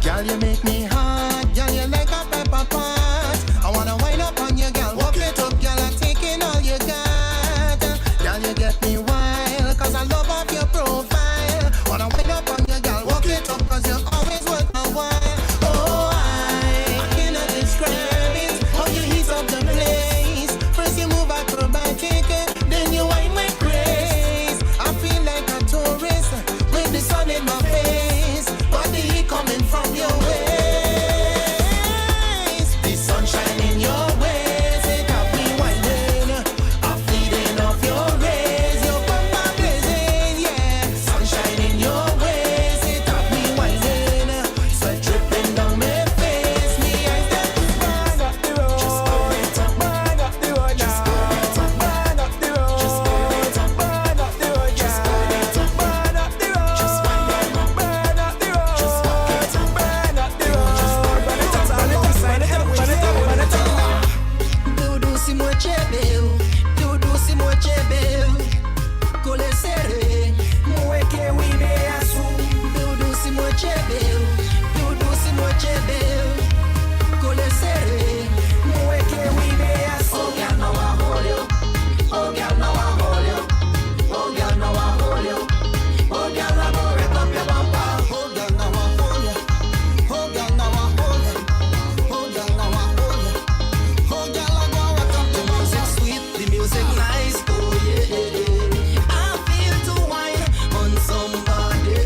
Girl, you make me hot. Girl, you like a pepper pot. I wanna wind up on you, girl. Walk it up, girl. I'm taking all you got. Girl, you get me wild, cause I love off your profile. Wanna wind up on you, girl. Walk it up, cause you always worth my while. Oh, I cannot describe it. How you heat up the place. First you move acrobatic, then you wind with grace. I feel like a tourist with the sun in my face. But the heat coming from your ways. The sunshine in your ways, it got me winding. I'm feeding off your rays, your bumper blazing, yeah. Sunshine in your ways, it got me winding. Sweat dripping down my face, me eyes that burn up the road. Just burn it up, burn up the road now. Burn up the road. Just burn it up, burn up the road. Just burn it up, burn up the road. Just wind them up, burn up the road. Just walk it up, burn up the road. Just burn it up, burn it up, burn it up, burn it up, burn it up. Dudu si mochebeu, dudu si mochebeu. Cole serre, mueke wibe asu. Dudu si mochebeu, dudu si mochebeu. Cole serre, mueke wibe asu. Oh girl, now I hold you. Oh girl, now I hold you. Oh girl, now I hold you. Oh girl, I go rip up your bumper. Oh girl, now I hold you. Oh girl, now I hold you. Oh girl, now I hold you. Oh girl, I go rip up your bumper. The music sweet, the music nice. Oh yeah, I feel to wine on somebody.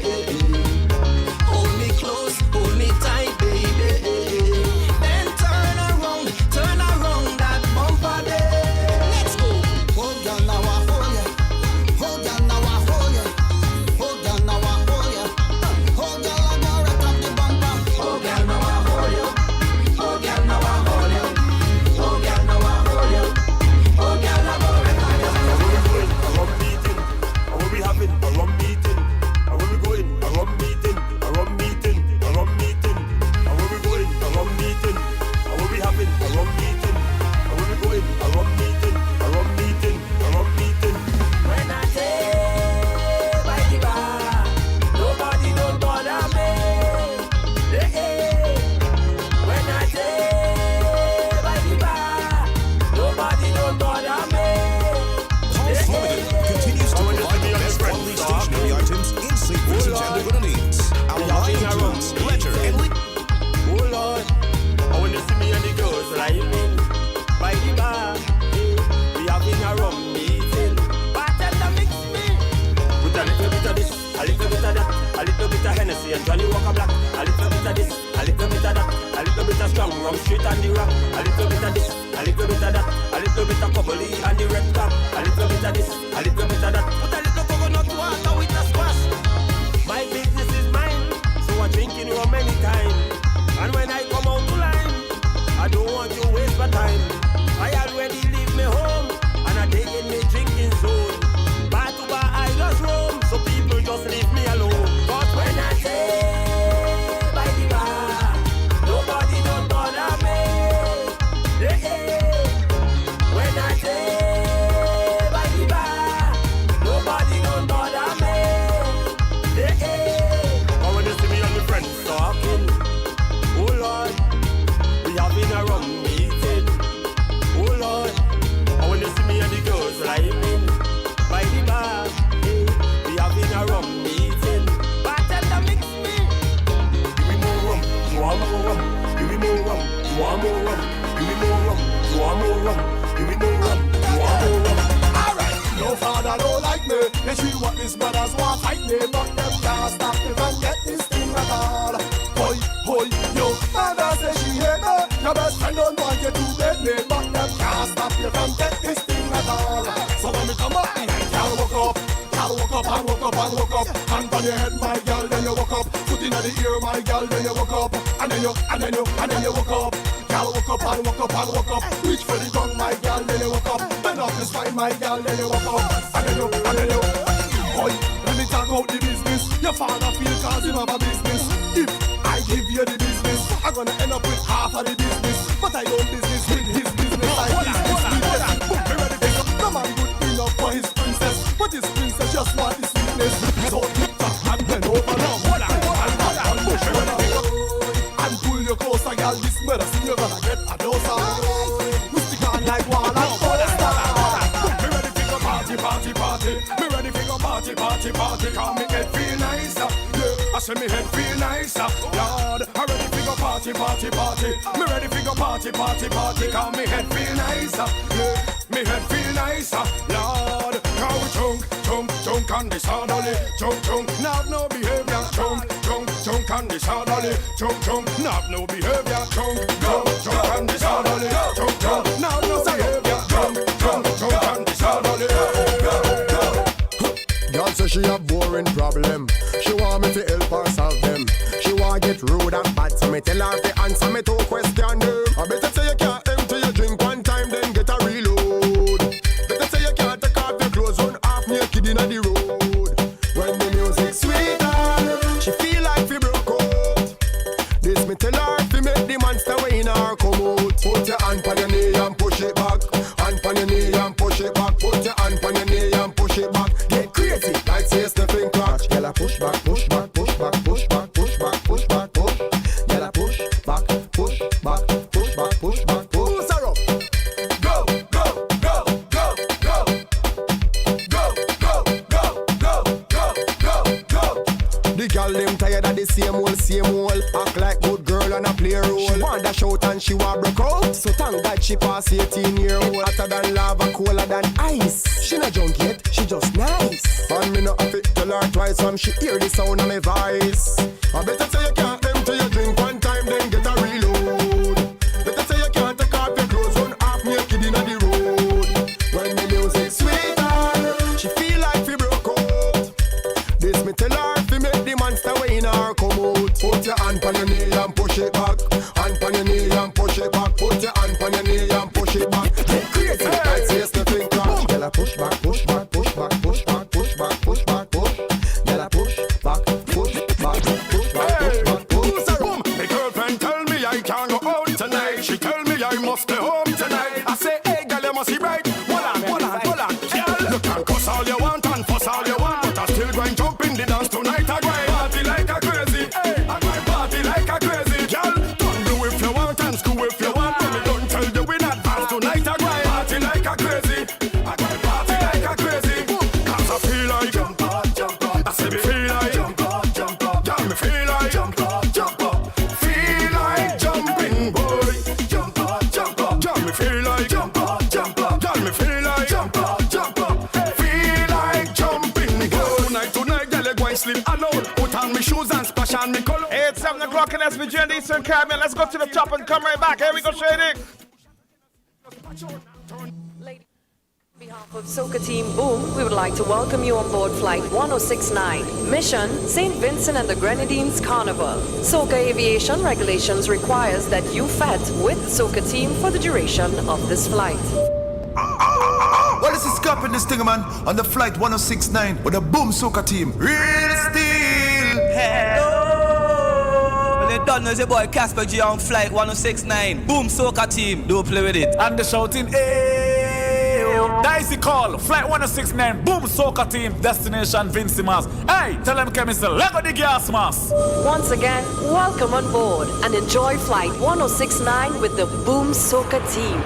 Hold me close, hold me tight, baby. Then turn around that bumper there. Let's go. Oh girl, now I hold you. Oh girl, now I hold you. Oh girl, now I hold you. Oh girl, I go right up the bumper. Oh girl, now I hold you. Oh girl, now I hold you. Oh girl, now I hold you. Oh girl, I go right up the bumper. A rum meeting, and when we having a rum meeting, and when we going a rum meeting, a rum meeting, a rum meeting, and when we going a rum meeting, and when we having a rum meeting, and when we going a rum meeting, a rum meeting, a rum meeting. When I say by the bar, nobody don't bother me. When I say by the bar, nobody don't bother me. Pulse Limited continues to provide the best quality stationery items in sleepers and gender needs. Our line includes letter and Oh Lord, and when you see me and the girls riding by the bar, we having a rum meeting. Bartender mix me with a little bit of this, a little bit of that, a little bit of Hennessy and Johnny Walker Black, a little bit of this, a little bit of that, a little bit of strong rum straight and the rock, a little bit of this, a little bit of that, a little bit of bubbly and the red cap, a little bit of this, a little bit of that, put a little coconut water with a squash. My business is mine, so I'm drinking rum anytime. And when I come out to line, I don't want to waste my time. I already leave me home, and I day in me drinking zone. Bar to bar, I just roam, so people just leave me alone. But when I say by the bar, nobody don't bother me. When I say by the bar, nobody don't bother me. And when you see me and my friends talking, oh Lord, we having a rum meeting. Oh Lord, and when you see me and the girls riding by the bar, we having a rum meeting. Bartender mix me. Give me more rum, you want more rum. Give me more rum, you want more rum. Give me more rum, you want more rum. Give me more rum, you want more rum. Alright, no father don't like me. They see what these brothers want fight me, but them can't stop me from get this thing at all. Hoy, hoy, yo, mother say she hate me. Your best friend don't want you to bed me, but them can't stop you from get this thing at all. So when me come up, y'all woke up. Y'all woke up and woke up and woke up. Hand on your head, my girl, then you woke up. Foot in the ear, my girl, then you woke up. And then you woke up. Y'all woke up and woke up and woke up. Reach for the gun, my girl, then you woke up. Bend up the spine, my girl, then you woke up. And then you. Boy, let me talk out the business. Your father feel cause him have a business. If I give you the business, I'm gonna end up with half of the business. But I don't business with his business. I business with his. Be ready, the man good enough for his princess, but his princess just want the sweetness. So tick tock and bend over now. Hold on, push it. you closer, girl. This medicine you're gonna get a dose of. We stick on like wall and poster. Me ready for go party, party, party. Me ready for go party, party, party. Cause me head feel nicer. Yeah, I say me head feel nicer. Lord, I ready for go party, party, party. Me ready for go party, party, party. Cause me head feel nicer. Yeah, me head feel nicer. Lord, cause we chunk and disorderly. Chunk, not no behavior. Chunk and disorderly. Chunk, not no behavior. Chunk and disorderly. Chunk, not no behavior. Chunk and disorderly. Girl say she a boring problem. She want me to help her solve them. She want get rude and bad, so me tell her to answer me 2 questions. I better say you can't empty your drink one time, then get a reload. Better say you can't take off your clothes, run half naked inna the road. When the music sweeter, she feel like she broke out. This me tell her to make the monster way in her come out. Put your hand on your knee and push it back. Hand on your knee and push it back. Put your hand on your knee and push it back. Get crazy like say Stephen Clark. Girl a push back, push back, push back, push back, push back, push back, push. Girl a push back, push back, push back, push back, push. Push her up. Go, go, go, go, go. Go, go, go, go, go, go, go. The girl them tired of the same old. Act like good girl and a play role. She want dash out and she want broke out. So thank God she pass 18-year-old. Hotter than lava, colder than ice. She not drunk yet, she just nice. And me not have to tell her twice when she hear the sound of my voice. I better say you can't empty your drink one time, then get a reload. Better say you can't take off your clothes, run half naked inna the road. When the music sweeter, she feel like she broke out. This me tell her to make the monster way in her come out. Put your hand on your knee and push it back. Hand on your knee and push it back. Put your hand on your knee and push it back. Get crazy, like say Stephen Clark. Girl a push back, push back, push back, push back, push back, push back, push. Girl a push back, push back, push back, push back, push. Boom. My girlfriend tell me I can't go out tonight. She tell me I must stay home tonight. I say, hey girl, you must be right. Hold on, girl. You can cuss all you want and fuss all you want, but I still going jump in the dance tonight. I go party like a crazy. I go party like a crazy. Girl, don't do if you want and screw if you want. But me don't tell you in advance tonight. I go party like a crazy. I go party like a crazy. Cause I feel like jump up. I say me feel like jump up. Girl, me feel like jump up. Feel like jumping, boy. Jump up. Girl, me feel like jump up. Girl, me feel like jump up. Feel like jumping, boy. Tonight, girl, you go and sleep alone. Put on me shoes and splash on me color. Hey, it's 7 o'clock in SBG and Eastern Caribbean. Let's go to the top and come right back. Here we go, Shady. On behalf of Soca Team Boom, we would like to welcome you on board Flight 1069. Mission, St. Vincent and the Grenadines Carnival. Soca Aviation regulations requires that you fet with Soca Team for the duration of this flight. Well, this is Scorpion, this thing, man, on the Flight 1069 with the Boom Soca Team. Real steel. Hello. Well, you don't know the boy Casper G on Flight 1069. Boom Soca Team. Don't play with it. And the shouting, hey. Dicey call, Flight 1069, Boom Soca Team, Destination Vincy Mas. Hey, tell them chemistry, let go the gas mask. Once again, welcome on board and enjoy Flight 1069 with the Boom Soca Team.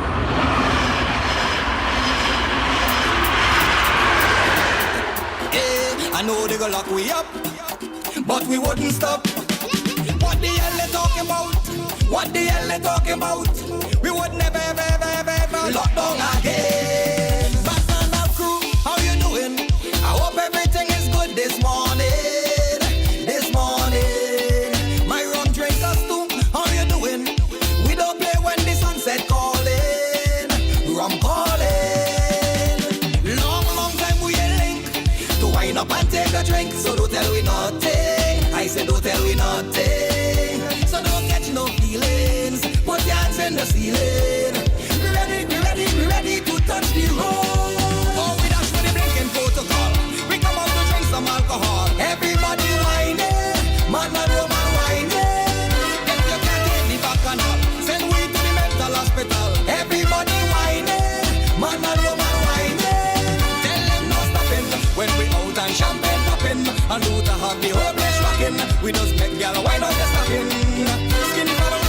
I know they gonna lock we up, but we wouldn't stop. What the hell they talking about? What the hell they talking about? We would never, ever lock down again. Badman of crew, how you doing? I hope everything is good this morning. This morning, my rum drink costume, how you doing? We don't play when the sunset calling. Rum calling. Long time we ain't link to wind up and take a drink. So don't tell we nothing. I said don't tell we nothing. So don't catch no feelings. Put your hands in the ceiling. We ready to touch the road. Oh, we dash with the blinking protocol. We come out to drink some alcohol. Everybody whining, man and woman whining. If you can't take the bacchanal, send we to the mental hospital. Everybody whining, man and woman whining. Tell them no stopping when we out and champagne popping. And do to have the whole place rocking. We just make y'all wine on the stocking. Skinny for the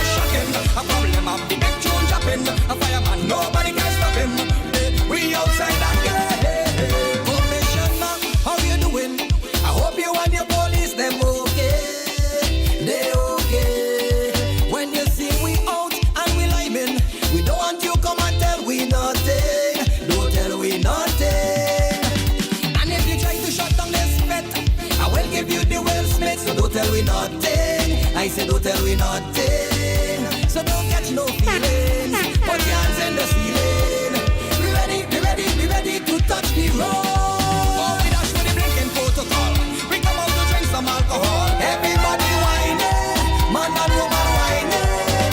we nothing. I said, don't tell we nothing. So don't catch no feelings. Put your hands in the ceiling. We ready to touch the road. Oh, we dash with the blinking protocol. We come out to drink some alcohol. Everybody whining, man and woman whining.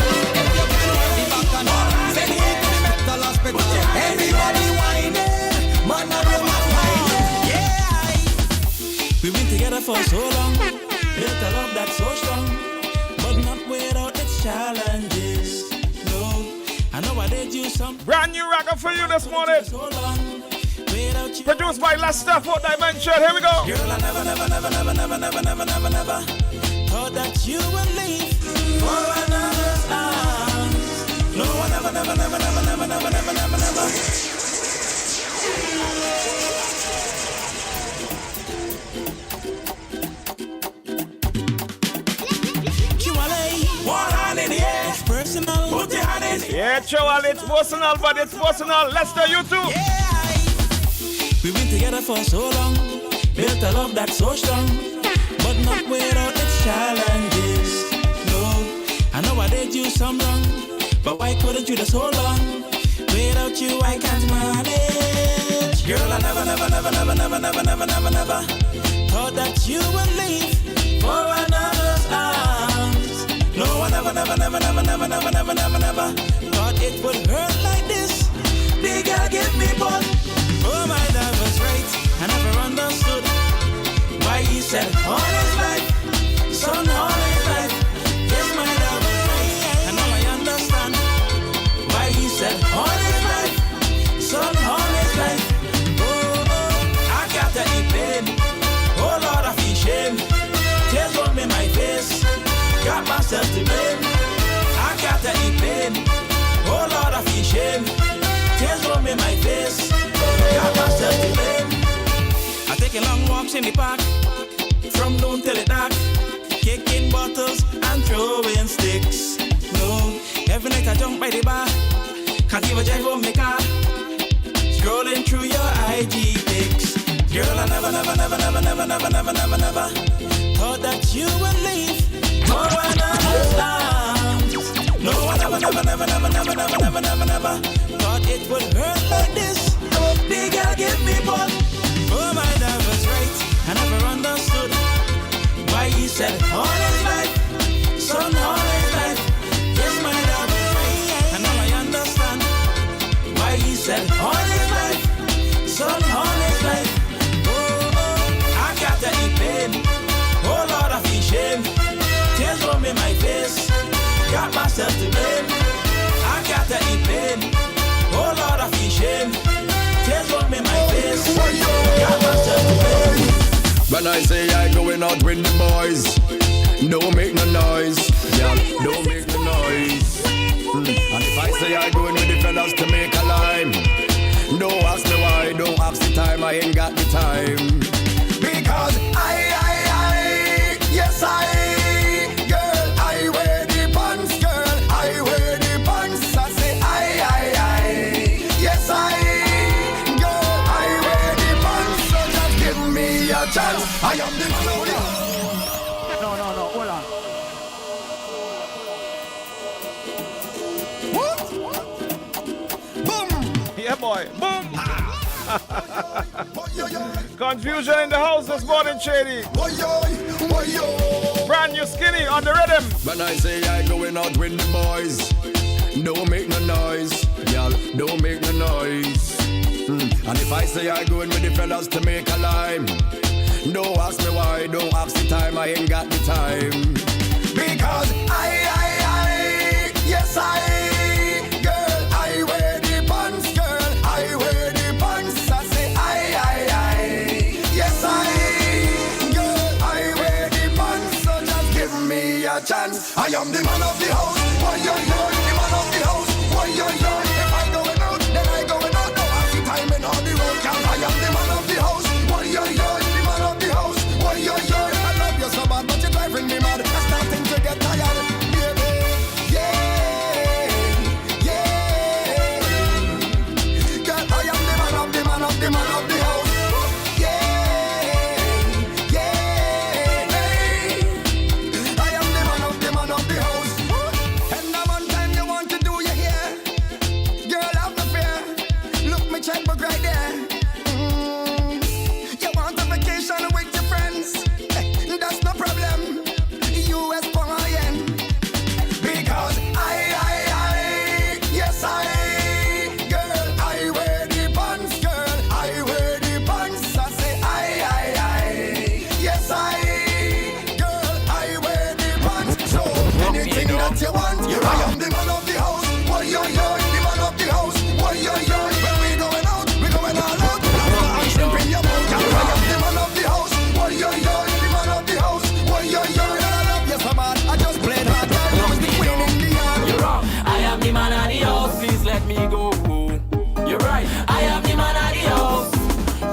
If you can run the back and all, send me to the mental hospital. Everybody whining, man and woman whining. Yeah. We've been together for so long, built a love that's so strong, but not without its challenges. No, I know I did you some brand new record for you this morning. So long, without you. Produced by Lester 4th Dimension. Here we go. Girl, I never thought that you would leave for another's arms. No, I never. One hand in the air. It's personal. Put your hand in the air. Yeah, Joel, it's personal, but it's personal. Lester, you too. Yeah. We've been together for so long, built a love that's so strong, but not without its challenges. No, I know I did you some wrong, but why couldn't you just hold on? Without you I can't manage. Girl, I never thought that you would leave for another's arms. No, I never thought it would hurt like this. The girl give me one. Oh, my dad was right. I never understood why he said all his life, son, all his life. Yes, my dad was right. And now I understand why he said all his life, son, all his life. Oh, I got to eat pain. Oh, Lord, I feel shame. Tears run in my face. Got myself to blame. I got to eat pain. Oh, Lord, I feel shame. Tears run in my face. Got myself to blame. I take a long walks in the park, from noon till the dark, kicking bottles and throwing sticks. No, every night I jump by the bar, can't even drive home my car, scrolling through your IG pics. Girl, I never thought that you would leave for another's arms. No, I never thought it would hurt like this. The girl give me one. Oh, my dad was right. I never understood why he said all his life, son, all his life. Yes, my dad was right. And now I understand why he said all his life, son, all his life. Oh, I got to eat pain. Oh, Lord, I feel shame. Tears run in my face. Got myself to blame. I got to eat pain. Oh, Lord, I feel shame. Tears run in my face. Got myself to blame. When I say I going out with the boys, don't make no noise, yeah, don't make no noise. And if I say I going with the fellas to make a lime, don't ask me why, don't ask the time, I ain't got the time. Because yes girl, I wear the pants, girl, I wear the pants. I say yes girl, I wear the pants. So just give me a chance. I am the man of the house. No, hold on. What? Boom. Yeah, boy. Boom. Confusion in the house this morning, Shady. Brand new Skinny on the rhythm. When I say I going out with the boys, don't make no noise, y'all, don't make no noise. And if I say I going with the fellas to make a lime, don't ask me why, don't ask the time, I ain't got the time. Because yes girl, I wear the pants, girl, I wear the pants. I say yes girl, I wear the pants. So just give me a chance. I am the man of the house. Why the man of the house? Why if I going out, then I going out. No ask the time in all the road, girl. I am the man of the house. Why the man of the house? Why I love you so bad, but you're driving me mad. I'm starting to get tired, baby. Yeah. Girl, I am the man of the house. Yeah. what you want. I am the man of the house. Why yo yo, the man of the house. Why yo yo, when we going out, we going all out. Lobster and shrimp in your mouth. I am the man of the house. Why yo yo, the man of the house. Why yo yo, yes I'm mad. I just played hard. I was the queen in the yard. You're wrong. I am the man of the house. Please let me go. You're right. I am the man of the house.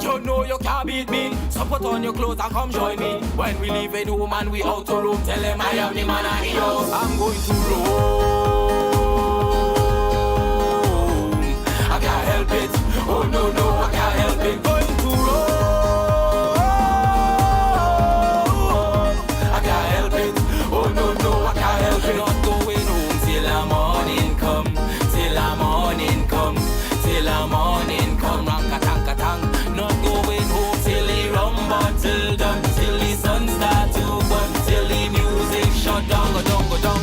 You know you can't beat me. So put on your clothes and come join me. When we leave a room and we out to room, tell them I am the man of the house. I'm going to roam. I can't help it. Oh no, no, I can't help it. Going to roam. I can't help it. Oh no, no, I can't help it. Not going home till the morning come. Till the morning come. Till the morning come. Ranka-tanka-tang. Not going home till the rum bottle done. Till the sun start to burn. Till the music shut down. Go down, go down.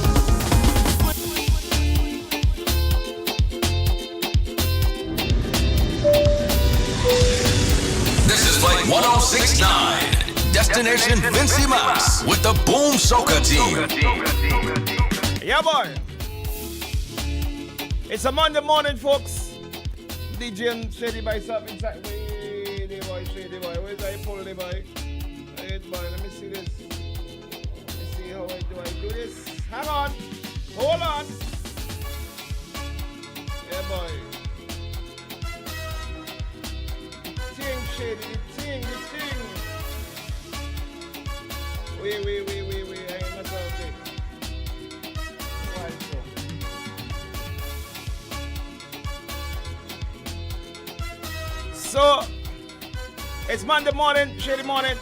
This is Flight 1069, Destination Vincy Mouse with the Boom Soca team. Yeah, boy. It's a Monday morning, folks. DJ and Shady boy up inside. Shady boy, Shady boy. Where's I pull the boy? Wait, boy, let me see this. Let me see how I do this. Hang on. Hold on. Yeah, boy. Ting, Shady, the ting. Wait. I ain't myself there. Why so? So, it's Monday morning, Shady morning.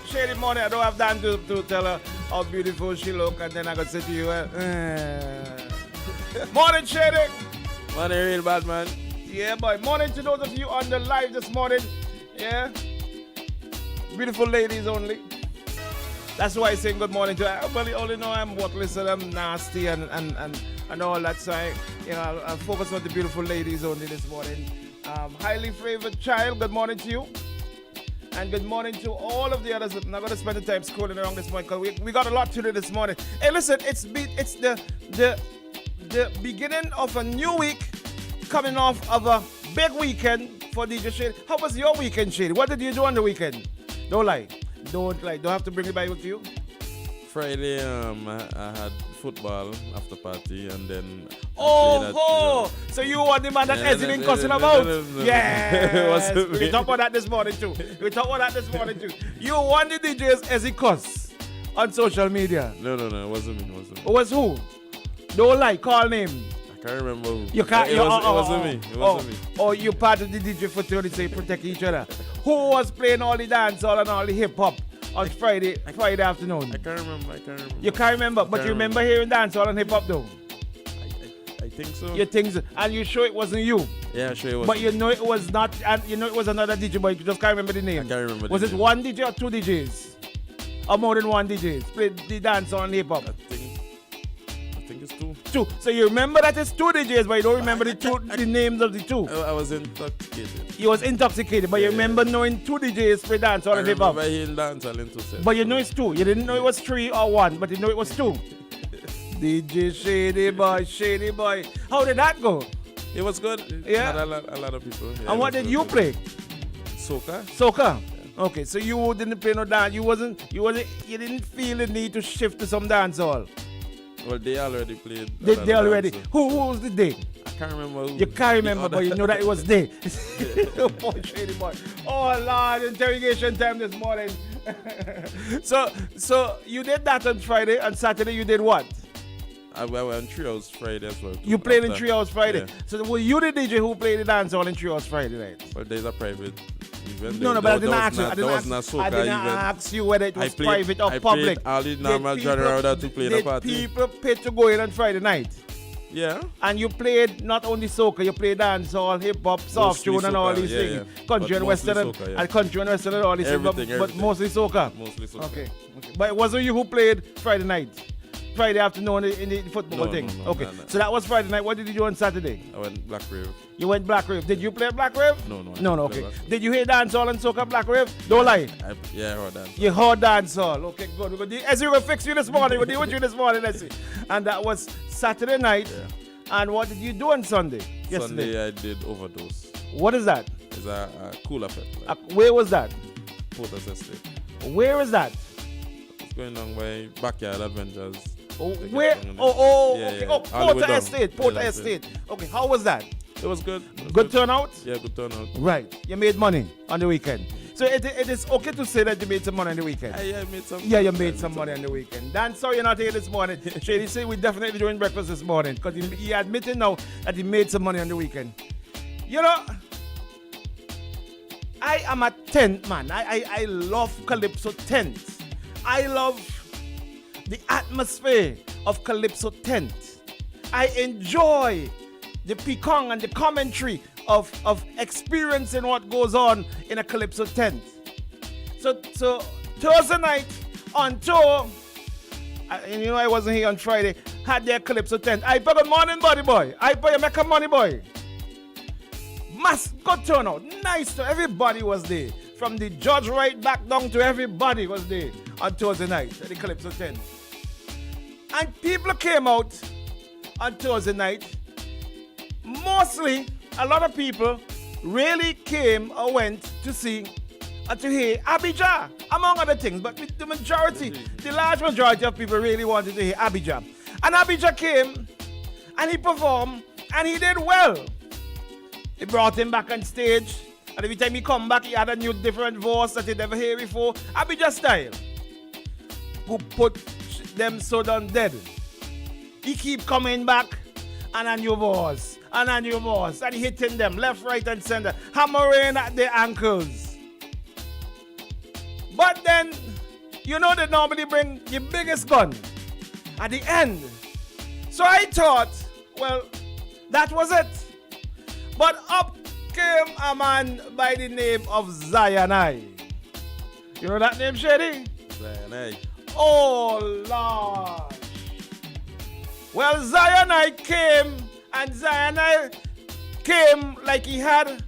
I don't have time to tell her how beautiful she look, and then I gotta say to you, morning, Shady. Morning, real Badman. Yeah, boy. Morning to those of you on the live this morning. Yeah. Beautiful ladies only. That's why I say good morning to everybody. Only know I'm worthless and I'm nasty and all that. So I'll focus on the beautiful ladies only this morning. Highly favored child, good morning to you. And good morning to all of the others. I'm not going to spend the time scrolling around this morning because we got a lot to do this morning. Hey, listen, it's the beginning of a new week, coming off of a big weekend for DJ Shady. How was your weekend, Shady? What did you do on the weekend? Don't lie. Don't have to bring it back with you. Friday, I had football after party and then. So you are the man that Ezzy been cussing about? Yes. We talked about that this morning too. You won the DJs Ezzy cuss on social media. No, it wasn't me. It was who? Don't lie. Call name. I can't remember who. You can't. It wasn't me. It wasn't me. Oh, you part of the DJ fraternity, so you protect each other. Who was playing all the dancehall and all the hip hop on Friday afternoon? I can't remember. You can't remember, but you remember hearing dancehall and hip hop though. I think so. You think so? And you sure it wasn't you? Yeah, sure it was. But you know it was not, and you know it was another DJ, but you just can't remember the name. I can't remember. Was it one DJ or two DJs? Or more than one DJs? Played the dancehall and hip hop. I think it's two. Two. So you remember that it's two DJs, but you don't remember the names of the two. I was intoxicated. You was intoxicated, but you remember knowing two DJs play dancehall and hip hop. I remember hearing dancehall in 2 sets. But you know it's two. You didn't know it was 3 or 1, but you know it was 2. DJ Shady boy. How did that go? It was good. Yeah. Had a lot of people. Yeah, and what did you play? Soca. Yeah. Okay, so you didn't play no dance. You didn't feel the need to shift to some dancehall. Well, they already played. They already. Who was the day? I can't remember who. You can't remember, but you know that it was day. Boy, Shady boy. Oh Lord, interrogation time this morning. So you did that on Friday. On Saturday you did what? I went on Trios Friday as well. You played in Trios Friday. Yeah. So were you the DJ who played the dancehall in Trios Friday night? Well, there's a private event. No, but I didn't ask you. I didn't ask you whether it was private or public. I did normal general to play the party. Did people pay to go in on Friday night? Yeah. And you played not only soca, you played dancehall, hip hop, soft tune, and all these things. Yeah. Country and western, and country and western, and all these things. But mostly soca. Mostly soca. Okay. But it wasn't you who played Friday night. Friday afternoon in the football No, thing? no, Okay. no. So that was Friday night. What did you do on Saturday? I went Black Rave. You went Black Rave. Did you play Black Rave? No, I No, didn't play okay. Black Rave. Did you hear dancehall and soca Black Rave? Don't lie. Yeah, I heard that. You heard dancehall. Okay, good. We're going to fix you this morning. We're deal with you this morning, let's see. And that was Saturday night. Yeah. And what did you do on Sunday? Yesterday. Sunday I did Overdose. What is that? It's a cool effect. Like Where was that? Porter's Estate. Where is that? It's going on by Backyard Adventures. Where? Yeah, okay. yeah. Oh, All the way Porter down. Estate. Yeah, Porter that's Estate. Okay, how was that? It was good. Good turnout? Yeah, good turnout. Right. You made money on the weekend. So it is okay to say that you made some money on the weekend. Yeah, I made some. Yeah, you made some money on the weekend. Dan, sorry you're not here this morning. Shady said we definitely doing breakfast this morning because he admitted now that he made some money on the weekend. You know, I am a tent man. I love Calypso tents. I love the atmosphere of Calypso tent. I enjoy the pecan and the commentary of experiencing what goes on in a Calypso tent. So Thursday night on tour, and you know I wasn't here on Friday, had their Calypso tent. I put good morning, buddy boy. I put you make a money boy. Good turnout. Nice to everybody was there. From the judge right back down to everybody was there on Thursday night at the Calypso tent. And people came out on Thursday night. Mostly, a lot of people really came or went to see and to hear Abijah, among other things. But the majority, the large majority of people really wanted to hear Abijah. And Abijah came and he performed and he did well. They brought him back on stage. And every time he come back, he had a new different voice that he'd never heard before. Abijah style. Who put them so done dead. He keep coming back and a new voice. And a new voice. And he hitting them left, right, and center. Hammering at their ankles. But then, you know they normally bring the biggest gun at the end. So I thought, well, that was it. But up came a man by the name of Zionai. You know that name, Shady? Zionai. Oh, Lord. Well, Zionai came, and Zionai came like he had,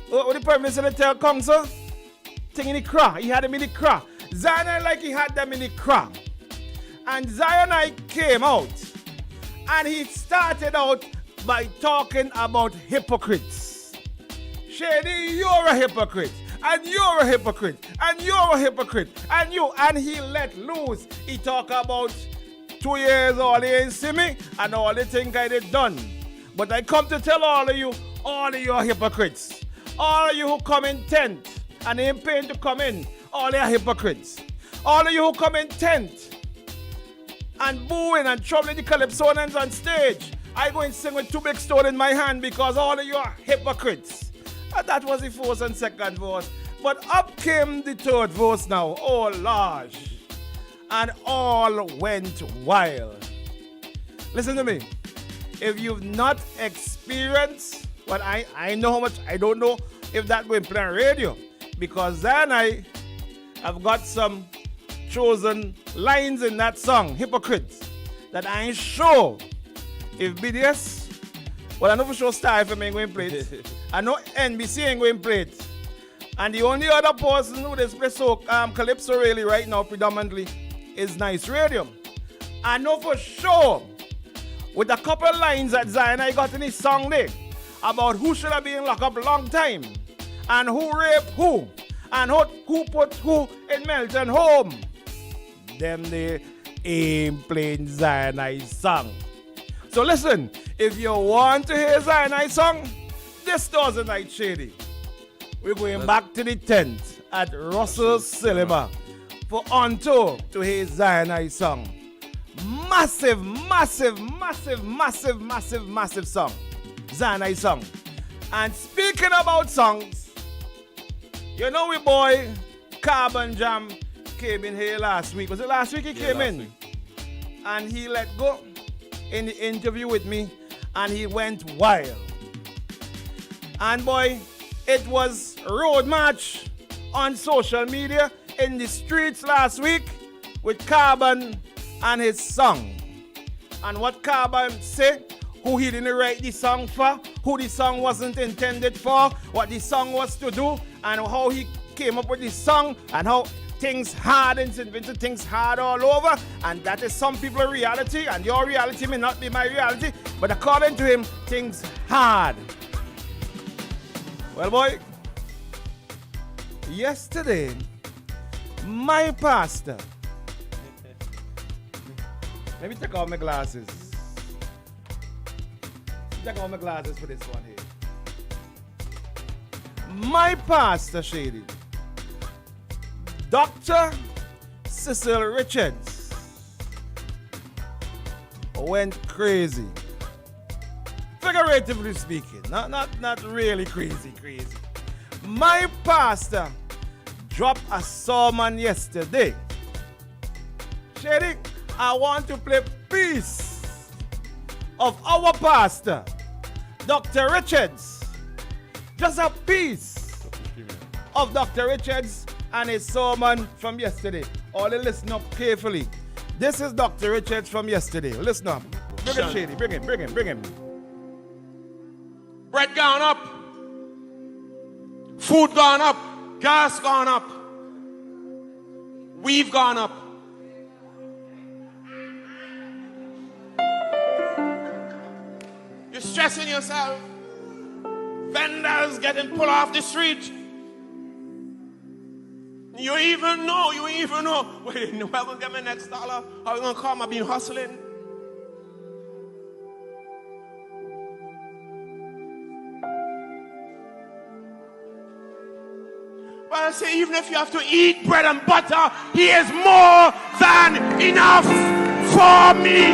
what the Prime Minister tell Council? Thing in the crack. He had him in the crack. Zionai like he had them in the crack. And Zionai came out, and he started out by talking about hypocrites. Shady, you're a hypocrite. And you're a hypocrite. And you're a hypocrite. And you. And he let loose. He talk about 2 years all he ain't see me and all the things I did done. But I come to tell all of you are hypocrites. All of you who come in tent and ain't paying to come in, all are hypocrites. All of you who come in tent and booing and troubling the Calypsonians on stage, I go and sing with 2 big stones in my hand because all of you are hypocrites. And that was the first and second verse. But up came the third verse now. Oh, large. And all went wild. Listen to me. If you've not experienced, well, I know how much, I don't know if that will play on radio. Because then I have got some chosen lines in that song, Hypocrites, that I ain't sure if BDS, well, I know for sure Star FM ain't going to play it. I know NBC ain't going to play it. And the only other person who displays so Calypso really right now predominantly is Nice Radio. I know for sure with a couple of lines that Zion I got in his song there about who should have been locked up a long time and who raped who and who put who in Melton home. Them they ain't playing Zion I's song. So listen, if you want to hear Zion I's song, this Thursday night, Shady, we're going back to the tent at Russell's Cinema for on tour to hear Zion I's song. Massive, massive, massive, massive, massive, massive song. Zion I's song. And speaking about songs, you know we boy Carbon Jam came in here last week. Was it last week he came in? And he let go in the interview with me and he went wild. And boy, it was road march on social media in the streets last week with Carbon and his song. and what Carbon say, who he didn't write the song for, who the song wasn't intended for, what the song was to do, and how he came up with the song, and how things hard in St. Vincent, things hard all over, and that is some people's reality, and your reality may not be my reality, but according to him, things hard. Well, boy, yesterday, my pastor, let me take off my glasses. Take off my glasses for this one here. My pastor, Shady, Dr. Cecil Richards, went crazy. Figuratively speaking, not really crazy. My pastor dropped a sermon yesterday. Shady, I want to play piece of our pastor, Dr. Richards. Just a piece of Dr. Richards and his sermon from yesterday. All listen up carefully. This is Dr. Richards from yesterday. Listen up. Bring him, Shady. Bring him. Bread gone up. Food gone up. Gas gone up. We've gone up. You're stressing yourself. Vendors getting pulled off the street. You even know. Wait, where gonna get my next dollar? How you gonna come? I've been hustling. But I say, even if you have to eat bread and butter, he is more than enough for me.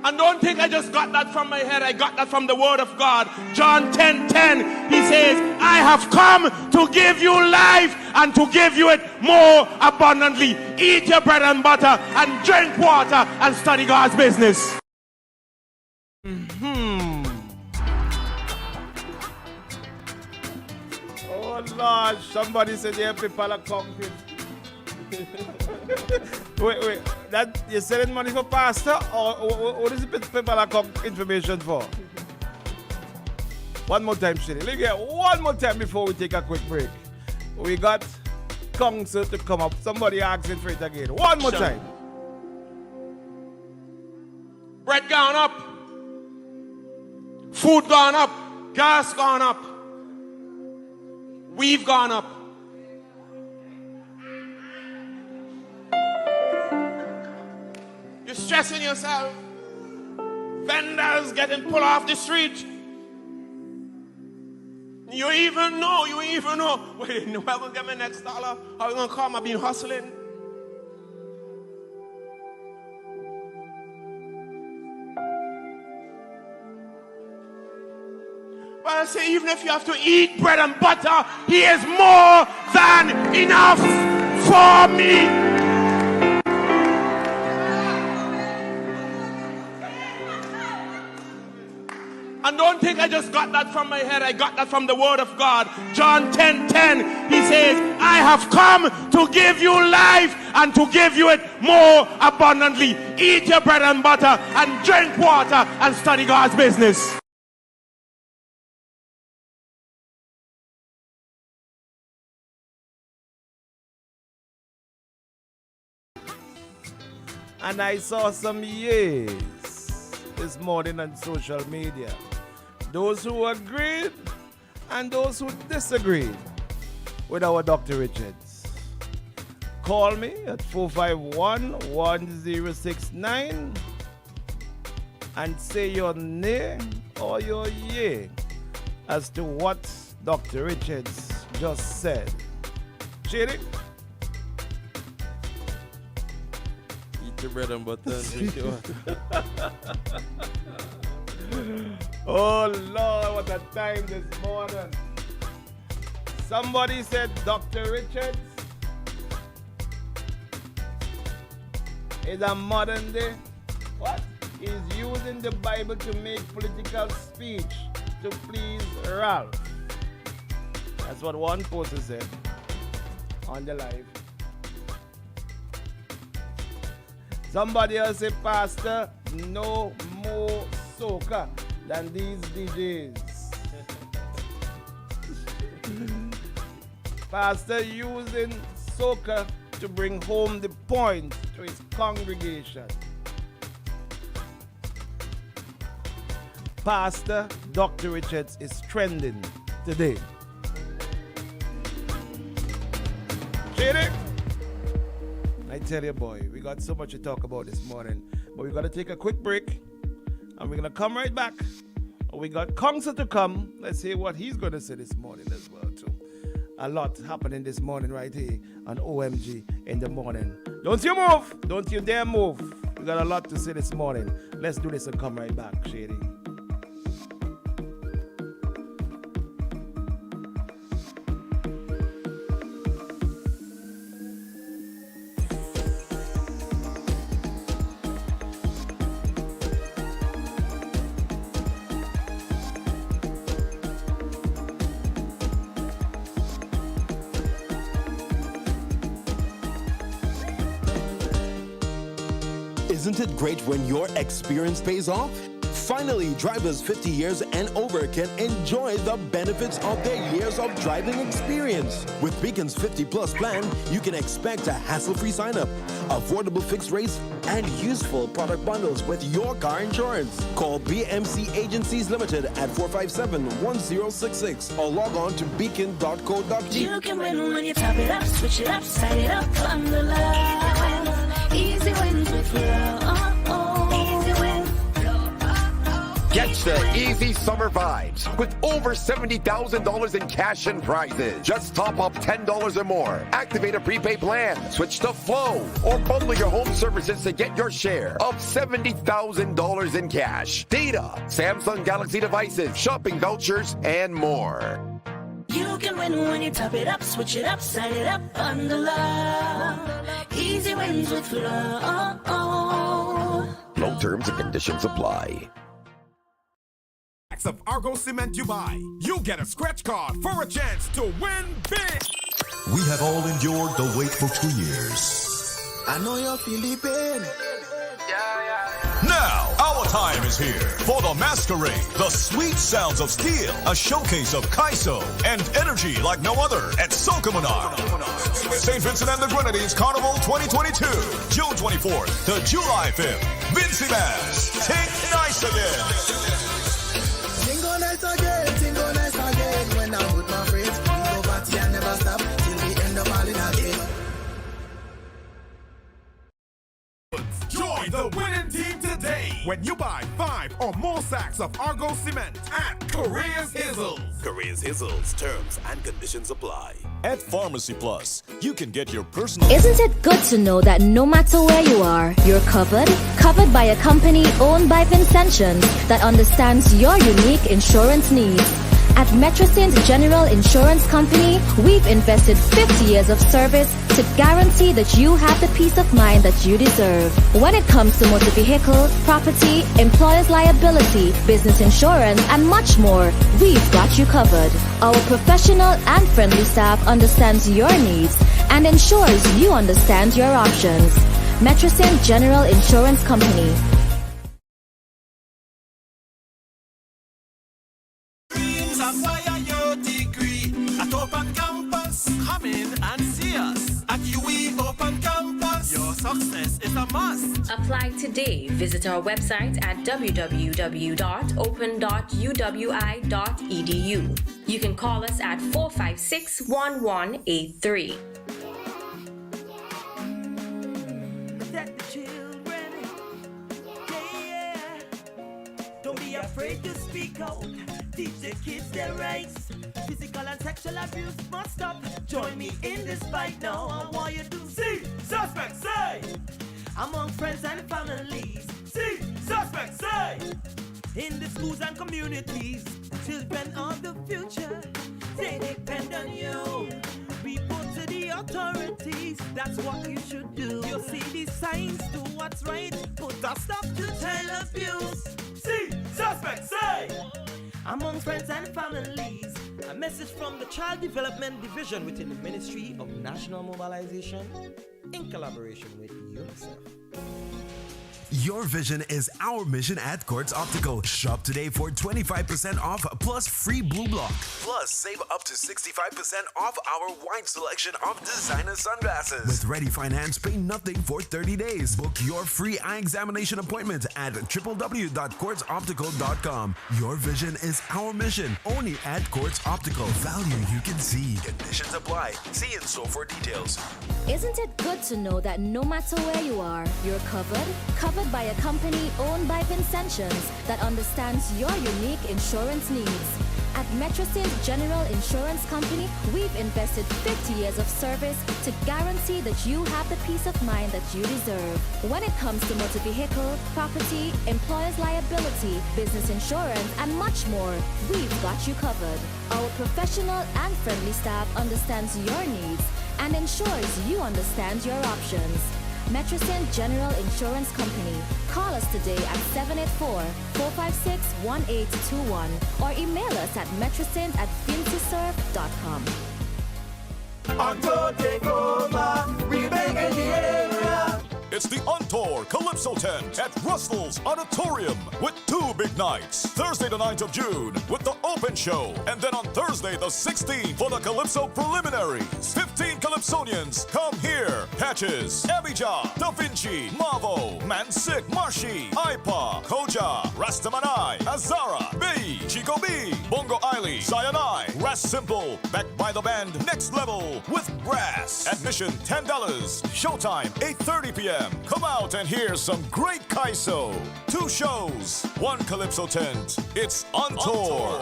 And don't think I just got that from my head. I got that from the word of God. John 10:10. He says, I have come to give you life and to give you it more abundantly. Eat your bread and butter and drink water and study God's business. Oh Lord, somebody said yeah, people are conquered. Wait, that you're selling money for pastor, or what is it people are information for? One more time, Shady. Look here, one more time before we take a quick break. We got council to come up. Somebody asking for it again. One more time. Bread gone up. Food gone up. Gas gone up. We've gone up. You're stressing yourself. Vendors getting pulled off the street. You even know. Wait, where gonna get my next dollar? How you gonna come? I've been hustling. But I say, even if you have to eat bread and butter, he is more than enough for me. And don't think I just got that from my head. I got that from the word of God. John 10:10. He says, I have come to give you life and to give you it more abundantly. Eat your bread and butter and drink water and study God's business. And I saw some yeas this morning on social media. Those who agreed and those who disagreed with our Dr. Richards. Call me at 451-1069 and say your nay or your yay as to what Dr. Richards just said. Shady? Eat your bread and butter and drink your water. Oh Lord, what a time this morning. Somebody said Dr. Richards is a modern day, what? He's using the Bible to make political speech to please Ralph. That's what one poster said. on the live. Somebody else say, Pastor, no more soca than these DJs. Pastor using soca to bring home the point to his congregation. Pastor Dr. Richards is trending today. Shady? I tell you, boy, we got so much to talk about this morning, but we got to take a quick break, and we're going to come right back. We got Concert to come. Let's hear what he's going to say this morning as well, too. A lot happening this morning right here on OMG in the morning. Don't you move. Don't you dare move. We got a lot to say this morning. Let's do this and come right back, Shady. Isn't it great when your experience pays off? Finally, drivers 50 years and over can enjoy the benefits of their years of driving experience. With Beacon's 50 Plus plan, you can expect a hassle-free sign-up, affordable fixed rates, and useful product bundles with your car insurance. Call BMC Agencies Limited at 457-1066 or log on to beacon.co.uk. You can win when you top it up, switch it up, side it up, on the line. Easy wins with Easy wins. Get the easy summer vibes with over $70,000 in cash and prizes. Just top up $10 or more. Activate a prepaid plan, switch to Flow, or bundle your home services to get your share of $70,000 in cash, data, Samsung Galaxy devices, shopping vouchers, and more. You can win when you top it up, switch it up, side it up, on the line. Easy wins with Flow. Low terms and conditions apply. Of Argo Cement you buy, you get a scratch card for a chance to win big. We have all endured the wait for 2 years. I know you're feeling pain. Now, our time is here for the masquerade, the sweet sounds of steel, a showcase of Kaiso and energy like no other at Soca Monarch. St. Vincent and the Grenadines Carnival 2022, June 24th to July 5th. Vincy Mass, take nice again. Tingo nice again, when I'm with my friends. We go party and never stop till we end up all in again. Join the winning team today when you buy 5 or more sacks of Argo Cement at Korea's Hizzles. Korea's Hizzles, terms and conditions apply. At Pharmacy Plus, you can get your personal... Isn't it good to know that no matter where you are, you're covered? Covered by a company owned by Vincentians that understands your unique insurance needs. At Metrosint General Insurance Company, we've invested 50 years of service to guarantee that you have the peace of mind that you deserve. When it comes to motor vehicle, property, employer's liability, business insurance, and much more, we've got you covered. Our professional and friendly staff understands your needs and ensures you understand your options. Metrosint General Insurance Company. Come in and see us at UE Open Campus. Your success is a must. Apply today. Visit our website at www.open.uwi.edu. You can call us at 456-1183. Protect the children. Yeah. Don't be afraid to speak out. Teach the kids their rights. Physical and sexual abuse must stop. Join me in this fight now. I want you to see suspect say among friends and families. See suspect say in the schools and communities. Children of the future, they depend on you. Report to the authorities. That's what you should do. You see these signs, do what's right. Put a stop to child abuse. See suspect say among friends and families. A message from the Child Development Division within the Ministry of National Mobilization in collaboration with UNICEF. Your vision is our mission at Quartz Optical. Shop today for 25% off plus free blue block. Plus, save up to 65% off our wide selection of designer sunglasses. With ready finance, pay nothing for 30 days. Book your free eye examination appointment at www.quartzoptical.com. Your vision is our mission. Only at Quartz Optical. Value you can see. Conditions apply. See in store for details. Isn't it good to know that no matter where you are, you're covered by a company owned by Vincentians that understands your unique insurance needs. At Metrosint General Insurance Company, we've invested 50 years of service to guarantee that you have the peace of mind that you deserve. When it comes to motor vehicle, property, employer's liability, business insurance, and much more, we've got you covered. Our professional and friendly staff understands your needs and ensures you understand your options. Metrosint General Insurance Company. Call us today at 784-456-1821 or email us at metrosint@vincisurf.com. Until take over, we make it the area. It's the Untour Calypso Tent at Russell's Auditorium with two big nights. Thursday the 9th of June with the Open Show. And then on Thursday the 16th for the Calypso Preliminaries. 15 Calypsonians come here. Patches, Abijah, Da Vinci, Mavo, Mansik, Marshi, Ipa, Koja, Rastamanai, Azara, B, Chico B, Bongo Eiley, Sayanai, Ras Simple, backed by the band Next Level with Brass. Admission $10. Showtime 8:30 p.m. Come out and hear some great Kaiso. 2 shows, 1 Calypso tent. It's on tour.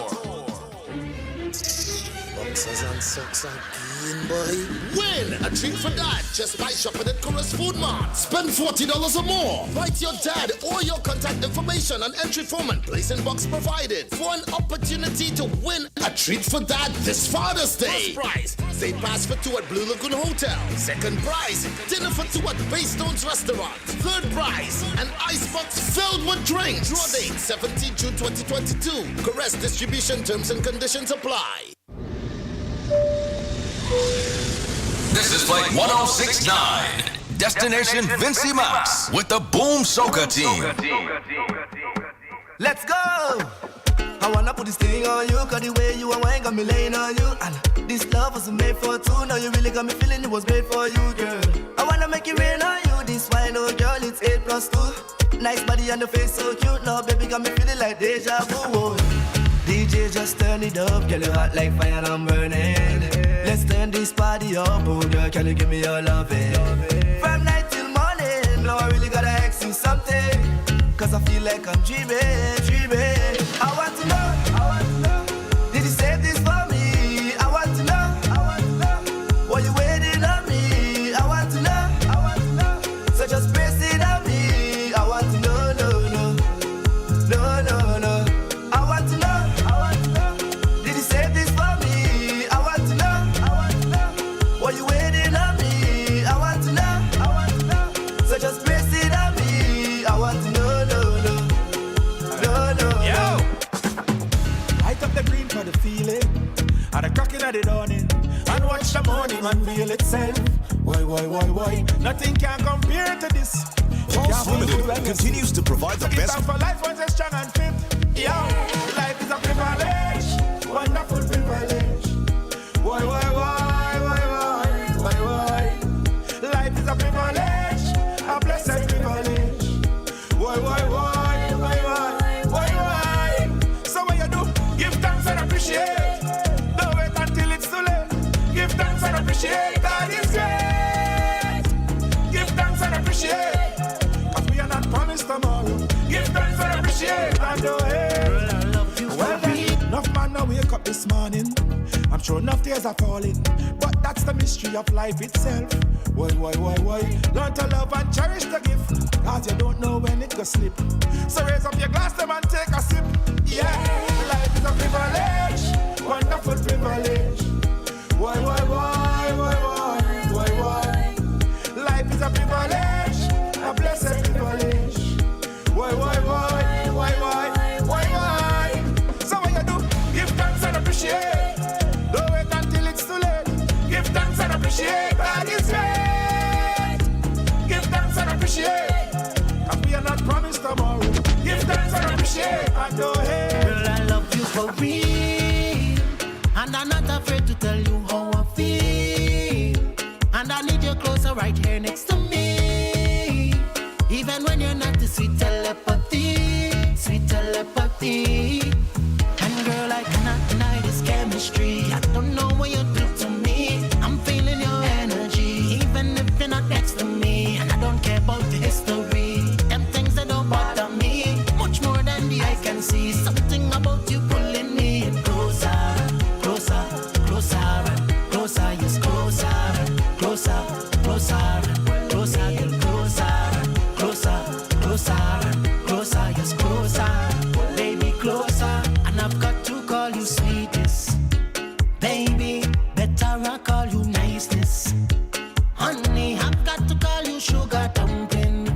Boxers and socks again, boy. Win a treat for dad just by shopping at Chorus Food Mart. Spend $40 or more. Write your dad or your contact information on entry form and place in box provided for an opportunity to win a treat for dad this Father's Day. First prize, State Pass for 2 at Blue Lagoon Hotel. Second prize, dinner for 2 at Baystones Restaurant. Third prize, an icebox filled with drinks. Draw date 17 June 2022. Caress distribution terms and conditions apply. This is Flight 1069, Destination Vincy Max with the Boom Soca Team. Let's go! I wanna put this thing on you, cause the way you and wine got me laying on you. And this love was made for two, now you really got me feeling it was made for you, girl. I wanna make it rain on you, this wine, oh girl, it's 8+2. Nice body and the face so cute, now baby got me feeling like deja vu. Oh. DJ just turn it up, girl you hot like fire and I'm burning. Let's turn this party up, oh girl, can you give me your loving? From night till morning, no I really gotta ask you something, cause I feel like I'm dreaming, dreaming. I want to know, did you save this for me? I want to know, why you waiting on me? I want to know, so just press it on me. I want to know, no. I want to know, did you save this for me? I want to know, why you waiting on me? I want to know, so just press it on me. I want to know, no. Yo! Light up the green for the feeling, and the cracking at the dawning, and watch the morning unveil itself. Why? Nothing can compare to this. Pulse Limited continues to provide the best. Time for life was a strong and fit. Yo, life is a privilege, wonderful privilege. Why? Life is a privilege, a blessed privilege. Why? So what you do? Give thanks and appreciate. Don't wait until it's too late. Give thanks and appreciate. God is great. Give thanks and appreciate. Cause we are not promised tomorrow. Give thanks and appreciate. And do it. Well then, enough man now wake up this morning. I'm sure enough tears are falling, but that's the mystery of life itself. Why? Learn to love and cherish the gift, cause you don't know when it could slip. So raise up your glass them and take a sip. Yeah, life is a privilege, wonderful privilege. Why? Life is a privilege, a blessed privilege. Why? So what you do? Give thanks and appreciate. go ahead. Girl, I love you for real, and I'm not afraid to tell you how I feel. And I need you closer right here next to me, even when you're not the sweet telepathy, sweet telepathy. And girl, I cannot deny this chemistry. I don't know what you do to me. I'm feeling your energy, even if you're not next to me. And I don't care about the history. Them things that don't bother me, much more than the eye can see. Something about you pulling me in closer, closer, closer, closer, yes, closer, closer, closer, closer, girl, closer, closer, closer, closer, yes, closer, baby, closer. And I've got to call you sweetest, baby. Better I call you niceness, honey. I've got to call you sugar dumpling,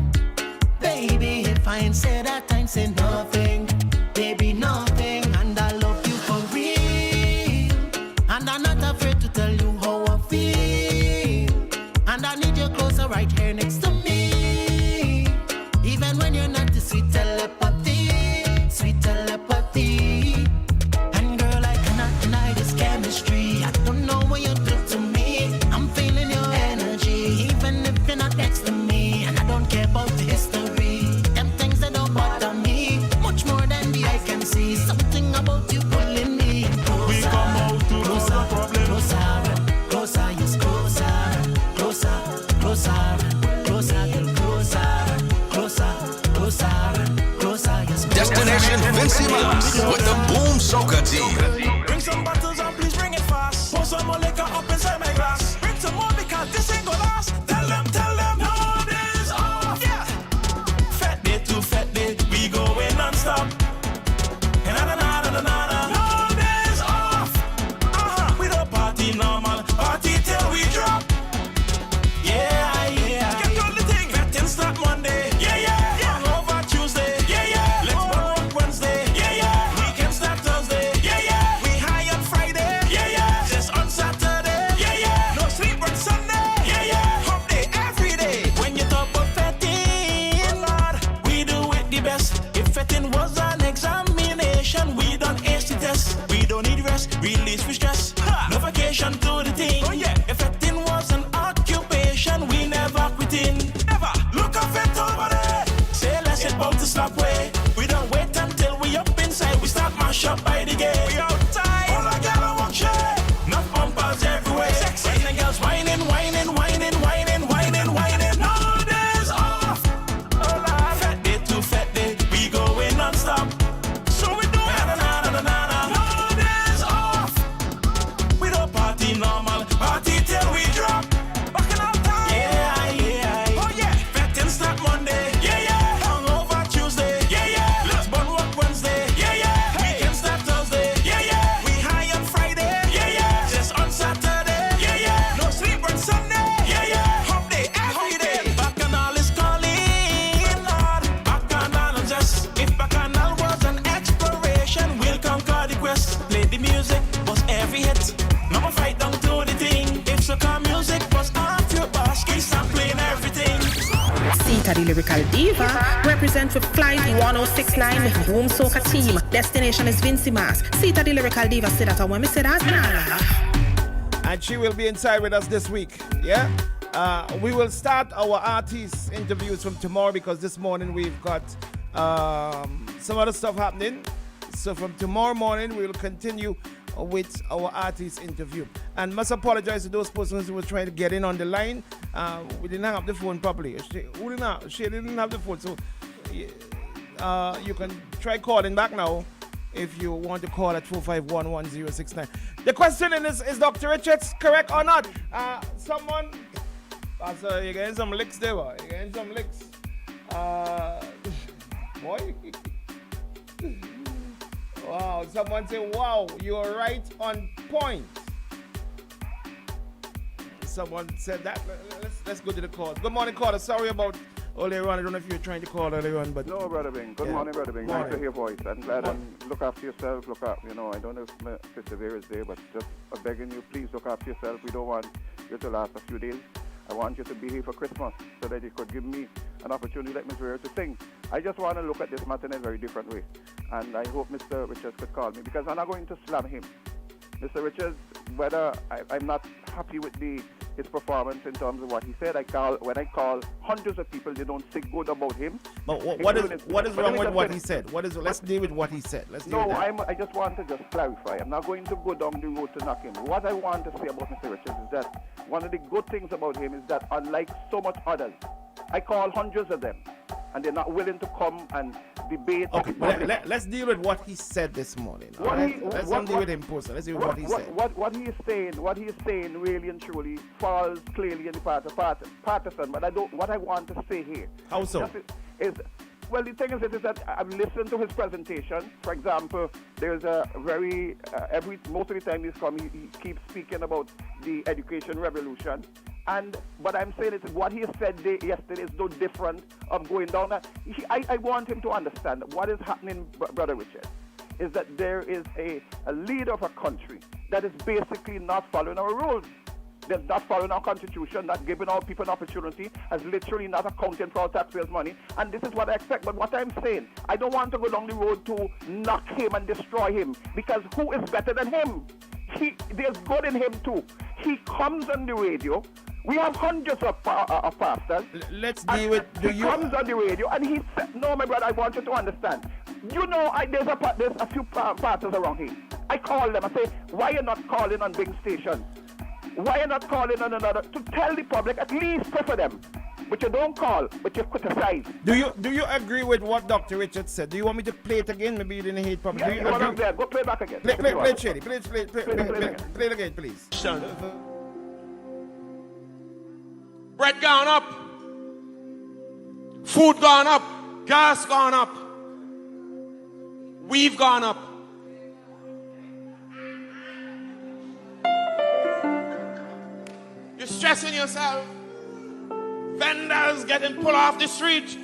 baby. If I ain't say that, I ain't say nothing, baby, nothing. And I love you for real, and I'm not afraid to tell you how I feel. And I need you closer right here next to me, even when you're not the sweet telepathy, sweet telepathy. And girl, I cannot deny this chemistry. I don't know what you do to me. I'm feeling your energy, even if you're not next to me. And I don't care about the history. Them things that don't bother me, much more than the eye can see. Something about you pulling me in closer. We come out to closer, closer, closer, yes, closer, closer, closer, closer, girl, closer, closer, closer, closer, yes, closer. Destination Vincy Mas with the Boom Soca team. Bring some bottles and please bring it fast. Pour some more liquor up inside my glass. Bring some more because this ain't gonna last. Tell them, no days off. Yeah. Fat day to fat day, we going non-stop. No days off. We don't party normal, party till we drop. Yeah, yeah. Get on the thing. Vetting start Monday. Yeah, yeah. Hangover Tuesday. Yeah, yeah. Let's work Wednesday. Yeah, yeah. Weekend start Thursday. Yeah, yeah. We high on Friday. Yeah, yeah. Just on Saturday. Yeah, yeah. No sleep on Sunday. Yeah, yeah. Hump day every day. When you talk about fetting, Lord, we do it the best. If fetting was an examination, we done ace the test. We don't need rest, release we stress. No vacation to the thing. Oh yeah. If fetting was an occupation, we never quitting. Never. Look up it over there. Say let's hit bout to stop way. We don't wait until we up inside. We start mash up by the gate. We outside. All I gotta walk shit. Enough bumpers everywhere. Sexy. And the girls whining, whining, whining, whining, whining, whining. No days off. Oh Lord. Fat day to fat day, we going non-stop. So we do it. No days off. We don't party normal, party till we drop. Back in our time. Yeah, yeah. Oh yeah. Vetting start Monday. Yeah, yeah. Hangover Tuesday. Yeah, yeah. Let's burn work Wednesday. Yeah, yeah. Weekend start Thursday. Yeah, yeah. We high on Friday. Yeah, yeah. Just on Saturday. Yeah, yeah. No sleep on Sunday. Yeah, yeah. Hump day every day. Bacchanal is calling, Lord. Bacchanal and just. If Bacchanal was an exploration, we'll conquer the quest. Play the music, was every hit. Now fight down to the thing. If soca music was off your boss, we start playing everything. Sita, the lyrical diva, represent with Flight 1069 with Boom Soca team. Destination is Vincy Mas. Sita, the lyrical diva, said that when we said that, And she will be inside with us this week. Yeah? We will start our artist interviews from tomorrow because this morning we've got some other stuff happening. So from tomorrow morning, we will continue with our artist interview. And must apologize to those persons who were trying to get in on the line. We didn't have the phone properly. She didn't have the phone. So you can try calling back now if you want to call at 451-1069. The question is Dr. Richards correct or not? Someone, Pastor, you're getting some licks there, boy. You're getting some licks. Boy. Wow, someone say, wow, you're right on point. Someone said that. Let's go to the call. Good morning, caller. Sorry about earlier on. I don't know if you were trying to call earlier on, but... No, Brother Bing. Good morning, Brother Bing. Nice to hear your voice. I'm glad look after yourself. Look up, I don't know if Sister Vera is there, but just begging you, please look after yourself. We don't want you to last a few days. I want you to be here for Christmas so that you could give me an opportunity like Mr. Rivera to sing. I just want to look at this matter in a very different way. And I hope Mr. Richards could call me because I'm not going to slam him. Mr. Richards, whether I'm not happy with his performance in terms of what he said, when I call hundreds of people, they don't say good about him. But what is wrong with what he said? Let's deal with what he said. I just want to just clarify. I'm not going to go down the road to knock him. What I want to say about Mr. Richards is that one of the good things about him is that unlike so much others, I call hundreds of them, and they're not willing to come and debate. Okay, let's deal with what he said this morning. Let's not deal with him personally. Let's deal with what he said. What he is saying really and truly falls clearly in the part of partisan. But what I want to say here. How so? Well, the thing is that I've listened to his presentation. For example, there's a very most of the time he's come, he keeps speaking about the education revolution. But I'm saying is what he said yesterday is no different of going down that. I want him to understand what is happening, Brother Richard, is that there is a leader of a country that is basically not following our rules. They're not following our constitution, not giving our people an opportunity, as literally not accounting for our taxpayers' money. And this is what I expect. But what I'm saying, I don't want to go down the road to knock him and destroy him, because who is better than him? There's good in him too. He comes on the radio. We have hundreds of pastors. Let's deal with. He comes on the radio and he said, "No, my brother, I want you to understand. You know, there's a few pastors around here. I call them. I say, why are you not calling on big stations? Why are you not calling on another to tell the public at least pray for them? But you don't call, but you criticize." Do you agree with what Dr. Richard said? Do you want me to play it again? Maybe you didn't hear it properly. Yeah, go play it back again. Play it, Shady. Play it again, please. Bread gone up, food gone up, gas gone up, we've gone up. You're stressing yourself. Vendors getting pulled off the street.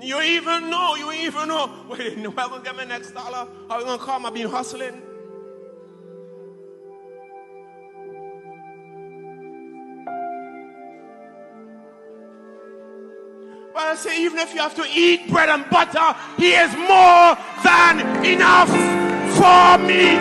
You even know, wait, whoever gonna get my next dollar, how you gonna come? I've been hustling. But I say, even if you have to eat bread and butter, he is more than enough for me.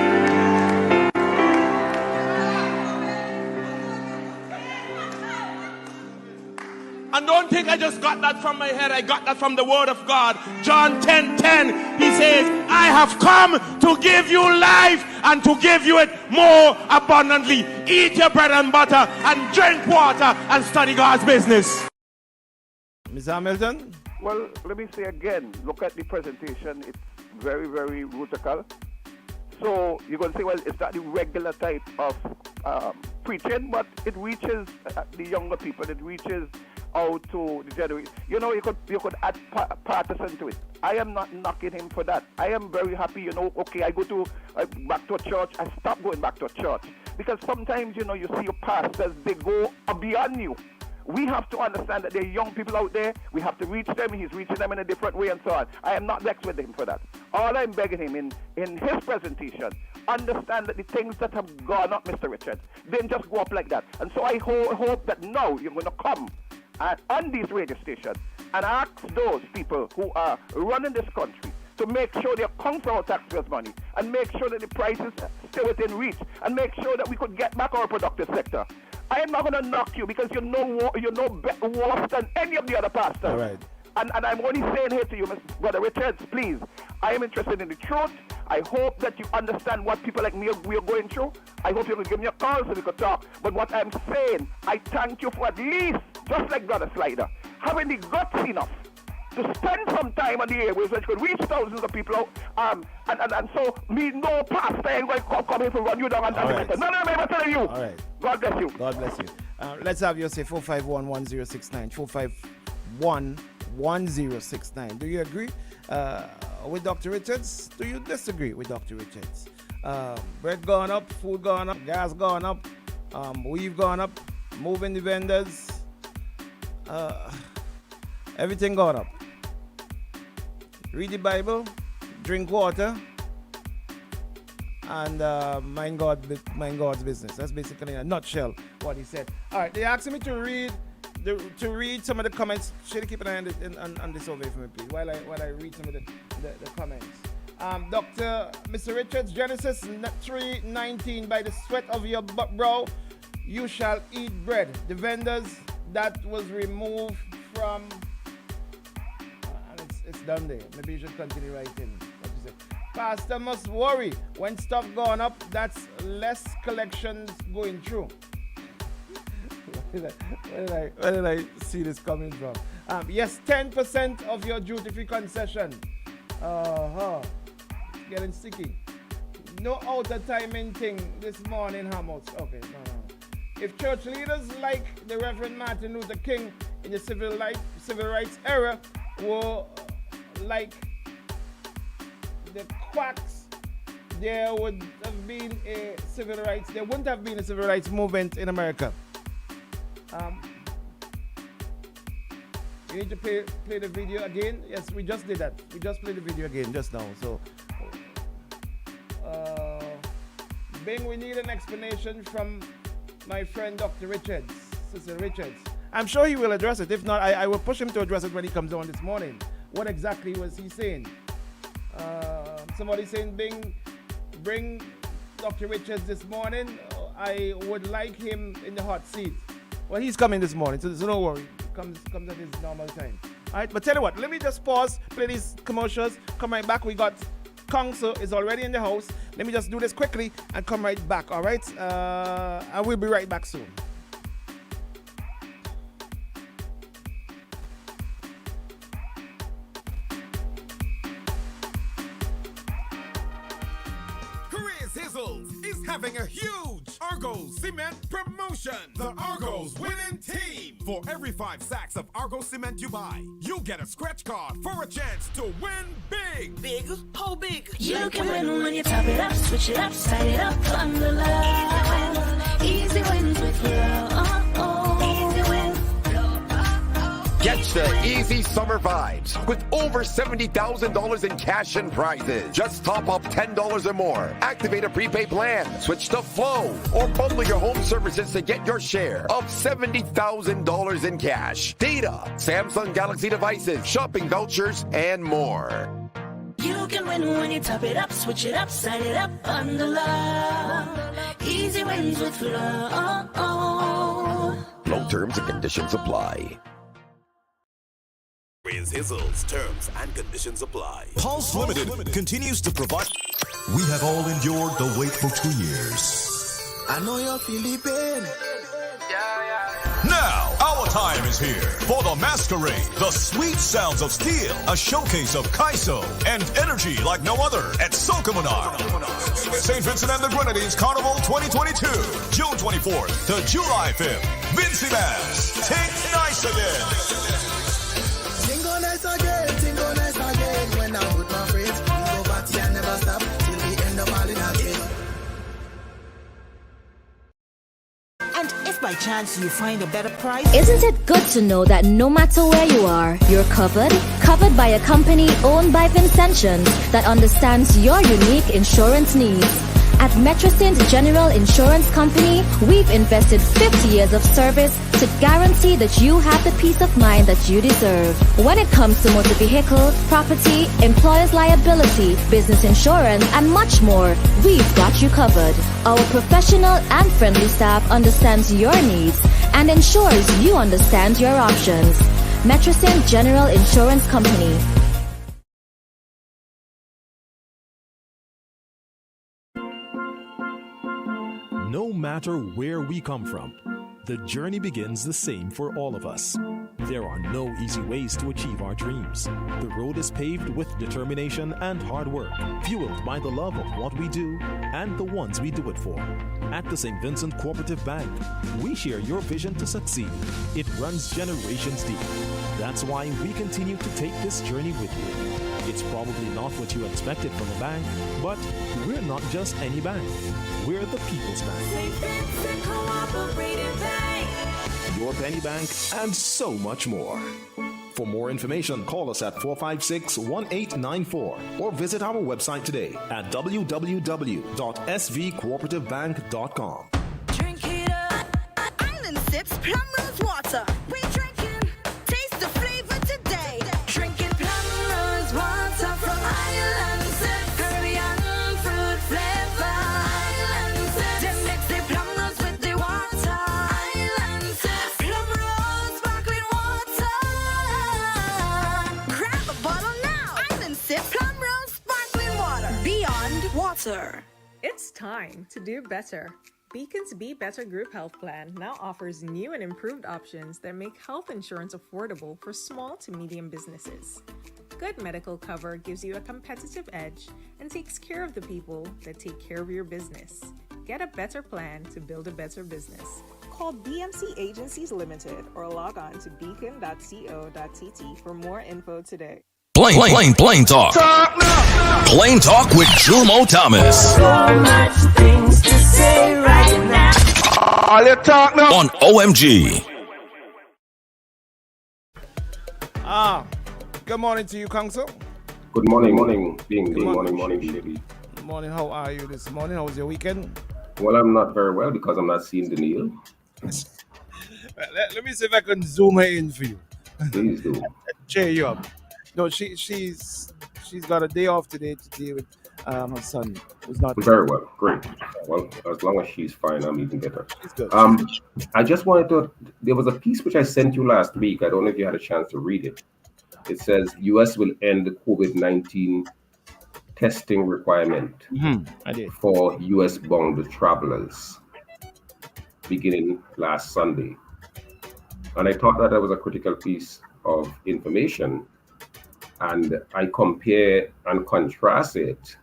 And don't think I just got that from my head. I got that from the word of God. John 10:10. He says, I have come to give you life and to give you it more abundantly. Eat your bread and butter and drink water and study God's business. Mr. Hamilton? Well, let me say again, look at the presentation. It's very, very radical. So you're going to say, well, it's not the regular type of preaching, but it reaches the younger people. It reaches out to the generation. You know, you could add partisan to it. I am not knocking him for that. I am very happy, okay, I go back to a church. I stop going back to a church. Because sometimes, you see your pastors, they go beyond you. We have to understand that there are young people out there. We have to reach them. He's reaching them in a different way and so on. I am not vexed with him for that. All I'm begging him in his presentation, understand that the things that have gone up, Mr. Richards, didn't just go up like that. And so I hope that now you're going to come on these radio stations and ask those people who are running this country to make sure they account for our taxpayers' money and make sure that the prices stay within reach and make sure that we could get back our productive sector. I am not going to knock you because you're no worse than any of the other pastors. All right. And I'm only saying here to you, Brother Richards, please, I am interested in the truth. I hope that you understand what people like me are going through. I hope you will give me a call so we could talk. But what I'm saying, I thank you for at least, just like Brother Slider, having the guts enough to spend some time on the airways which could reach thousands of people out. And so me no pastor ain't going to come here to run you down and right. No, I'm telling you. All right. God bless you. God bless you. Let's have you say 451-1069. 451-1069. Do you agree with Dr. Richards? Do you disagree with Dr. Richards? Bread gone up, food gone up, gas gone up, we've gone up, moving the vendors, everything gone up. Read the Bible, drink water, and mind God's business. That's basically in a nutshell what he said. All right, they asked me to read some of the comments. Shady, keep an eye on this over for me, please, while I read some of the comments. Mr. Richards, Genesis 3:19, by the sweat of your brow you shall eat bread. The vendors that was removed from it's done there. Maybe you should continue writing what you say. Pastor must worry when stuff gone up, that's less collections going through. Where did I see this coming from? Yes, 10% of your duty-free concession. Getting sticky. No outer timing thing this morning, how much? Okay, no. If church leaders like the Reverend Martin Luther King in the civil rights era were like the quacks, there wouldn't have been a civil rights movement in America. You need to play the video again. Yes, we just did that. We just played the video again just now. So, Bing, we need an explanation from my friend Dr. Richards, Sister Richards. I'm sure he will address it. If not, I will push him to address it when he comes on this morning. What exactly was he saying? Somebody saying, bring Dr. Richards this morning. I would like him in the hot seat. Well, he's coming this morning, so don't worry. Comes at his normal time. All right, but tell you what, let me just pause, play these commercials, come right back. We got Council is already in the house. Let me just do this quickly and come right back, all right? I will be right back soon. Is having a huge Argos Cement promotion. The Argos winning team. For every 5 sacks of Argos Cement you buy, you'll get a scratch card for a chance to win big. Big? How big? You can win when you top it up, switch it up, side it up, under love. Easy wins with love. Easy wins. Get the easy summer vibes with over $70,000 in cash and prizes. Just top up $10 or more. Activate a prepaid plan, switch to Flow, or bundle your home services to get your share of $70,000 in cash, data, Samsung Galaxy devices, shopping vouchers, and more. You can win when you top it up, switch it up, side it up, under love. Easy wins with love. Low terms and conditions apply. Raise Hizzles, terms and conditions apply. Pulse Limited continues to provide. We have all endured the wait for 2 years. I know you're feeling pain. Now, our time is here for the Masquerade, the sweet sounds of steel, a showcase of Kaiso and energy like no other at Sokomanar. St. Vincent and the Grenadines Carnival 2022, June 24th to July 5th. Vincy Mass, take nice again. Tingo nice again. When I'm with my friends, we go party and never stop till the end of all in our day. And if by chance you find a better price, Isn't it good to know that no matter where you are, you're covered by a company owned by Vincentians that understands your unique insurance needs? At Metrosint General Insurance Company, we've invested 50 years of service to guarantee that you have the peace of mind that you deserve. When it comes to motor vehicle, property, employer's liability, business insurance, and much more, we've got you covered. Our professional and friendly staff understands your needs and ensures you understand your options. Metrosint General Insurance Company. No matter where we come from, the journey begins the same for all of us. There are no easy ways to achieve our dreams. The road is paved with determination and hard work, fueled by the love of what we do and the ones we do it for. At the St. Vincent Cooperative Bank, we share your vision to succeed. It runs generations deep. That's why we continue to take this journey with you. It's probably not what you expected from a bank, but we're not just any bank. We're the People's Bank. St. Vincent Cooperative Bank. Your penny bank, and so much more. For more information, call us at 456-1894 or visit our website today at www.svcooperative.bank.com. Drink it up. Island Sips Plum Water. We drinking. Taste the flavor today. Drinking Plum Water from Island Sips. Caribbean fruit flavor. Island Sips. Them mix the plum with the water. Island Sips. Plum sparkling water. Grab a bottle now. Island Sips Plum sparkling water. Beyond water. It's time to do better. Beacon's Be Better Group Health Plan now offers new and improved options that make health insurance affordable for small to medium businesses. Good medical cover gives you a competitive edge and takes care of the people that take care of your business. Get a better plan to build a better business. Call BMC Agencies Limited or log on to beacon.co.tt for more info today. Plain talk. Plain talk with JomoThomas. So much things to say right now. All your talk now on OMG. Good morning to you, Council. Good morning, morning, Shady. Good morning. How are you this morning? How was your weekend? Well, I'm not very well because I'm not seeing Danielle. Let me see if I can zoom her in for you. Please do. Cheer you up. No, she's got a day off today to deal with her son who's not very well. Great. Well, as long as she's fine, I'm even better. She's good. I just wanted to. There was a piece which I sent you last week. I don't know if you had a chance to read it. It says U.S. will end the COVID-19 testing requirement for U.S. bound travelers beginning last Sunday, and I thought that was a critical piece of information. And I compare and contrast it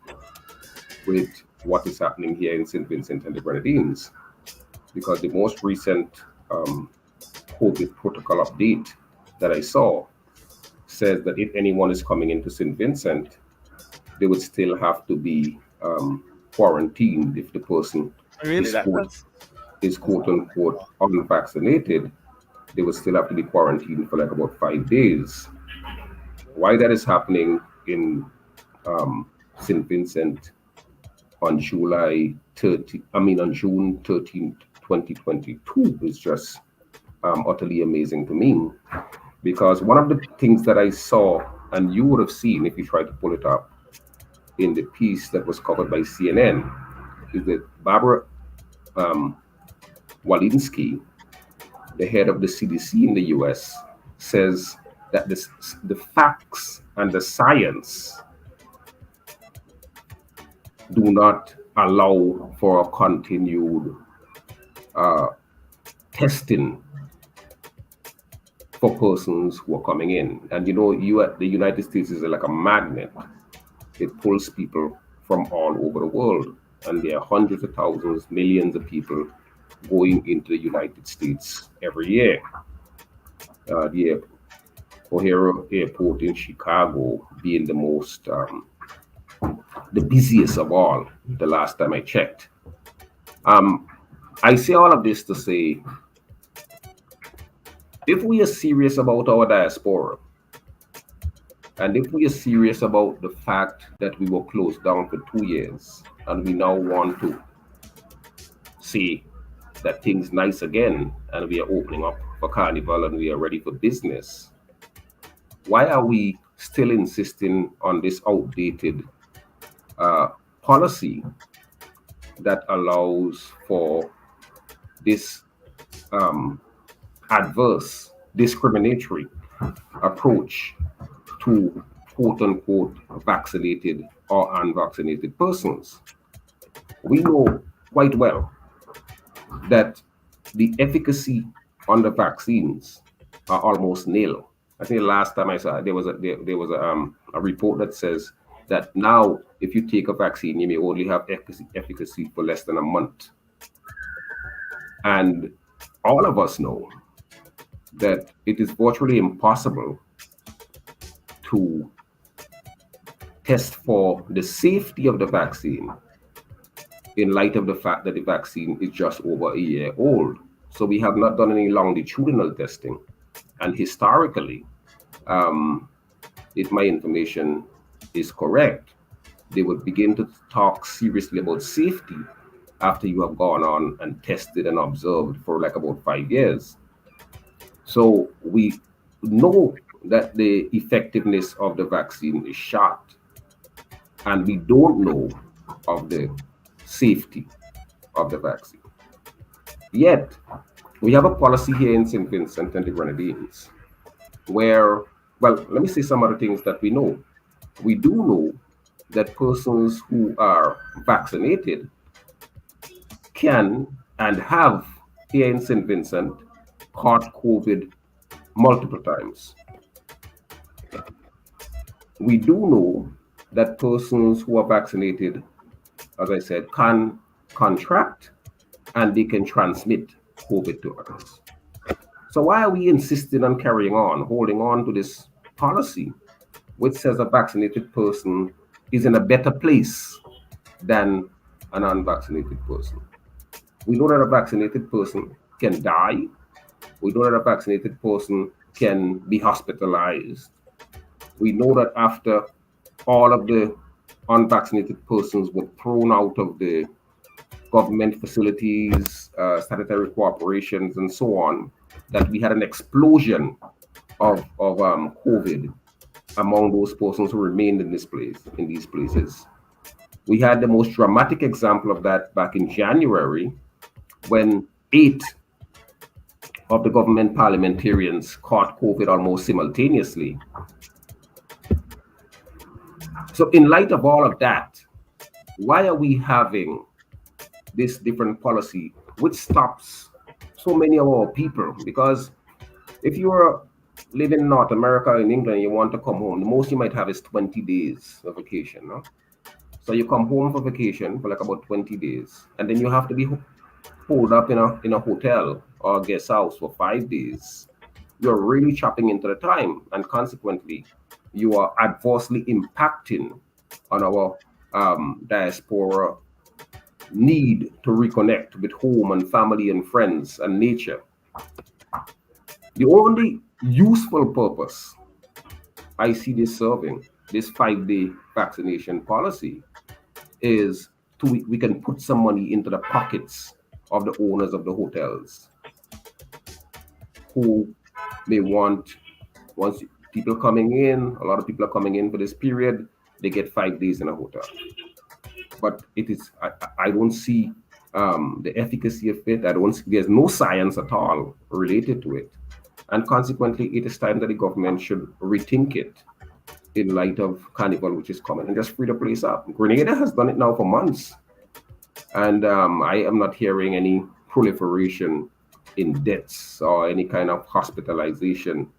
with what is happening here in St. Vincent and the Grenadines, because the most recent COVID protocol update that I saw says that if anyone is coming into St. Vincent, they would still have to be quarantined if the person is quote unquote unvaccinated. They would still have to be quarantined for like about 5 days. Why that is happening in St. Vincent on June 13th, 2022 is just utterly amazing to me. Because one of the things that I saw, and you would have seen if you tried to pull it up in the piece that was covered by CNN, is that Barbara Walensky, the head of the CDC in the US, says that the facts and the science do not allow for a continued testing for persons who are coming in. And you know, the United States is like a magnet. It pulls people from all over the world. And there are hundreds of thousands, millions of people going into the United States every year. The O'Hare Airport in Chicago being the most, the busiest of all, the last time I checked. I say all of this to say, if we are serious about our diaspora, and if we are serious about the fact that we were closed down for 2 years, and we now want to see that things nice again, and we are opening up for carnival and we are ready for business, why are we still insisting on this outdated policy that allows for this adverse, discriminatory approach to quote-unquote vaccinated or unvaccinated persons? We know quite well that the efficacy on the vaccines are almost nil. I think the last time I saw it, there was a report that says that now if you take a vaccine, you may only have efficacy for less than a month. And all of us know that it is virtually impossible to test for the safety of the vaccine in light of the fact that the vaccine is just over a year old. So we have not done any longitudinal testing. And historically, if my information is correct, they would begin to talk seriously about safety after you have gone on and tested and observed for like about 5 years. So we know that the effectiveness of the vaccine is shot, and we don't know of the safety of the vaccine. Yet, we have a policy here in St. Vincent and the Grenadines where, well, let me say some other things that we know. We do know that persons who are vaccinated can and have here in St. Vincent caught COVID multiple times. We do know that persons who are vaccinated, as I said, can contract and they can transmit COVID to others. So why are we insisting on carrying on, holding on to this policy which says a vaccinated person is in a better place than an unvaccinated person? We know that a vaccinated person can die. We know that a vaccinated person can be hospitalized. We know that after all of the unvaccinated persons were thrown out of the government facilities, sanitary corporations, and so on, that we had an explosion of COVID among those persons who remained in these places. We had the most dramatic example of that back in January when 8 of the government parliamentarians caught COVID almost simultaneously. So in light of all of that, why are we having this different policy which stops so many of our people? Because if you're living in North America, in England, you want to come home, the most you might have is 20 days of vacation. No? So you come home for vacation for like about 20 days, and then you have to be holed up in a hotel or a guest house for 5 days. You're really chopping into the time, and consequently, you are adversely impacting on our diaspora need to reconnect with home and family and friends and nature. The only useful purpose I see this serving, this 5-day vaccination policy, is we can put some money into the pockets of the owners of the hotels who may want, once people coming in, a lot of people are coming in for this period, they get 5 days in a hotel. But it is, I don't see the efficacy of it. There's no science at all related to it. And consequently, it is time that the government should rethink it in light of Carnival, which is coming, and just free the place up. Grenada has done it now for months. And I am not hearing any proliferation in deaths or any kind of hospitalization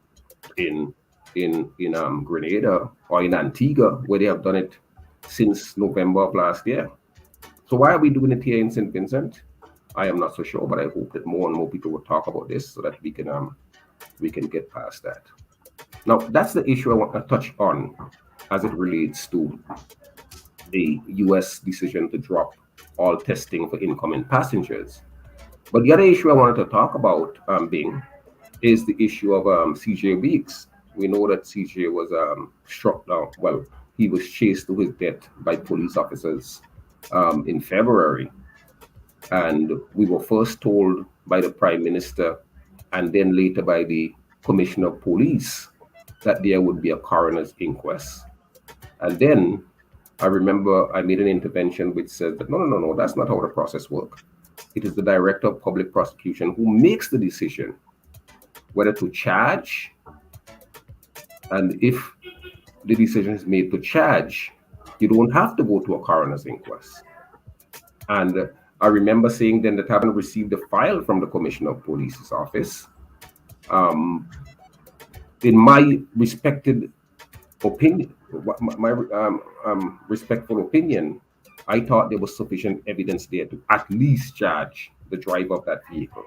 in Grenada or in Antigua, where they have done it since November of last year. So why are we doing it here in St. Vincent? I am not so sure, but I hope that more and more people will talk about this so that we can get past that. Now, that's the issue I want to touch on as it relates to the U.S. decision to drop all testing for incoming passengers. But the other issue I wanted to talk about, is the issue of CJ Weeks. We know that CJ was struck down. Well, he was chased to his death by police officers in February. And we were first told by the Prime Minister and then later by the Commissioner of Police that there would be a coroner's inquest. And then I remember I made an intervention which said that no, that's not how the process works. It is the Director of Public Prosecution who makes the decision whether to charge, and if the decision is made to charge, you don't have to go to a coroner's inquest. And I remember saying then that I haven't received a file from the Commissioner of Police's office. In my respected opinion, my respectful opinion, I thought there was sufficient evidence there to at least charge the driver of that vehicle.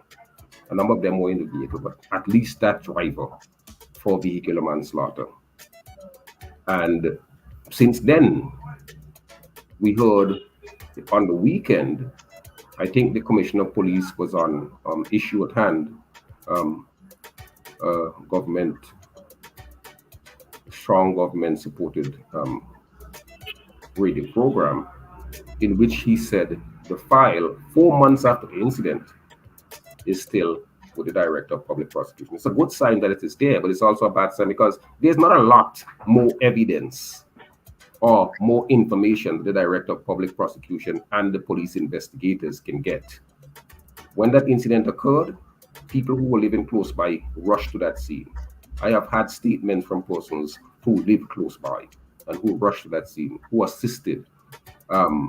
A number of them were in the vehicle, but at least that driver for vehicular manslaughter. And since then, we heard on the weekend, I think the Commissioner of Police was on issue at hand, government strong government-supported radio program in which he said the file 4 months after the incident is still with the Director of Public Prosecution. It's a good sign that it is there, but it's also a bad sign because there's not a lot more evidence or more information the Director of Public Prosecution and the police investigators can get. When that incident occurred, people who were living close by rushed to that scene. I have had statements from persons who live close by and who rushed to that scene, who assisted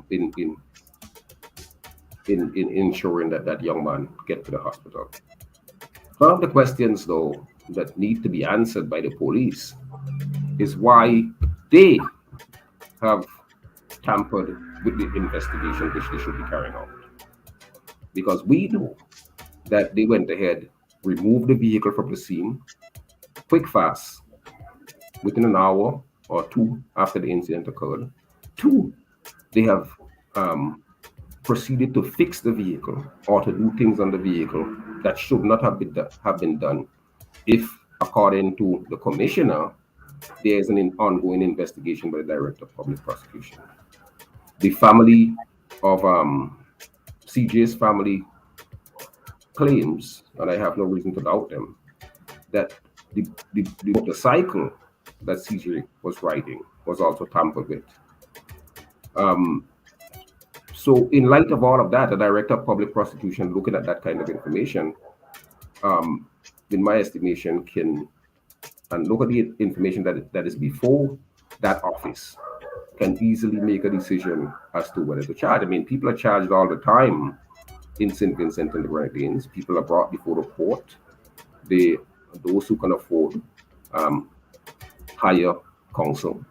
in ensuring that that young man get to the hospital. One of the questions, though, that need to be answered by the police is why they have tampered with the investigation which they should be carrying out. Because we know that they went ahead, removed the vehicle from the scene, quick, fast, within an hour or two after the incident occurred. Two, they have proceeded to fix the vehicle or to do things on the vehicle that should not have been done if, according to the commissioner, there is an ongoing investigation by the Director of Public Prosecution. The family of CJ's family claims, and I have no reason to doubt them, that the motorcycle that CJ was riding was also tampered with. So in light of all of that, the Director of Public Prosecution looking at that kind of information, in my estimation, can and look at the information that is before that office, can easily make a decision as to whether to charge. I mean, people are charged all the time in St. Vincent and the Grenadines. People are brought before the court. Those who can afford hire counsel.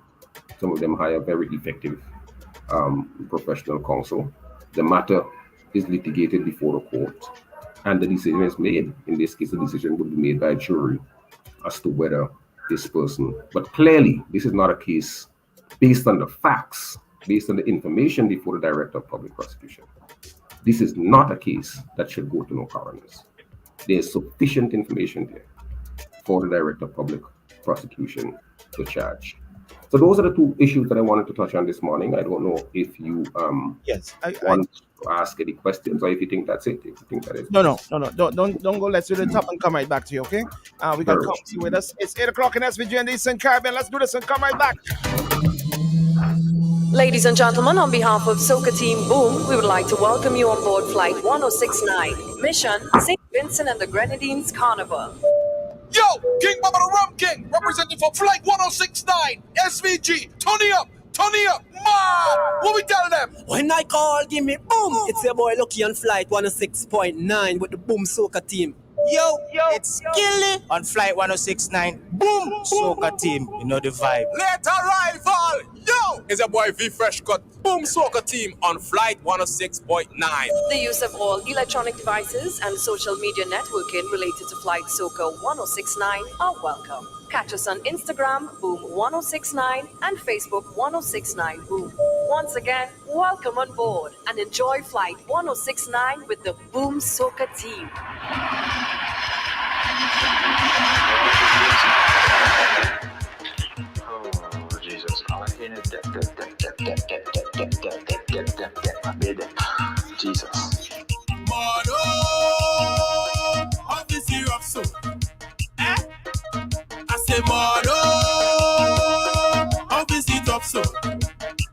Some of them hire very effective professional counsel. The matter is litigated before the court, and the decision is made. In this case, the decision would be made by a jury as to whether this person, but clearly this is not a case based on the facts, based on the information before the Director of Public Prosecution. This is not a case that should go to no coroners. There's sufficient information there for the Director of Public Prosecution to charge. So those are the two issues that I wanted to touch on this morning. I don't know if you want to ask any questions or if you think that's it. If you think that is No. Don't go. Let's do the top and come right back to you, okay? We got Coxie with us. It's 8 o'clock in SVG and the Eastern Caribbean. Let's do this and come right back. Ladies and gentlemen, on behalf of Soca Team Boom, we would like to welcome you on board Flight 1069, Mission St. Vincent and the Grenadines Carnival. Yo, King Baba the Rum King, representing for Flight 1069, SVG, Tony up, ma! What we tell them? When I call, give me boom! It's your boy Lucky on Flight 106.9 with the Boom Soca Team. Yo, it's Gilly on Flight 1069. Boom, Soca Team. You know the vibe. Late arrival. Yo, it's a boy V Fresh Cut. Boom, Soca Team on Flight 106.9. The use of all electronic devices and social media networking related to Flight Soca 1069 are welcome. Catch us on Instagram, Boom 1069, and Facebook 1069 Boom. Once again, welcome on board and enjoy Flight 1069 with the Boom Soca Team. Oh, Jesus. Jesus. Mono, of this year of so. I say mono, of this it up so.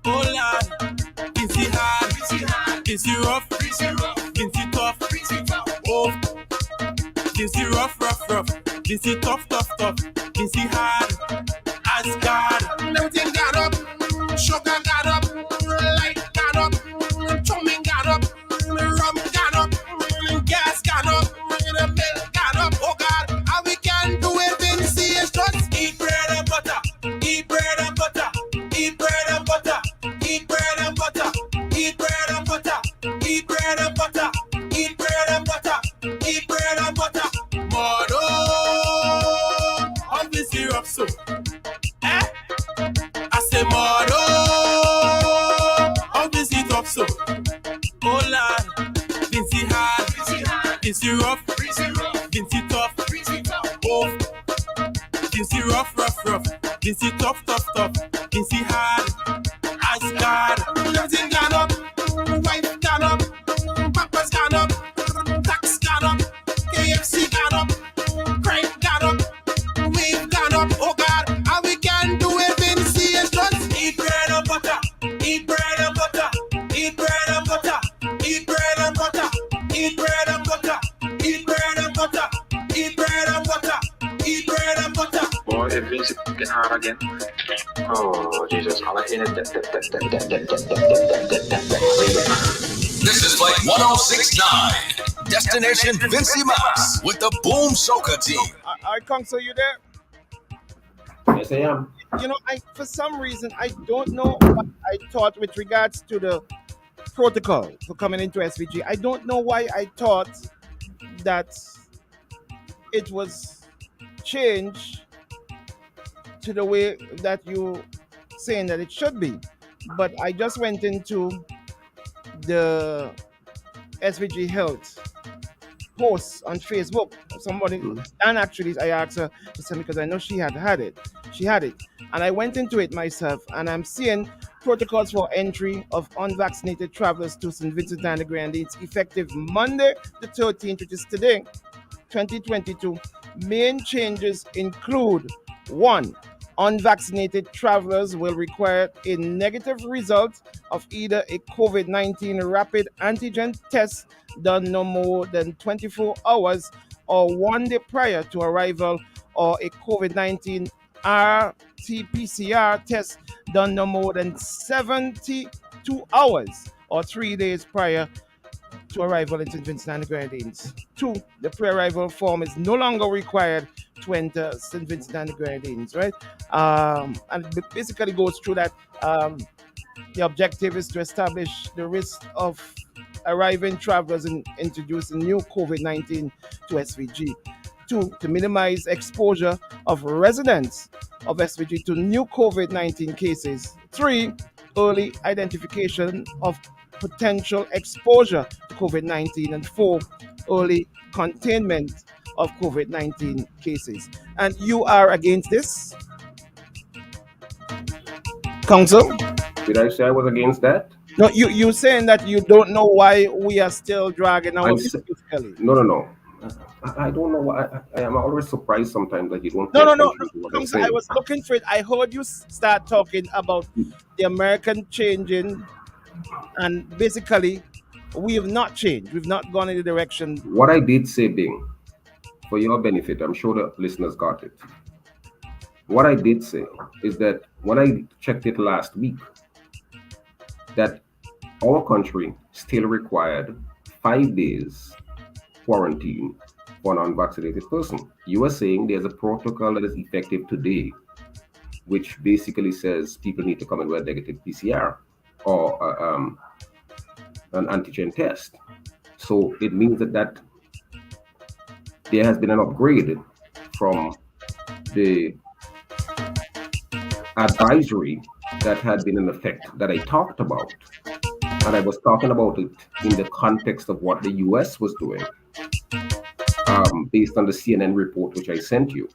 Oh Lord, is it hard? Is it rough? Is it tough? Oh, is it rough? Is it tough? Is it hard? As God, everything got up, sugar got up, light got up, chumming got up, rum got up, gas got up, the milk got up. Oh God, how we can do it, Vinci, is just eat bread and butter, eat bread and butter, eat bread and butter, eat bread and butter, eat bread and butter, eat bread and butter, eat bread and butter, eat bread and butter. Mono, on this syrup soup. I say mono, how this it up so? Oh Lord, Vinci hard, Vinci rough, Vinci tough, oh, This is rough, rough, rough. This is tough, tough, tough. This is hard. Ice guard. Everything gone up. Wife gone up. Papa's gone up. Tax gone up. KFC gone up. Crime gone up. We've gone up. Oh God, all we can do is Vinci is just eat bread and butter. Eat bread and butter. Eat bread and butter. Eat bread and butter. Eat bread and butter. Eat bread and butter. Eat bread and butter. Eat bread and butter. Boy, if Vince get hard again. Oh, Jesus. All I hear is that. This is Flight 1069, Destination Vincy Mas with the Boom Soca team. I Council, you there? Yes, I am. You know, for some reason, I don't know what I thought with regards to the protocol for coming into SVG. I don't know why I thought that it was changed to the way that you saying that it should be. But I just went into the SVG Health posts on Facebook. Somebody, and actually I asked her to send, because I know she had it. She had it. And I went into it myself, and I'm seeing protocols for entry of unvaccinated travelers to St. Vincent and the Grenadines effective Monday the 13th, which is today, 2022. Main changes include: 1. Unvaccinated travelers will require a negative result of either a COVID-19 rapid antigen test done no more than 24 hours or 1 day prior to arrival, or a COVID-19 RT-PCR test done no more than 72 hours or 3 days prior to arrival in St. Vincent and the Grenadines. 2. The pre-arrival form is no longer required to enter St. Vincent and the Grenadines, right? And it basically goes through that. The objective is to establish the risk of arriving travelers and introducing new COVID-19 to SVG. 2. To minimize exposure of residents of SVG to new COVID-19 cases. 3. Early identification of potential exposure to COVID-19. And 4. Early containment of COVID-19 cases. And you are against this, Council? Did I say I was against that? No, you saying that you don't know why we are still dragging our physically. No. I don't know why. I am always surprised sometimes that you don't. No. What I say. I was looking for it. I heard you start talking about the American changing, and basically, we have not changed. We've not gone in the direction. What I did say, Bing, for your benefit, I'm sure the listeners got it. What I did say is that when I checked it last week, that our country still required 5 days quarantine for an unvaccinated person. You are saying there's a protocol that is effective today, which basically says people need to come and wear negative PCR or an antigen test. So it means that there has been an upgrade from the advisory that had been in effect that I talked about. And I was talking about it in the context of what the US was doing, based on the CNN report which I sent you.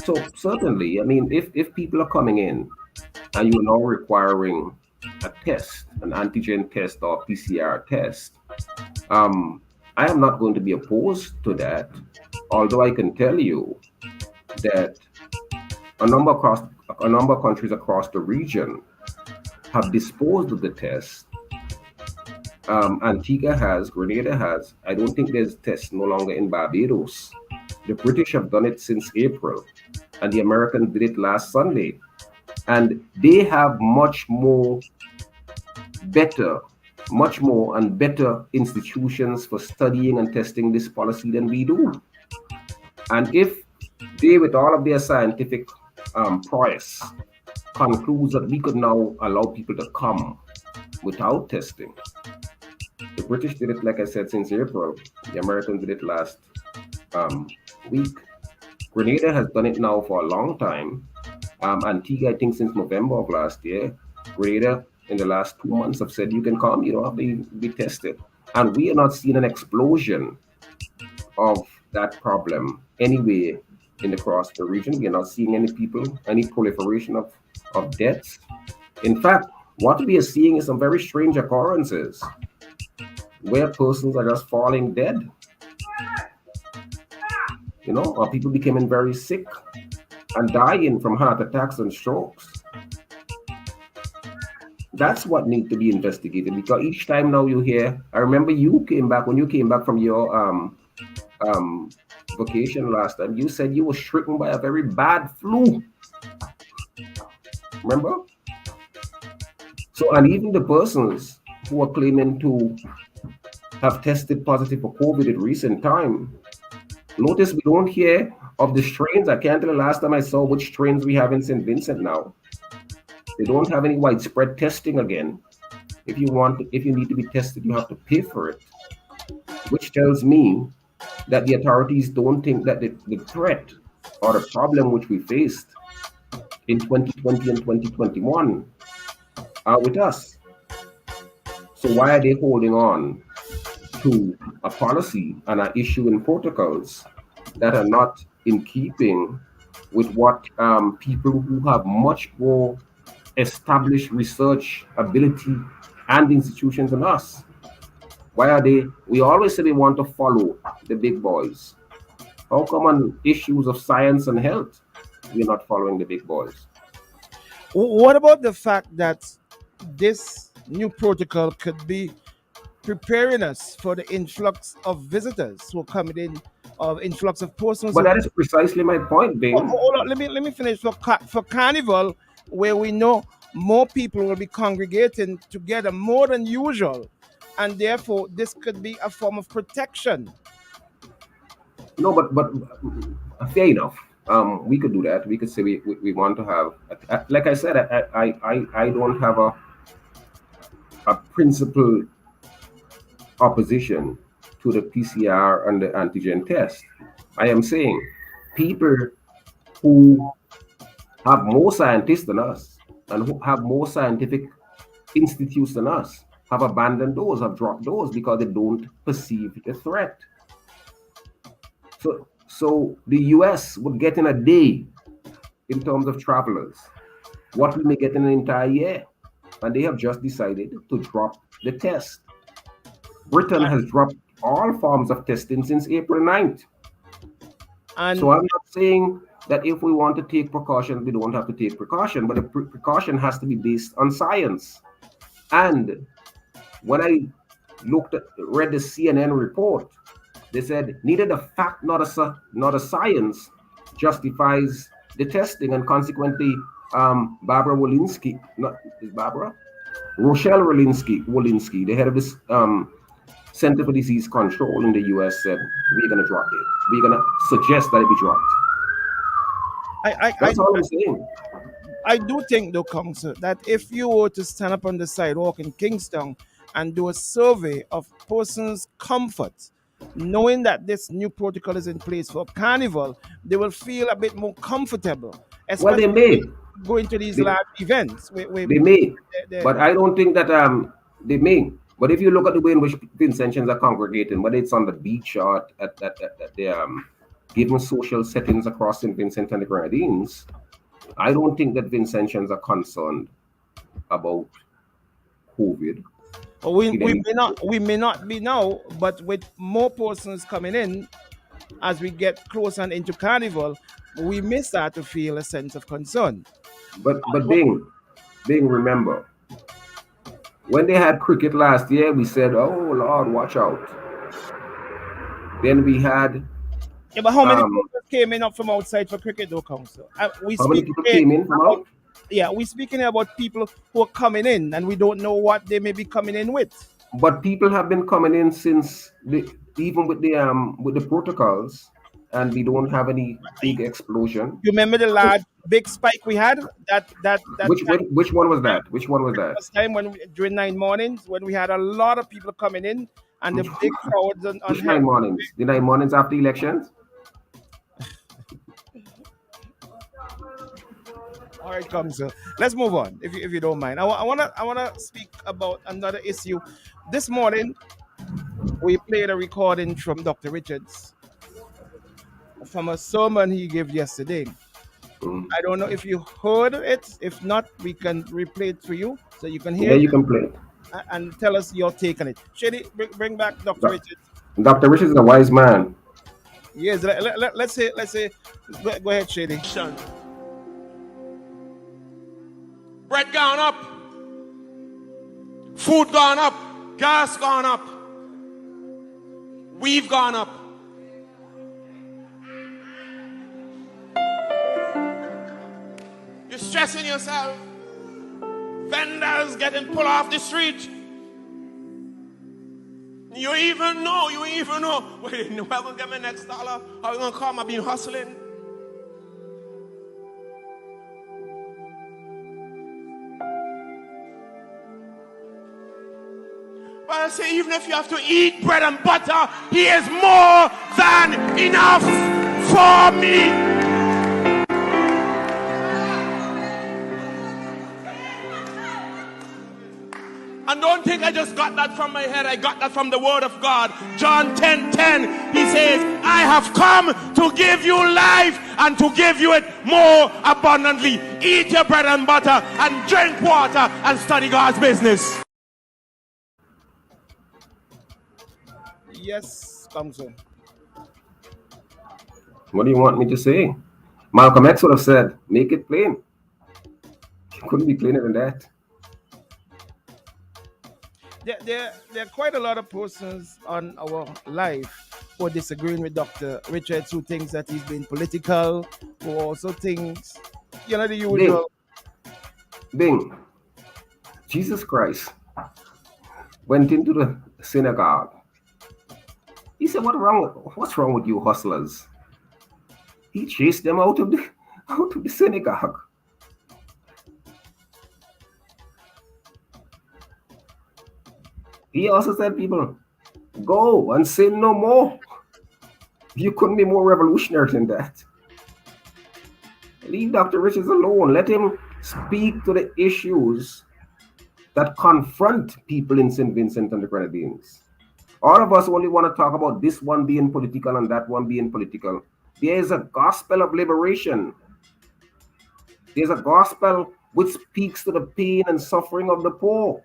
So certainly, I mean, if people are coming in and you're now requiring a test, an antigen test or PCR test, I am not going to be opposed to that, although I can tell you that a number of countries across the region have disposed of the test. Antigua has, Grenada has. I don't think there's tests no longer in Barbados. The British have done it since April, and the Americans did it last Sunday. And they have much more and better institutions for studying and testing this policy than we do. And if they, with all of their scientific prowess, concludes that we could now allow people to come without testing. The British did it, like I said, since April. The Americans did it last week. Grenada has done it now for a long time. Antigua, I think, since November of last year. Grenada, in the last 2 months, have said you can come, you don't have to be tested. And we are not seeing an explosion of that problem anyway in the cross-border region. We are not seeing any proliferation of deaths. In fact, what we are seeing is some very strange occurrences where persons are just falling dead, or people becoming very sick and dying from heart attacks and strokes. That's what needs to be investigated, because each time now you hear, I remember when you came back from your vacation last time, you said you were stricken by a very bad flu. Remember? So, and even the persons who are claiming to have tested positive for COVID in recent time, notice we don't hear of the strains. I can't tell the last time I saw which strains we have in St. Vincent now. They don't have any widespread testing again. If you need to be tested, you have to pay for it, which tells me that the authorities don't think that the threat or the problem which we faced in 2020 and 2021 are with us. So why are they holding on to a policy and are issuing protocols that are not in keeping with what people who have much more established research ability and institutions than us? Why are they? We always say they want to follow the big boys. How come on issues of science and health, we're not following the big boys? What about the fact that this new protocol could be preparing us for the influx of visitors who are coming in, of influx of persons? But that is precisely my point, Bing. Hold on, let me finish. For Carnival, where we know more people will be congregating together more than usual, and therefore this could be a form of protection. No, but fair enough. We could do that. We could say we want to have, like I said, I don't have a principal opposition to the PCR and the antigen test. I am saying people who have more scientists than us and who have more scientific institutes than us have abandoned those, have dropped those because they don't perceive the threat. So the US would get in a day in terms of travelers what we may get in an entire year, and they have just decided to drop the test. Britain has dropped all forms of testing since April 9th. So I'm not saying that if we want to take precaution, we don't have to take precaution, but the precaution has to be based on science. And when I read the CNN report, they said neither the fact nor the science justifies the testing, and consequently, Rochelle Walensky, the head of this Center for Disease Control in the US, said we're going to drop it. We're going to suggest that it be dropped. That's all I'm saying. I do think, though, Council, that if you were to stand up on the sidewalk in Kingston and do a survey of persons' comfort, knowing that this new protocol is in place for Carnival, they will feel a bit more comfortable. Well, they may. Going to these large events. They may. But I don't think that they may. But if you look at the way in which Vincentians are congregating, whether it's on the beach or at the given social settings across St. Vincent and the Grenadines, I don't think that Vincentians are concerned about COVID. We may not be now, but with more persons coming in, as we get closer and into Carnival, we may start to feel a sense of concern. But Bing, remember, when they had cricket last year, we said, "Oh Lord, watch out." Then we had. Yeah, but how many people came in up from outside for cricket, though, Council? How many people came in from out? Yeah, we're speaking about people who are coming in, and we don't know what they may be coming in with. But people have been coming in since even with the protocols, and we don't have any big explosion. You remember the large big spike we had? Which one was that? Which one was that? Last time during 9 mornings, when we had a lot of people coming in, and the big crowds on which 9 mornings? The 9 mornings after elections? All right, come, sir. Let's move on, if you don't mind. I wanna speak about another issue. This morning, we played a recording from Dr. Richards from a sermon he gave yesterday. I don't know if you heard it. If not, we can replay it for you so you can hear Yeah, it you can play it. and tell us your take on it. Shady, bring back Dr. Richard. Dr. Richards is a wise man. Yes, let's say, go ahead, Shady. Bread gone up, food gone up, gas gone up, we've gone up. You're stressing yourself. Vendors getting pulled off the street. You even know, wait, whoever gonna get my next dollar, how you gonna come? I've been hustling. But I say, even if you have to eat bread and butter, he is more than enough for me. And don't think I just got that from my head. I got that from the word of God. John 10:10. He says, I have come to give you life and to give you it more abundantly. Eat your bread and butter and drink water and study God's business. Yes, Council. What do you want me to say? Malcolm X would have said, make it plain. It couldn't be plainer than that. There are quite a lot of persons on our live who are disagreeing with Dr. Richards, who thinks that he's being political, who also thinks, the usual. Bing. Jesus Christ went into the synagogue. He said, what's wrong with you hustlers? He chased them out of the synagogue. He also said, people, go and sin no more. You couldn't be more revolutionary than that. Leave Dr. Richards alone. Let him speak to the issues that confront people in St. Vincent and the Grenadines. All of us only want to talk about this one being political and that one being political. There is a gospel of liberation. There's a gospel which speaks to the pain and suffering of the poor.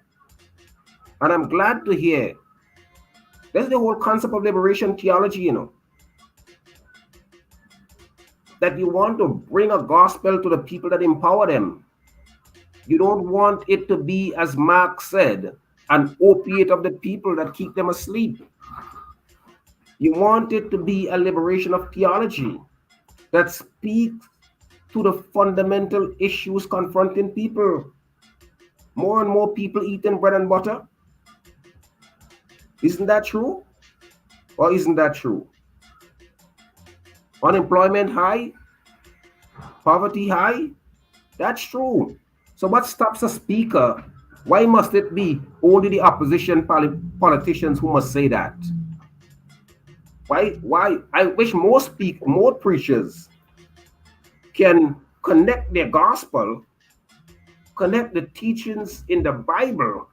And I'm glad to hear. That's the whole concept of liberation theology, that you want to bring a gospel to the people that empower them. You don't want it to be, as Mark said, an opiate of the people that keep them asleep. You want it to be a liberation of theology that speaks to the fundamental issues confronting people. More and more people eating bread and butter. Isn't that true? Or isn't that true? Unemployment high? Poverty high? That's true. So what stops a speaker? Why must it be only the opposition politicians who must say that? Why? I wish more preachers can connect their gospel, connect the teachings in the Bible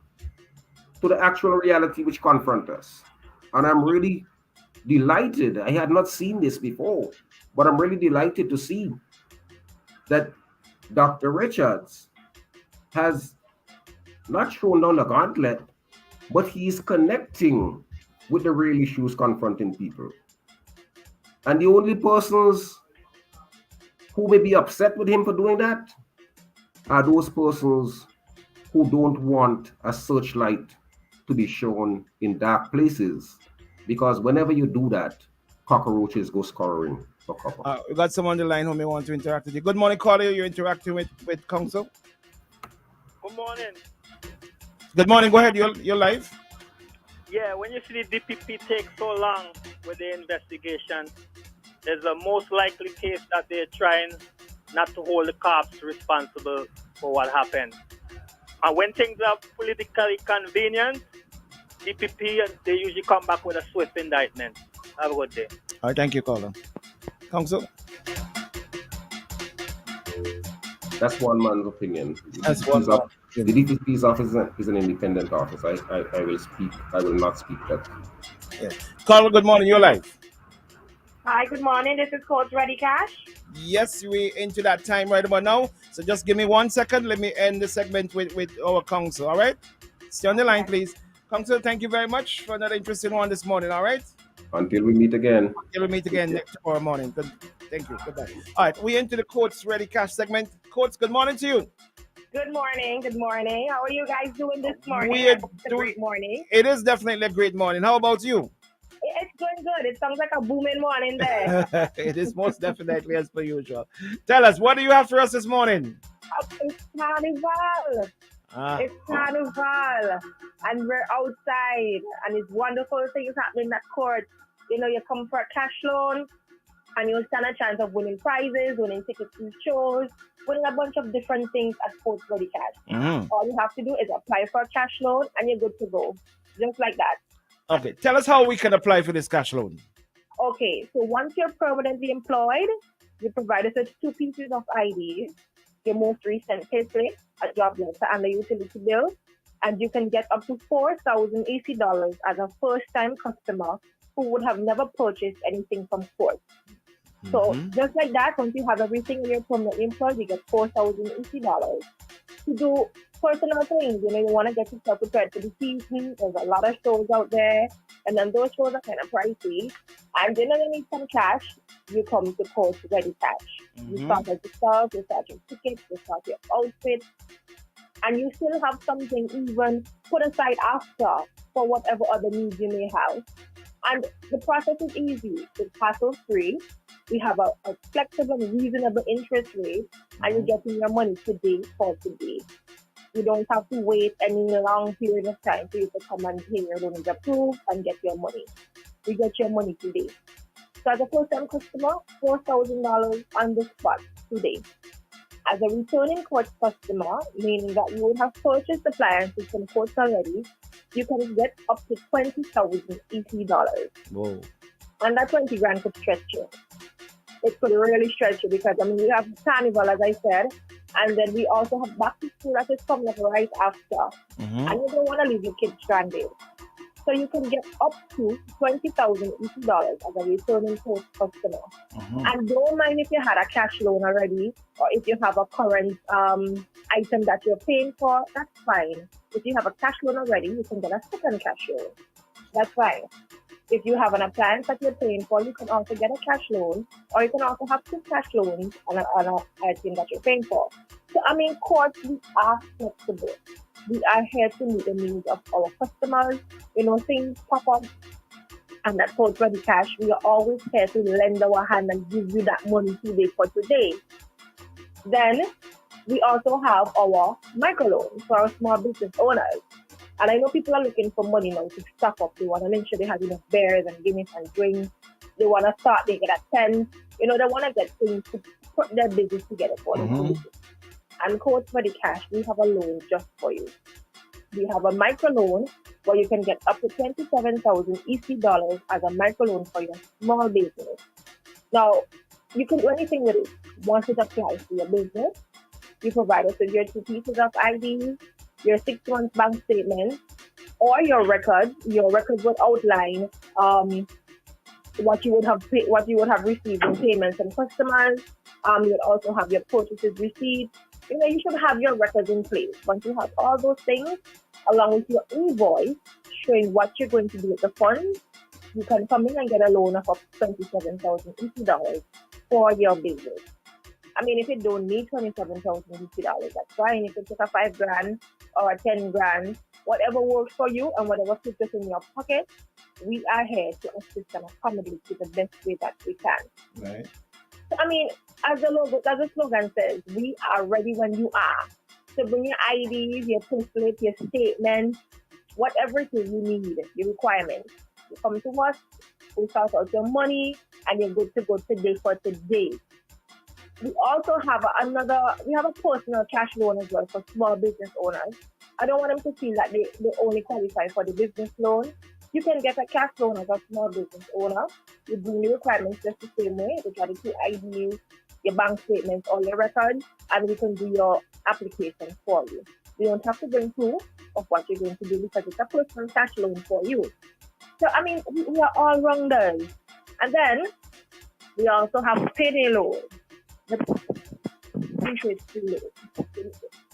to the actual reality which confront us. And I'm really delighted. I had not seen this before, but I'm really delighted to see that Dr. Richards has not thrown down the gauntlet, but he's connecting with the real issues confronting people. And the only persons who may be upset with him for doing that are those persons who don't want a searchlight to be shown in dark places, because whenever you do that, cockroaches go scurrying for cover. We got someone on the line who may want to interact with you. Good morning, caller. You're interacting with Council. Good morning. Good morning. Go ahead. You're live. Yeah, when you see the DPP take so long with the investigation, there's a most likely case that they're trying not to hold the cops responsible for what happened. And when things are politically convenient, DPP, they usually come back with a swift indictment. Have a good day. All right, thank you, caller. Council? That's one man's opinion. That's one man. The DPP's office is an independent office. I will not speak that. Yeah. Caller, good morning. You're live. Hi, good morning. This is Coach Ready Cash. Yes, we're into that time right about now. So just give me 1 second. Let me end the segment with our counsel, all right? Stay on the line, please. Counsel, thank you very much for another interesting one this morning, all right? Until we meet again. Until we meet again tomorrow morning. Good. Thank you. Goodbye. All right, we into the Coach Ready Cash segment. Coach, good morning to you. Good morning. Good morning. How are you guys doing this morning? We're I hope it's a great morning. It is definitely a great morning. How about you? It's going good. It sounds like a booming morning there. It is most definitely as per usual. Tell us, what do you have for us this morning? It's Carnival. It's Carnival. And we're outside. And it's wonderful things happening at court. You know, you come for a cash loan and you'll stand a chance of winning prizes, winning tickets to shows, winning a bunch of different things at Coach Ready Cash. All you have to do is apply for a cash loan and you're good to go. Just like that. Okay, tell us how we can apply for this cash loan. Okay, so once you're permanently employed, you provide us with 2 pieces of ID, your most recent payslip, a job letter, and a utility bill, and you can get up to $4,000 AC dollars as a first-time customer who would have never purchased anything from Court. So just like that, once you have everything and you're permanently employed, you get $4,000 AC dollars to do personal things. You know, you want to get yourself prepared for the season. There's a lot of shows out there, and then those shows are kind of pricey. And you know, you need some cash. You come to Coach Ready Cash. You start at yourself, you start your tickets, you start your outfit, and you still have something even put aside after for whatever other needs you may have. And the process is easy. It's hassle-free. We have a flexible and reasonable interest rate, and you're getting your money today for today. You don't have to wait any long period of time for you to come and pay your loan is approved and get your money. You get your money today. So as a first-time customer, $4,000 on the spot today. As a returning Court customer, meaning that you would have purchased appliances from Court already, you can get up to $20,000 EC dollars. Whoa. And that 20 grand could stretch you. It could really stretch you because, I mean, we have Carnival, as I said, and then we also have back to school that is coming up right after. And you don't want to leave your kids stranded. So you can get up to $20,000 EC dollars as a returning Court customer. And don't mind if you had a cash loan already, or if you have a current item that you're paying for, that's fine. If you have a cash loan already, you can get a second cash loan. That's fine. If you have an appliance that you're paying for, you can also get a cash loan, or you can also have 2 cash loans on an item that you're paying for. So, I mean, Court, we are flexible. We are here to meet the needs of our customers. You know, things pop up, and at Court Ready Cash, we are always here to lend our hand and give you that money today for today. Then, we also have our microloans for our small business owners. And I know people are looking for money now to stock up. They want to make sure they have enough beers and gimmicks and drinks. They want to start, they get a tent. You know, they want to get things to put their business together for them. And Coach Ready Cash, we have a loan just for you. We have a microloan where you can get up to $27,000 EC dollars as a microloan for your small business. Now, you can do anything with it. Once it applies to your business, you provide us with your 2 pieces of ID, your 6 months bank statement, or your records. Your records would outline what you would have received in payments from customers. You would also have your purchases received. You know, you should have your records in place. Once you have all those things, along with your invoice showing what you're going to do with the funds, you can come in and get a loan of up to $27,000 dollars for your business. I mean, if you don't need $27,000 dollars, that's fine. If you take a $5 grand or a $10 grand, whatever works for you and whatever fits in your pocket, we are here to assist and accommodate you the best way that we can. Right. So, I mean, as the slogan says, we are ready when you are. So bring your IDs, your payslip, your statements, whatever it is you need, your requirements. You come to us, we sort out your money, and you're good to go today for today. We also have we have a personal cash loan as well for small business owners. I don't want them to feel that they only qualify for the business loan. You can get a cash loan as a small business owner. You bring the requirements just the same way, which are the 2 IDs, your bank statements, all your records, and we can do your application for you. You don't have to bring proof of what you're going to do because it's a personal cash loan for you. So, I mean, we are all rounders. And then we also have payday loan. The interest-free loan.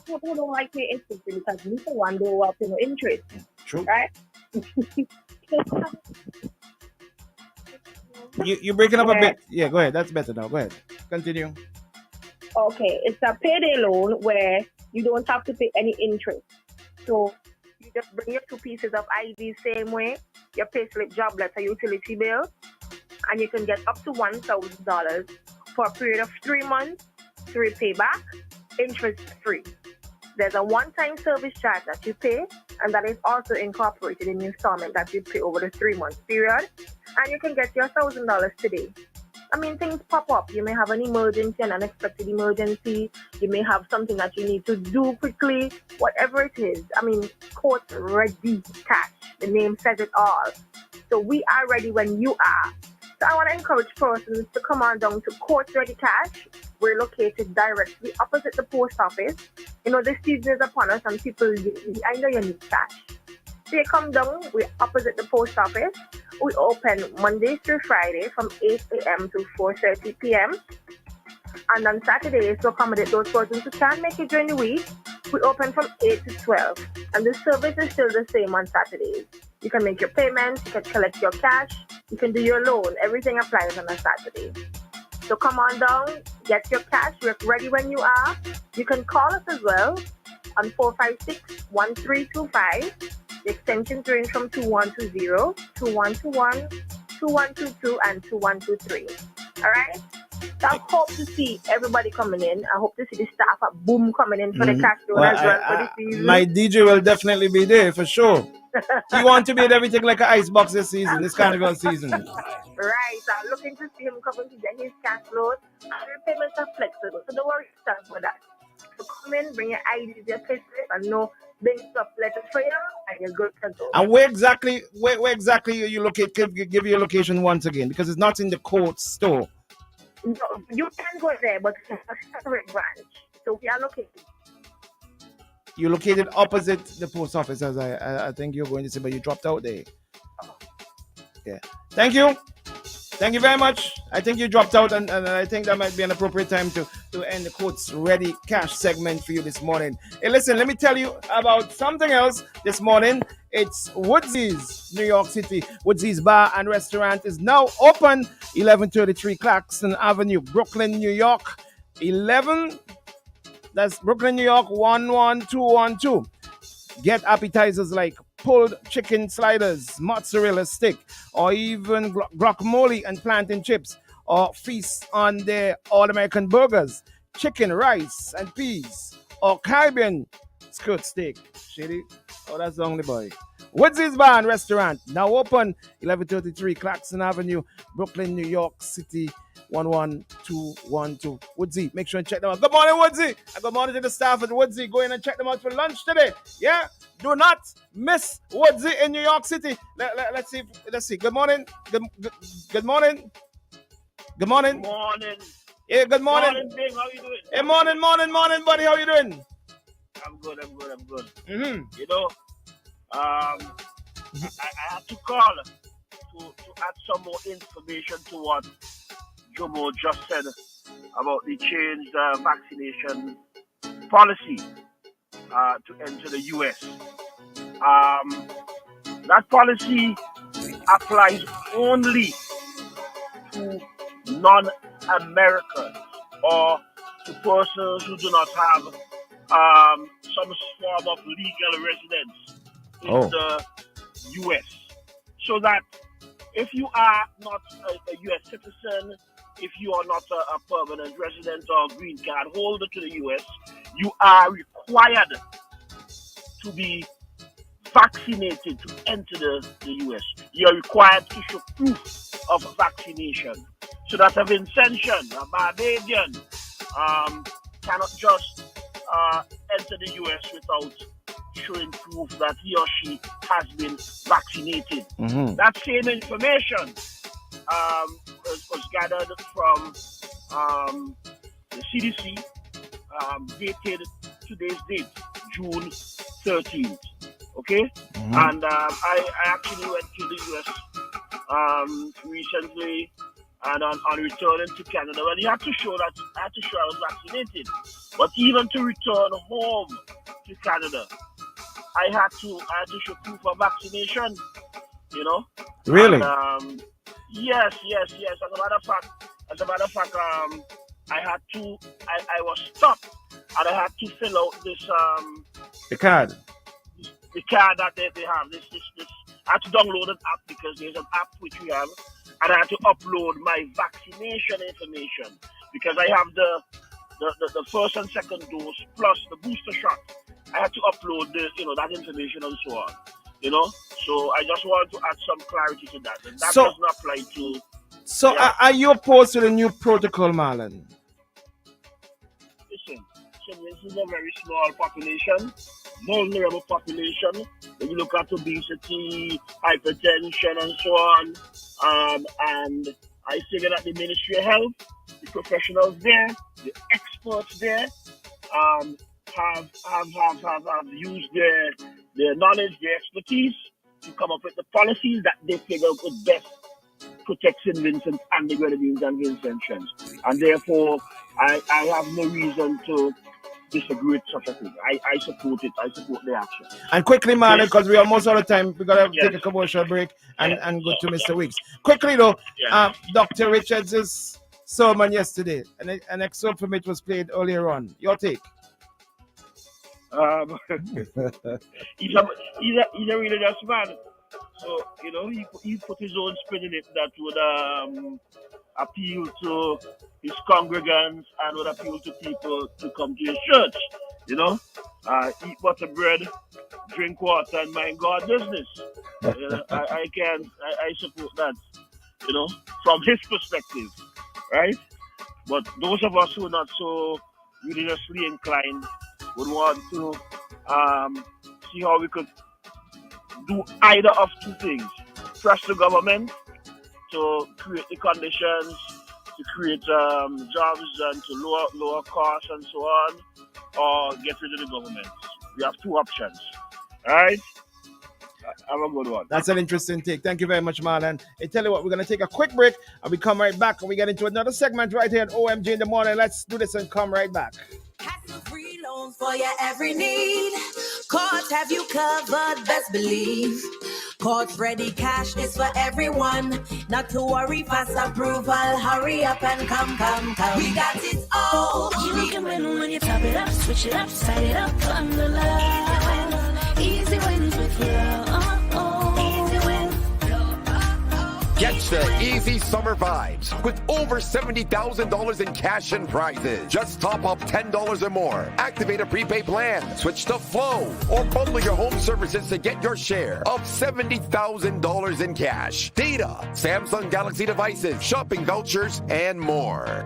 People don't like pay interest-free because you for one don't want to no interest. True. Right? You're breaking up a bit. Yeah, go ahead. That's better now. Go ahead. Continue. Okay, it's a payday loan where you don't have to pay any interest. So you just bring your 2 pieces of ID same way, your payslip, job letter, utility bill, and you can get up to $1,000 for a period of 3 months to repay back, interest free. There's a one-time service charge that you pay, and that is also incorporated in the installment that you pay over the 3-month period, and you can get your $1,000 today. I mean, things pop up. You may have an emergency, an unexpected emergency. You may have something that you need to do quickly, whatever it is. I mean, court ready cash. The name says it all. So we are ready when you are. So I want to encourage persons to come on down to Court Ready Cash. We're located directly opposite the post office. You know, the season is upon us and people, I know you need cash. So you come down, we're opposite the post office. We open Monday through Friday from 8 a.m. to 4:30 p.m. And on Saturdays, to accommodate those persons who can't make it during the week, we open from 8 to 12. And the service is still the same on Saturdays. You can make your payments, you can collect your cash, you can do your loan. Everything applies on a Saturday. So come on down, get your cash, we're ready when you are. You can call us as well on 456-1325. The extensions range from 2120, 2121, 2122, and 2123. All right? So I hope to see everybody coming in. I hope to see the staff at Boom coming in for the cash loan as well for this season. My DJ will definitely be there for sure. He wants to be at everything like an icebox this season, this carnival season. Right. So I'm looking to see him coming to get his cash loan. And the payments are flexible. So don't worry yourself for that. So come in, bring your IDs, your payslip, and no big stuff letters for you, and you're good to go. And where exactly are you located? Give your location once again, because it's not in the court store. No, you can go there, but it's a separate branch. So we are located. You're located opposite the post office, as I think you're going to say, but you dropped out there. Yeah. Thank you. Thank you very much. I think you dropped out, and I think that might be an appropriate time to end the Courts Ready Cash segment for you this morning. Hey, listen, let me tell you about something else this morning. It's Woodsy's, New York City. Woodsy's Bar and Restaurant is now open, 1133 Claxton Avenue, Brooklyn, New York. That's Brooklyn, New York, 11212. Get appetizers like pulled chicken sliders, mozzarella stick, or even guacamole and plantain chips, or feast on their all-American burgers, chicken, rice, and peas, or Caribbean skirt steak. Shady? Oh, that's the only boy. Woodsy's Bar and Restaurant, now open, 1133 Claxton Avenue, Brooklyn, New York City, 11212. Woodsy, make sure and check them out. Good morning, Woodsy. And good morning to the staff at Woodsy. Go in and check them out for lunch today. Yeah? Do not miss Woodsy in New York City. Let's see. Good morning. Good morning. Good morning. Morning. Yeah, good morning. Morning, Bing. How you doing? Hey, morning, buddy. How you doing? I'm good. Mm-hmm. You know, I have to call to add some more information to what Jomo just said about the changed vaccination policy to enter the U.S. That policy applies only to non-Americans or to persons who do not have some form of legal residence in the U.S. So that if you are not a U.S. citizen, if you are not a permanent resident or green card holder to the U.S., you are required to be vaccinated to enter the U.S. You are required to show proof of vaccination. So that a Vincentian, a Barbadian, cannot just enter the U.S. without showing proof that he or she has been vaccinated. Mm-hmm. That same information was gathered from the CDC, dated today's date, June 13th. Okay? And I actually went to the US recently, and on returning to Canada, well, you have to show that I was vaccinated. But even to return home to Canada, I had to show proof of vaccination. You know. Really? And, yes. As a matter of fact, I had to. I was stopped, and I had to fill out this The card. The card that they have. This. I had to download an app because there's an app which we have, and I had to upload my vaccination information because I have the first and second dose plus the booster shot. I had to upload that information and so on. You know, so I just want to add some clarity to that. And that does not apply to. So, are you opposed to the new protocol, Marlon? Listen, this is a very small population, vulnerable population. When you look at obesity, hypertension, and so on, and I figure that the Ministry of Health, the professionals there, the experts there, have used their knowledge, their expertise to come up with the policies that they figure would best protect St. Vincent and the Grenadines and Vincentians. And therefore, I have no reason to disagree with such a thing. I support it. I support the action. And quickly, Marlon, because we are almost out of time, we're going to take a commercial break and go to Mr. Weeks. Quickly, though, Dr. Richards' sermon yesterday, an excerpt from it was played earlier on. Your take? He's a religious man. So, he put his own spin in it that would appeal to his congregants and would appeal to people to come to his church. Eat butter bread, drink water, and mind God business. I support that, from his perspective, right? But those of us who are not so religiously inclined would want to see how we could do either of two things. Press the government to create the conditions, to create jobs and to lower costs and so on, or get rid of the government. We have two options. All right? Have a good one. That's an interesting take. Thank you very much, Marlon. I tell you what, we're going to take a quick break and we come right back and we get into another segment right here at OMG in the morning. Let's do this and come right back. Free loans for your every need. Cards have you covered, best believe. Cards ready, cash is for everyone. Not to worry, fast approval. Hurry up and come. We got it all. You can win when you top it up, switch it up, side it up, on the line. Easy wins with Easy win. Get the easy summer vibes with over $70,000 in cash and prizes. Just top up $10 or more. Activate a prepaid plan, switch to Flow, or bundle your home services to get your share of $70,000 in cash, data, Samsung Galaxy devices, shopping vouchers, and more.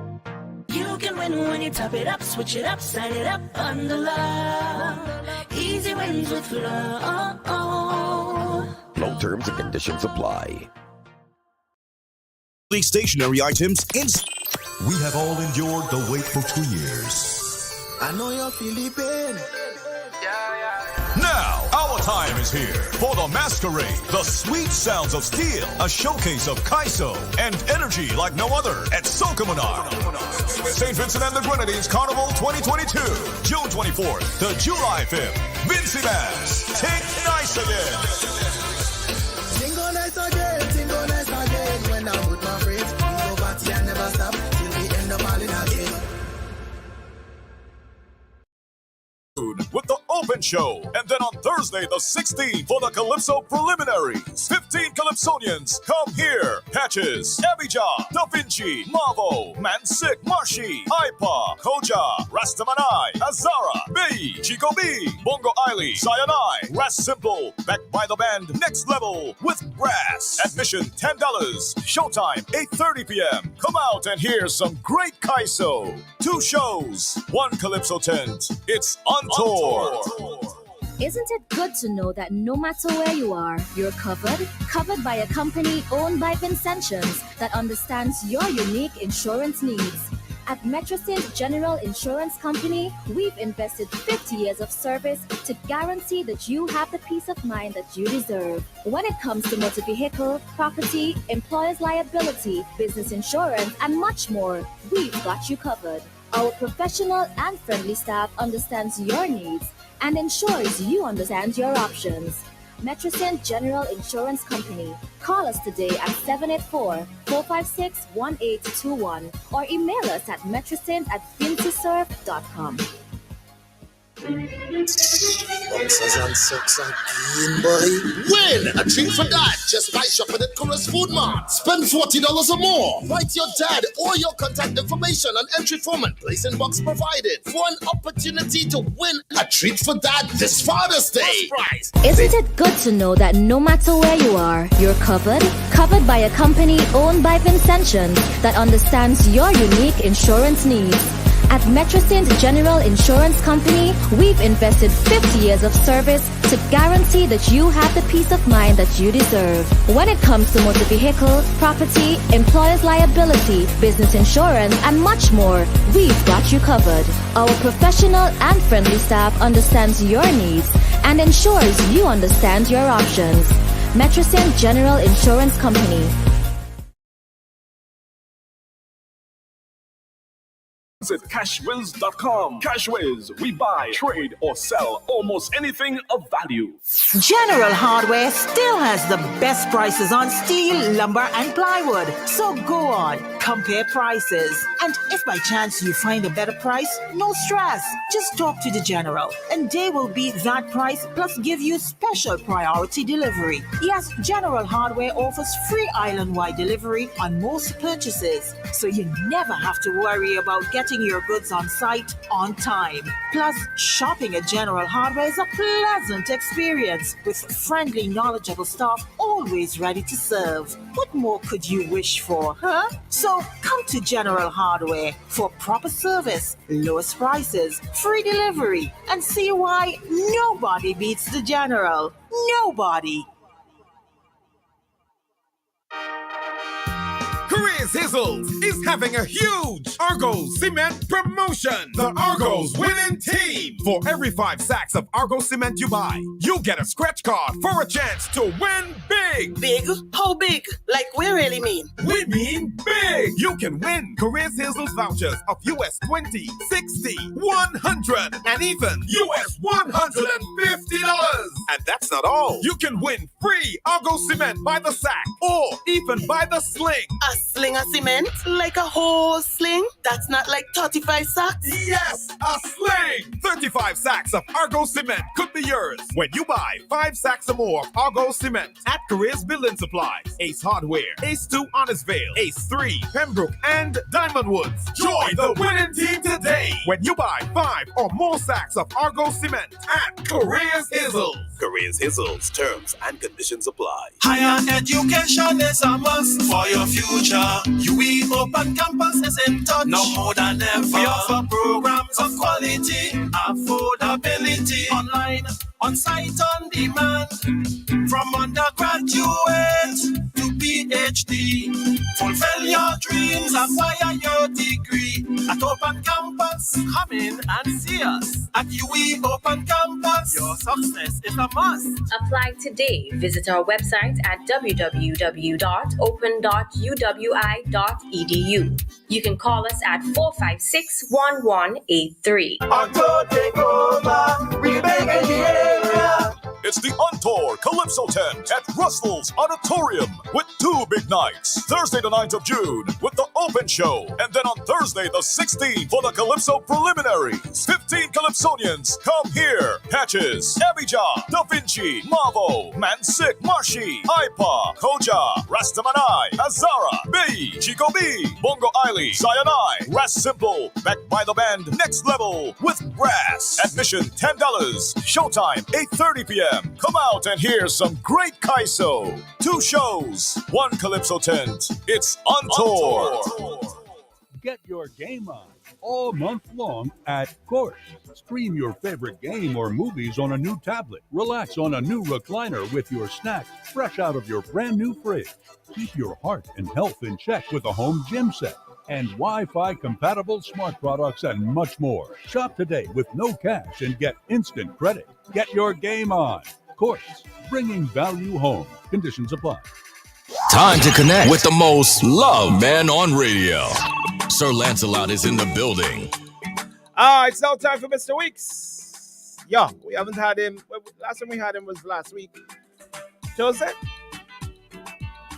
You can win when you top it up, switch it up, side it up, on the line. Easy wins with Flow. Low terms and conditions apply. Stationary items we have all endured the wait for 2 years. I know you're feeling pain. Now, our time is here for the Masquerade, the sweet sounds of steel, a showcase of Kaiso and energy like no other at Sokomanar. St. Vincent and the Grenadines Carnival 2022, June 24th to July 5th. Vincy Bass, take nice again. Tingo nice again, when I'm with my friends. Go party and never stop till we end up all in again. With the Open Show, and then on Thursday the 16th for the Calypso Preliminaries. 15 Calypsonians come here. Patches, Abijah, Da Vinci, Mavo, Mansik, Marshy, Ipa, Koja, Rastamanai, Azara, B, Chico B, Bongo Eiley, Sayanai, Ras Simple, backed by the band Next Level with Brass. Admission $10. Showtime 8:30 p.m. Come out and hear some great Kaiso. 2 shows, 1 Calypso tent. It's on tour. Isn't it good to know that no matter where you are, you're covered by a company owned by Vincentians that understands your unique insurance needs? At Metrosint General Insurance Company, we've invested 50 years of service to guarantee that you have the peace of mind that you deserve. When it comes to motor vehicle, property, employer's liability, business insurance, and much more, we've got you covered. Our professional and friendly staff understands your needs and ensures you understand your options. Metrosint General Insurance Company. Call us today at 784-456-1821 or email us at metrosint@fintisurf.com. Boxers and socks again, boy. Win a treat for dad just by shopping at Chorus Food Mart. Spend $40 or more. Write your dad or your contact information on entry form and place in box provided for an opportunity to win a treat for dad this Father's Day. Prize. Isn't it good to know that no matter where you are, you're covered? Covered by a company owned by Vincentians that understands your unique insurance needs. At Metrosint General Insurance Company, we've invested 50 years of service to guarantee that you have the peace of mind that you deserve. When it comes to motor vehicle, property, employer's liability, business insurance, and much more, we've got you covered. Our professional and friendly staff understands your needs and ensures you understand your options. Metrosint General Insurance Company. Visit CashWiz.com. CashWiz, we buy, trade, or sell almost anything of value. General Hardware still has the best prices on steel, lumber, and plywood. So go on, compare prices. And if by chance you find a better price, no stress. Just talk to the General, and they will beat that price plus give you special priority delivery. Yes, General Hardware offers free island-wide delivery on most purchases, so you never have to worry about getting your goods on site on time. Plus, shopping at General Hardware is a pleasant experience with friendly, knowledgeable staff always ready to serve. What more could you wish for, huh? So come to General Hardware for proper service, lowest prices, free delivery, and see why nobody beats the General. Nobody. Careers Hizzles is having a huge Argos Cement promotion. The Argos winning team. For every 5 sacks of Argos Cement you buy, you get a scratch card for a chance to win big. Big? How big? Like we really mean? We mean big. You can win Careers Hizzles vouchers of US 20, 60, 100, and even US $150. And that's not all. You can win free Argos Cement by the sack or even by the sling. A sling of cement? Like a whole sling? That's not like 35 sacks? Yes, a sling! 35 sacks of Argos Cement could be yours when you buy 5 sacks or more of Argos Cement at Careers Building Supplies, Ace Hardware, Ace 2 Honnesville, Ace 3 Pembroke, and Diamond Woods. Join the winning team today when you buy 5 or more sacks of Argos Cement at Careers Hizzles. Careers Hizzles, terms and conditions apply. Higher education is a must for your future. UE Open Campus is in touch now more than ever. We offer programs of quality, affordability, online, on-site, on demand, from undergraduate to PhD. Fulfill your dreams, acquire your degree at Open Campus. Come in and see us at UE Open Campus. Your success is a must. Apply today. Visit our website at www.open.uwi.edu. You can call us at 456-1183. Until take over, we make it the area. It's the On-Tour Calypso Tent at Russell's Auditorium with 2 big nights. Thursday the 9th of June with the Open Show. And then on Thursday the 16th for the Calypso Preliminaries. 15 Calypsonians come here. Patches, Abijah, Da Vinci, Mavo, Mansik, Marshy, Ipa, Koja, Rastamanai, Azara, B, Chico B, Bongo Eiley, Cyanide, Ras Simple, backed by the band Next Level with Brass. Admission $10. Showtime 8:30 p.m. Come out and hear some great Kaiso. 2 shows, 1 Calypso tent. It's On Tour. Get your game on all month long at Court. Stream your favorite game or movies on a new tablet. Relax on a new recliner with your snacks fresh out of your brand new fridge. Keep your heart and health in check with a home gym set. and Wi-Fi compatible smart products and much more. Shop today with no cash and get instant credit. Get your game on. Courts, bringing value home. Conditions apply. Time to connect with the most loved man on radio. Sir Lancelot is in the building. It's now time for Mr. Weeks. Yeah, we haven't had him. Last time we had him was last week. Joseph?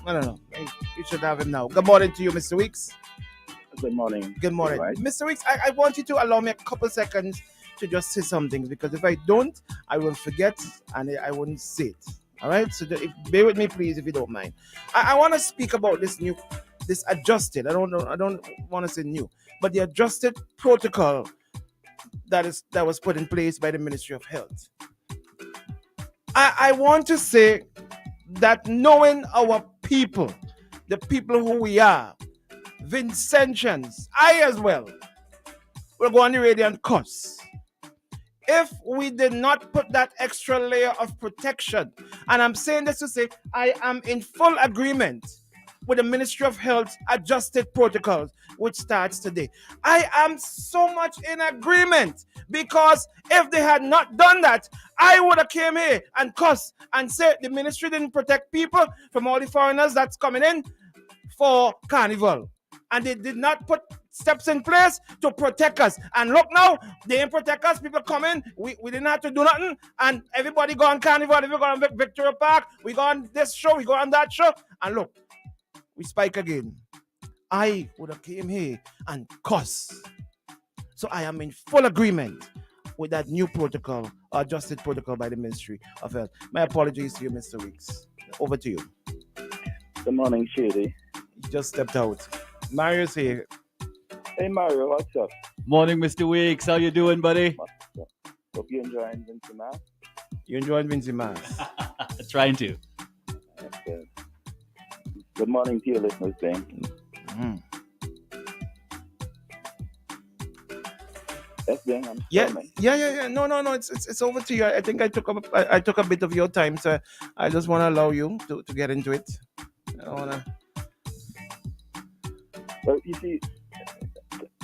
I don't know. You should have him now. Good morning to you, Mr. Weeks. Good morning. Good morning. Right. Mr. Weeks, I want you to allow me a couple seconds to just say something, because if I don't, I will forget and I wouldn't say it. All right? So bear with me, please, if you don't mind. I want to speak about this adjusted, I don't want to say new, but the adjusted protocol that was put in place by the Ministry of Health. I want to say that knowing our people, the people who we are, Vincentians, I as well, will go on the radio and cuss. If we did not put that extra layer of protection, and I'm saying this to say I am in full agreement with the Ministry of Health adjusted protocols, which starts today. I am so much in agreement, because if they had not done that, I would have came here and cussed and said the ministry didn't protect people from all the foreigners that's coming in for carnival. And they did not put steps in place to protect us. And look now, they didn't protect us. People come in, we didn't have to do nothing. And everybody go on carnival, everybody go on Victoria Park, we go on this show, we go on that show. And look, we spike again. I would have came here and cuss. So I am in full agreement with that new protocol, adjusted protocol by the Ministry of Health. My apologies to you, Mr. Weeks. Over to you. Good morning, Shady. You just stepped out. Mario's here. Hey, Mario, what's up? Morning, Mr. Weeks. How you doing, buddy? Hope you're enjoying Vinci Mass. You enjoying Vinci Mass? Trying to. That's good. Good morning to your listeners, Ben. Mm. Yes, Ben. Yeah. No. It's over to you. I think I took a bit of your time, so I just want to allow you to get into it. I don't wanna. Well, you see,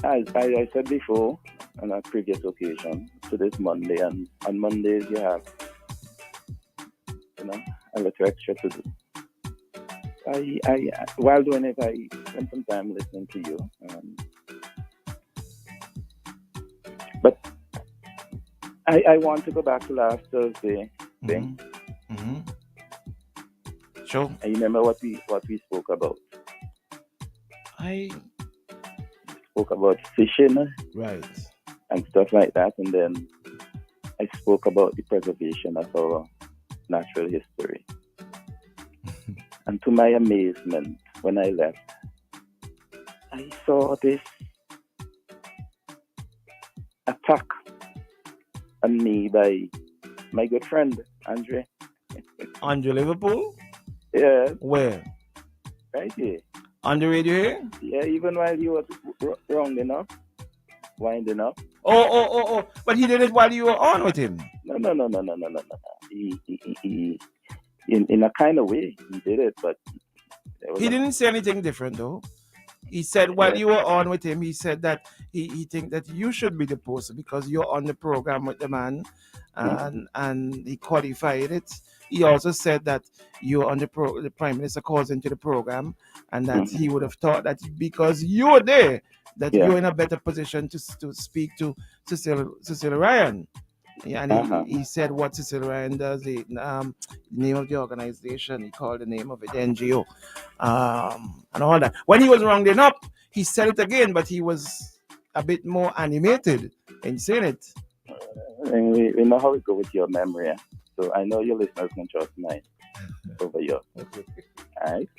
as I said before on a previous occasion, today's Monday, and on Mondays you have, a little extra to do. I while doing it, I spent some time listening to you. But I want to go back to last Thursday thing. Mm-hmm. Sure. And you remember what we spoke about? I spoke about fishing, right, and stuff like that, and then I spoke about the preservation of our natural history. And to my amazement, when I left, I saw this attack on me by my good friend, Andre. Andre Liverpool? Yeah. Where? Right here. On the radio here? Yeah, even while you were winding up. Oh. But he did it while you were on with him. No. He in a kind of way, he did it, but he didn't say anything different, though. He said while you were on with him, he said that he think that you should be the poster because you're on the program with the man, and he qualified it. He also said that you're on the Prime Minister calls into the program, and that he would have thought that because you were there, that you're in a better position to speak to Cecilia Ryan. Yeah, and he said what Cecilia Ryan does, the name of the organization, he called the name of it, NGO, and all that. When he was rounding up, he said it again, but he was a bit more animated in saying it. And we know how it goes with your memory, so I know your listeners can trust mine over yours. Okay. All right?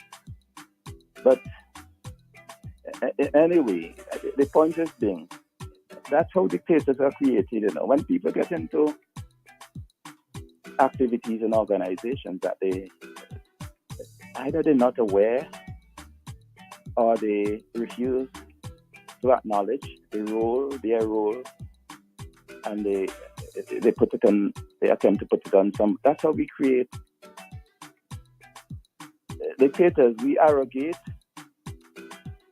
But anyway, the point is being, that's how dictators are created, When people get into activities and organizations that either they're not aware or they refuse to acknowledge their role, and they put it on, they attempt to put it on some. That's how we create dictators. We arrogate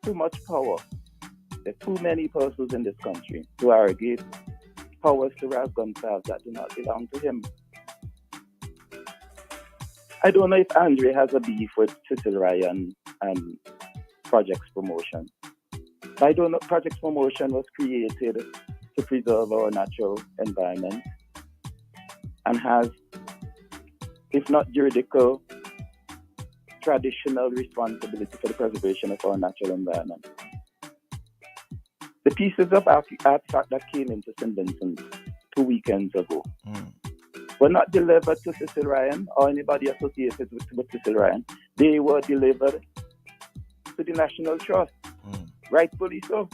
too much power There are too many persons in this country to arrogate powers to Ralph Gonsalves that do not belong to him. I don't know if Andre has a beef with Cecil Ryan and Projects Promotion. I don't know. Projects Promotion was created to preserve our natural environment and has, if not juridical, traditional responsibility for the preservation of our natural environment. The pieces of artifact that came into St. Vincent 2 weekends ago were not delivered to Cecil Ryan or anybody associated with Cecil Ryan. They were delivered to the National Trust, rightfully so.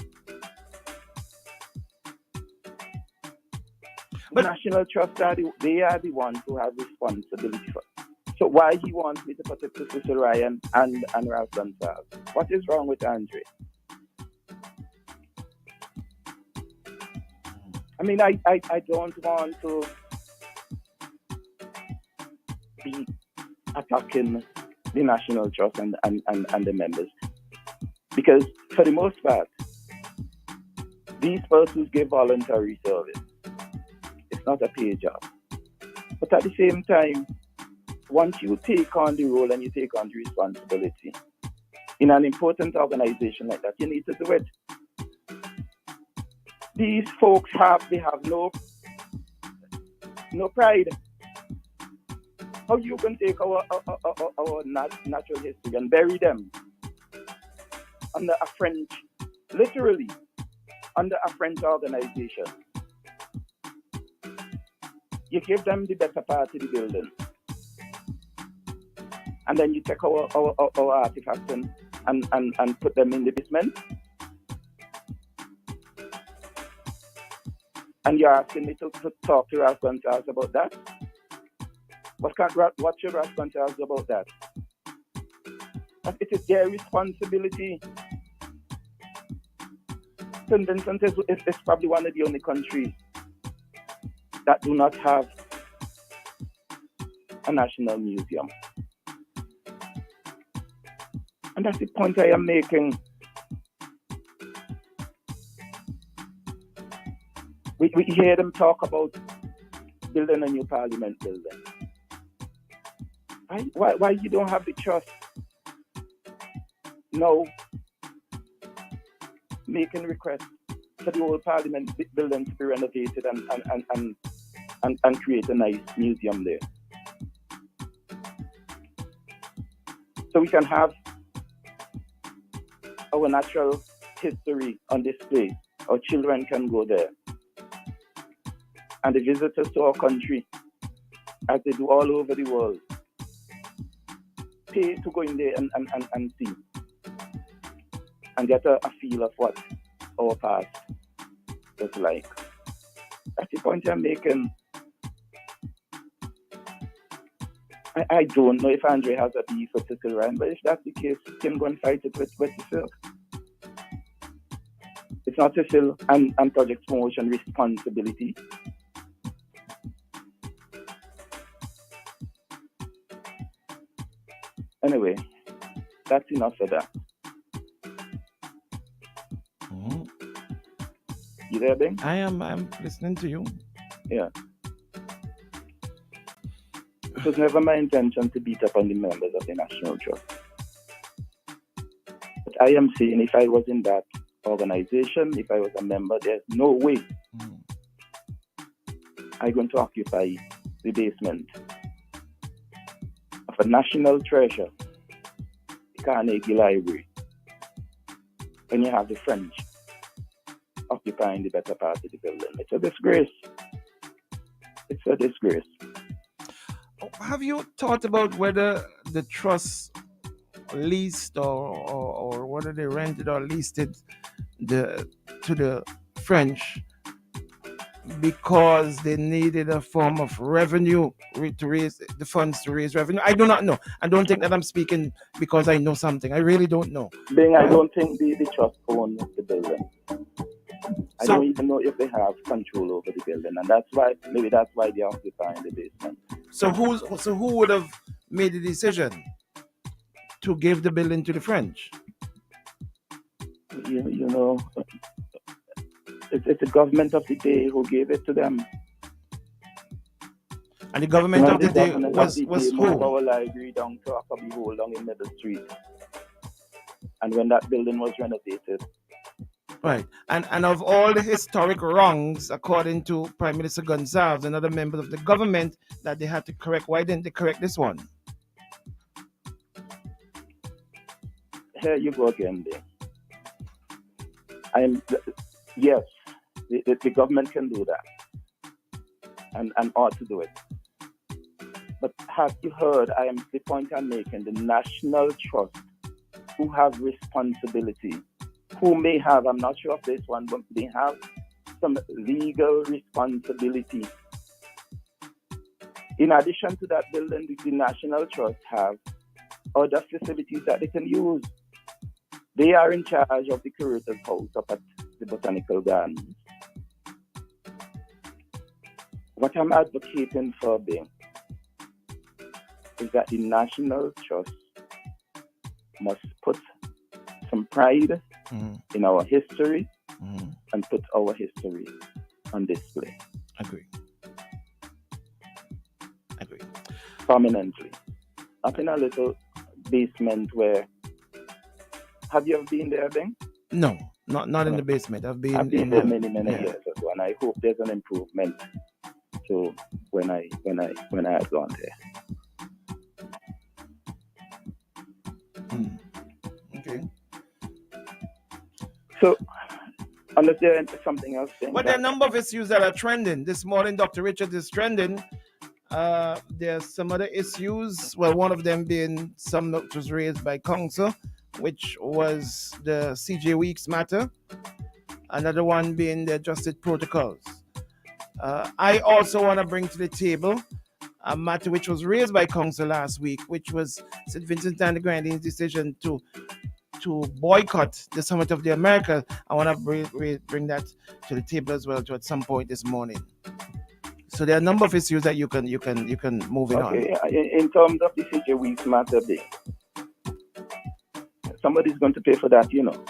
The National Trust they are the ones who have responsibility for it. So why he wants me to put it to Cecil Ryan and Ralph Gonsalves? What is wrong with Andre? I mean, I don't want to be attacking the National Trust and the members, because for the most part, these persons give voluntary service. It's not a paid job. But at the same time, once you take on the role and you take on the responsibility in an important organization like that, you need to do it. These folks have no pride. How you can take our natural history and bury them under a French, literally under a French organization? You give them the better part of the building, and then you take our artifacts and put them in the basement. And you're asking me to talk to Ralph Gonsalves about that? What should Ralph Gonsalves do about that? But it is their responsibility. St. Vincent is probably one of the only countries that do not have a national museum. And that's the point I am making. We hear them talk about building a new parliament building. Why you don't have the trust? No. Making requests for the old parliament building to be renovated and create a nice museum there. So we can have our natural history on display. Our children can go there. And the visitors to our country, as they do all over the world, pay to go in there and see and get a feel of what our past was like. That's the point I'm making. I don't know if Andre has a beef with Cecil Ryan, but if that's the case, he can go and fight it with Cecil. It's not Cecil and Project Promotion responsibility. Anyway, that's enough of that. You there, Bing? I'm listening to you. Yeah. It was never my intention to beat up on the members of the National Trust. But I am saying if I was in that organization, if I was a member, there's no way I'm going to occupy the basement of a national treasure, the Carnegie Library, when you have the French occupying the better part of the building. It's a disgrace. It's a disgrace. Have you thought about whether the trust leased or whether they rented or leased it to the French because they needed a form of revenue to raise the funds to raise revenue? I do not know. I don't think that I'm speaking because I know something. I really don't know. Bing, I don't think the trust owns the building. I don't even know if they have control over the building, and that's why they're occupying the basement. So who would have made the decision to give the building to the French? You know, It's the government of the day who gave it to them. And the government of the day was moved who? our library down to Akabi Hole down in Middle Street. And when that building was renovated. Right. And of all the historic wrongs, according to Prime Minister Gonsalves and other members of the government that they had to correct, why didn't they correct this one? Here you go again there. Yes, the government can do that and ought to do it. But have you heard, the point I'm making, the National Trust, who have responsibility, who may have, I'm not sure of this one, but they have some legal responsibility. In addition to that building, the National Trust have other facilities that they can use. They are in charge of the curator's house up at the Botanical Gardens. What I'm advocating for, Bing, is that the National Trust must put some pride in our history and put our history on display. Agree. Prominently. Not in a little basement where... Have you ever been there, Ben? No, not in the basement. I've been there many years ago, and I hope there's an improvement to when I had gone there. Okay. So, unless there's something else. But there are a number of issues that are trending. This morning, Dr. Richard is trending. There's some other issues. Well, one of them being some that was raised by council, which was the CJ Weeks matter. Another one being the adjusted protocols. I also want to bring to the table a matter which was raised by council last week, which was St. Vincent and the Grenadines' decision to boycott the Summit of the Americas. I want to bring that to the table as well at some point this morning. So there are a number of issues that you can move it on. In terms of the CJ Weeks matter, somebody's going to pay for that, you know.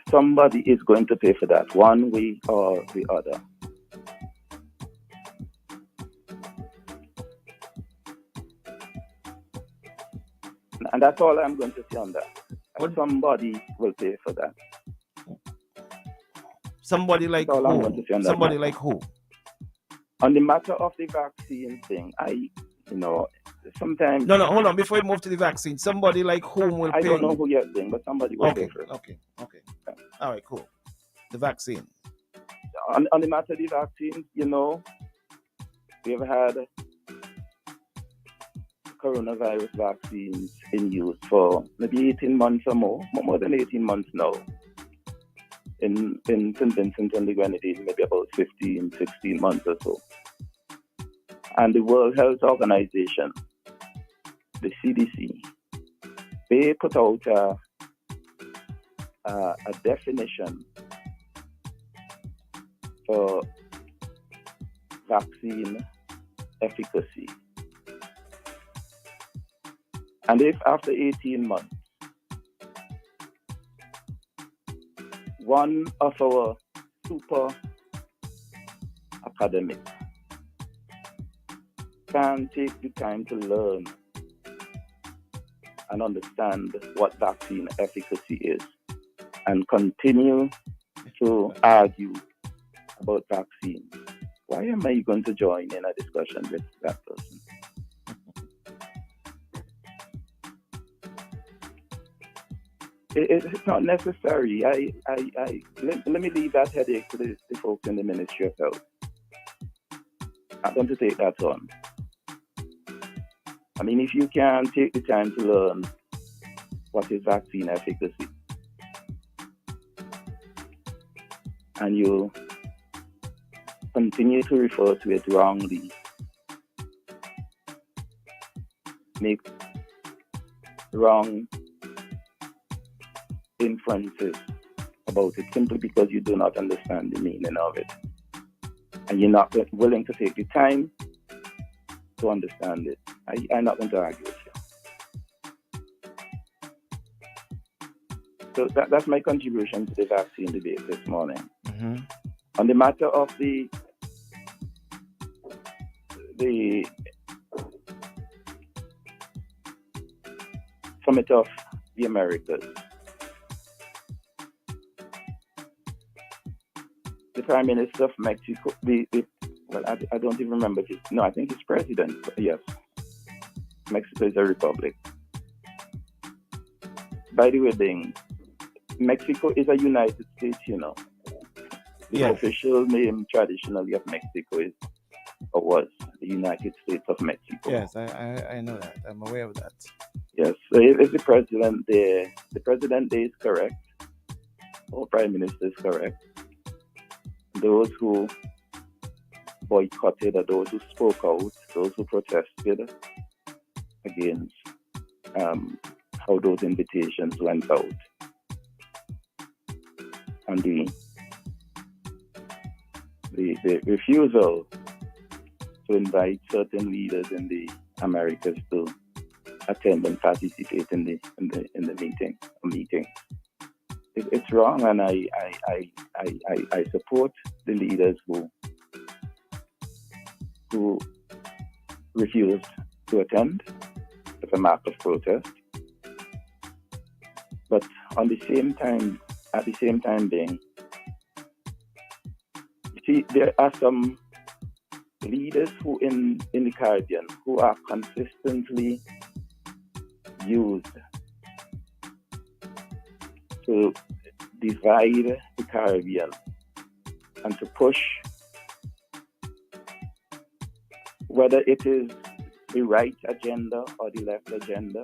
Somebody is going to pay for that, one way or the other. And that's all I'm going to say on that. Somebody will pay for that. Somebody like who? Somebody like who? On the matter of the vaccine thing, sometimes... No, hold on. Before we move to the vaccine, somebody like whom will pay? I don't know who you're saying, but somebody will pay for it. Okay. All right, cool. The vaccine. On the matter of the vaccine, we have had coronavirus vaccines in use for maybe 18 months or more than 18 months now. In St. Vincent and the Grenadines, maybe about 15, 16 months or so. And the World Health Organization, the CDC, they put out a definition for vaccine efficacy. And if after 18 months, one of our super academics can take the time to learn and understand what vaccine efficacy is and continue to argue about vaccines, why am I going to join in a discussion with that person? It's not necessary. Let me leave that headache to the folks in the Ministry of Health. I'm going to take that on. I mean, if you can take the time to learn what is vaccine efficacy, and you continue to refer to it wrongly, make wrong inferences about it simply because you do not understand the meaning of it, and you're not willing to take the time to understand it, I'm not going to argue with you. So that's my contribution to the vaccine debate this morning. Mm-hmm. On the matter of the Summit of the Americas, the Prime Minister of Mexico, I don't even remember I think he's president. Yes, Mexico is a republic. By the way, Mexico is a United States, you know. The official name traditionally of Mexico is, or was, the United States of Mexico. Yes, I know that. I'm aware of that. Yes, so if the president there, is correct, or Prime Minister is correct, those who boycotted or those who spoke out, those who protested against how those invitations went out, and the refusal to invite certain leaders in the Americas to attend and participate in the meeting. It's wrong, and I support the leaders who refused to attend as a mark of protest. But at the same time being, you see, there are some leaders who in the Caribbean who are consistently used to divide the Caribbean and to push, whether it is the right agenda or the left agenda.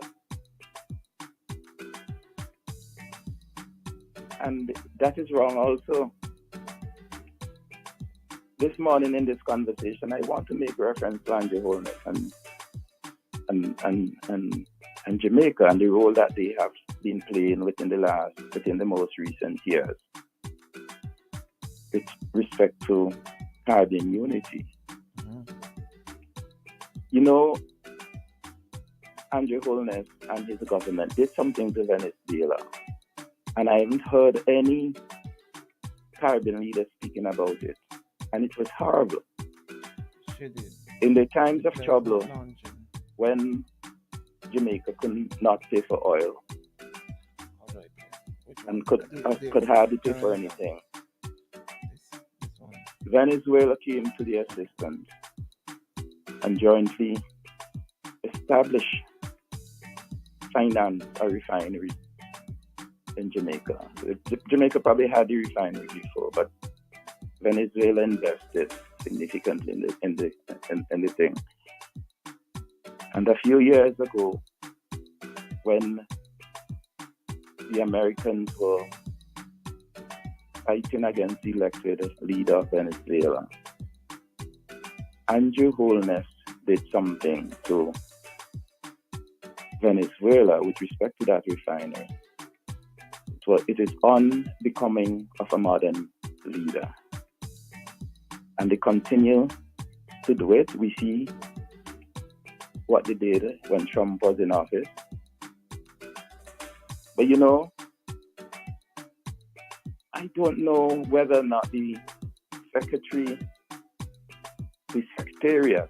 And that is wrong also. This morning in this conversation, I want to make reference to Andrew Holness and Jamaica and the role that they have been playing within the most recent years with respect to Caribbean unity. Mm-hmm. You know, Andrew Holness and his government did something to Venezuela, and I haven't heard any Caribbean leader speaking about it, and it was horrible. Shady. In the times of trouble, when Jamaica could not pay for oil and could hardly pay for anything, Venezuela came to their assistance and jointly established, financed a refinery in Jamaica. Jamaica probably had the refinery before, but Venezuela invested significantly in the thing. And a few years ago, when the Americans were fighting against the elected leader of Venezuela, Andrew Holness did something to Venezuela with respect to that refinery. It is unbecoming of a modern leader. And they continue to do it. We see what they did when Trump was in office. But you know, I don't know whether or not the Secretariat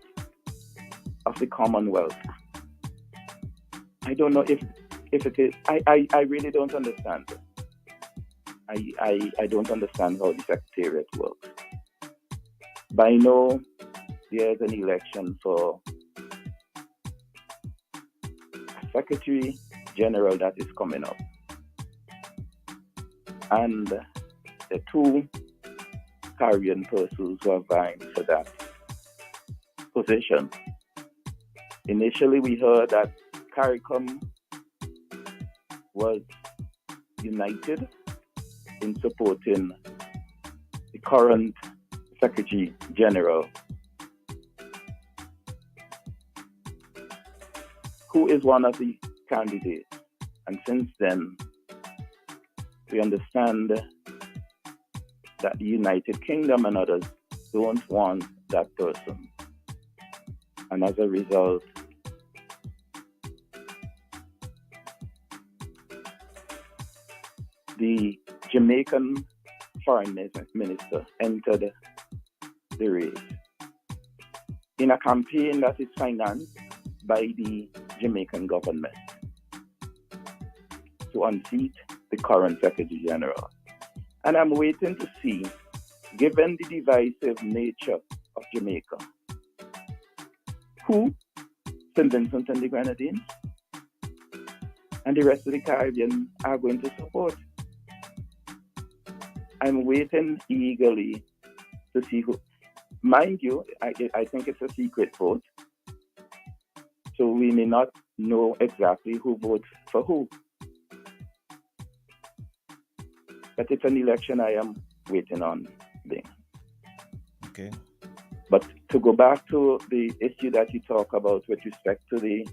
of the Commonwealth, I don't know if it is, I really don't understand. I don't understand how the Secretariat works. But I know there's an election for a Secretary General that is coming up. And the two Caribbean persons who are vying for that position. Initially, we heard that CARICOM was united in supporting the current Secretary General, who is one of the candidates. And since then, we understand that the United Kingdom and others don't want that person. And as a result, the Jamaican foreign minister entered the race in a campaign that is financed by the Jamaican government to unseat the current Secretary General. And I'm waiting to see, given the divisive nature of Jamaica, who St. Vincent and the Grenadines and the rest of the Caribbean are going to support. I'm waiting eagerly to see who. Mind you, I think it's a secret vote, so we may not know exactly who votes for who. But it's an election I am waiting on being. Okay. But to go back to the issue that you talk about with respect to the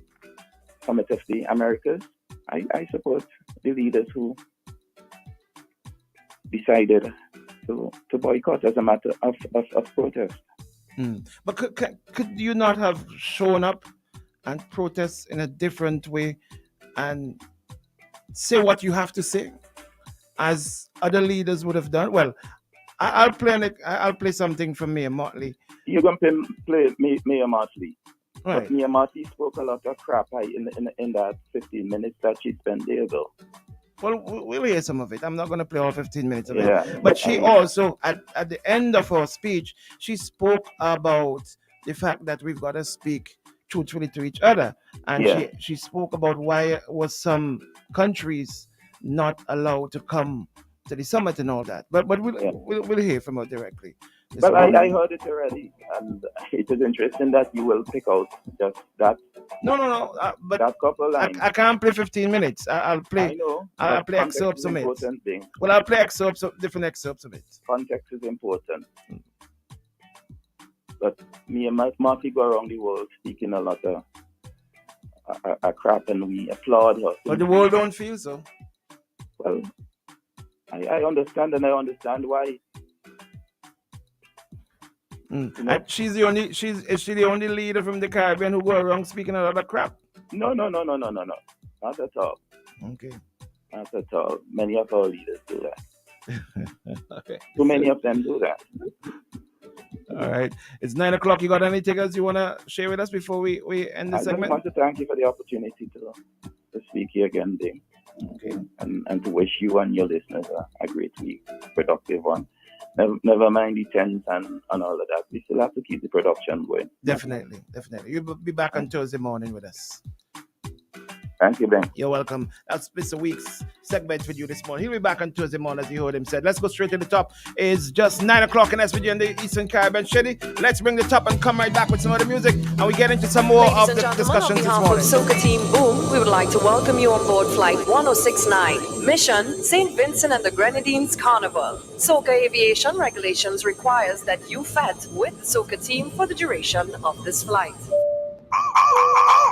Summit of the Americas, I support the leaders who decided to boycott as a matter of protest. But could you not have shown up and protest in a different way and say what you have to say, as other leaders would have done? Well, I'll play something from Mayor Motley. You're going to play Mayor Motley. Right. But Mayor Motley spoke a lot of crap in that 15 minutes that she spent there, though. Well, we'll hear some of it. I'm not going to play all 15 minutes of Yeah, it. But she also, at the end of her speech, she spoke about the fact that we've got to speak truthfully to each other. And she spoke about why was some countries not allowed to come to the summit and all that. But we'll hear from her directly. But I heard it already, and it is interesting that you will pick out just that. No. But that couple lines. I can't play 15 minutes. I'll play. I know. I'll play excerpts of it. Thing. Well, I'll play different excerpts of it. Context is important. But me and Marty go around the world speaking a lot of crap, and we applaud her. But the world don't feel so. Well, I understand, and I understand why. And is she the only leader from the Caribbean who go around speaking a lot of crap? No. Not at all. Okay. Not at all. Many of our leaders do that. Okay. Too many of them do that. All right. It's 9 o'clock. You got anything else you want to share with us before we end the segment? I just want to thank you for the opportunity to speak here again, Ding. Okay. And to wish you and your listeners a great week, productive one. Never mind the tents and all of that. We still have to keep the production going. Definitely. You'll be back on Thursday morning with us. Thank you, Ben. You're welcome. That's Mr. Weeks' segment with you this morning. He'll be back on Thursday morning, as you heard him said. Let's go straight to the top. It's just 9 o'clock in SVG in the Eastern Caribbean. Shady, let's bring the top and come right back with some other music, and we get into some more of the discussions this morning. On behalf of Soca Team Boom, we would like to welcome you on board Flight 1069. Mission, St. Vincent and the Grenadines Carnival. Soca Aviation regulations requires that you fat with the Soca Team for the duration of this flight.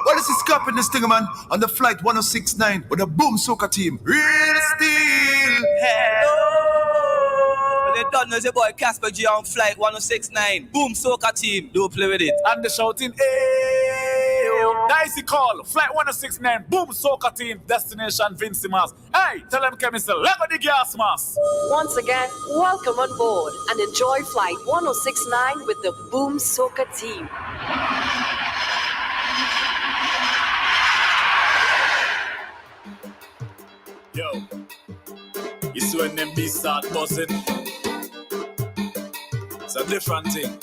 Well, this is Scorpion, this thing, man, on the Flight 1069 with the Boom Soca Team. Real steel. Hello. Well, you don't know the boy Casper G on Flight 1069. Boom Soca Team. Don't play with it. And the shouting, hey, Dicey call, Flight 1069, Boom Soca Team, Destination Vincy Mas. Hey, tell them chemist, let go the gas mask. Once again, welcome on board and enjoy Flight 1069 with the Boom Soca Team. Yo, you see when them beats start buzzing, it's a different thing.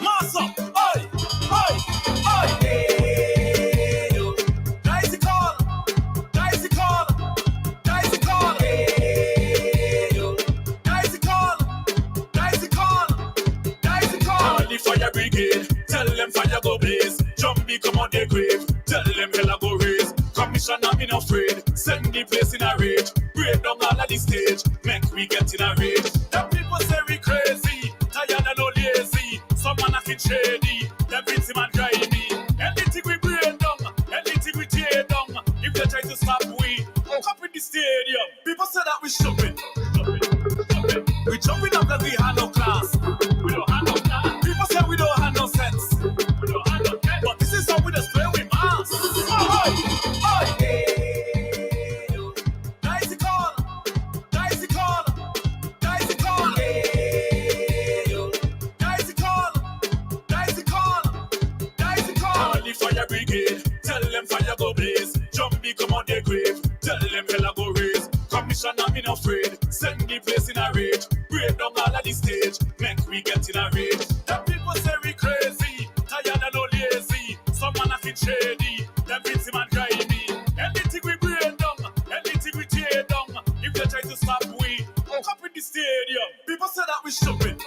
Mass up, oi, oi, oi. Hey, yo. Dicey call, dicey call, dicey call. Hey, yo. Dicey call, dicey call, dicey call. All the fire brigade, tell them fire go blaze. Jumpy come on the grave, tell them hell go raise. Commissioner me not afraid, send the place in a rage. Break down all of the stage, make we get in a rage. Them people say we crazy, tired and no lazy. Some man acting shady, them Vincy man grimy. Anything we break down, anything we tear down. If they try to stop we, hook up in the stadium. People say that we shopping. We jumping up like we have no class. We don't have no class. People say we don't have no sense. We don't have no sense. But this is how we just play with mass. Oh, stage, make we get in a rage. The people say we crazy, tired and no lazy. Some man acting shady, them victim and grimy. Anything we bring down, anything we tear down. If they try to stop we, hook up in the stadium. People say that we stupid.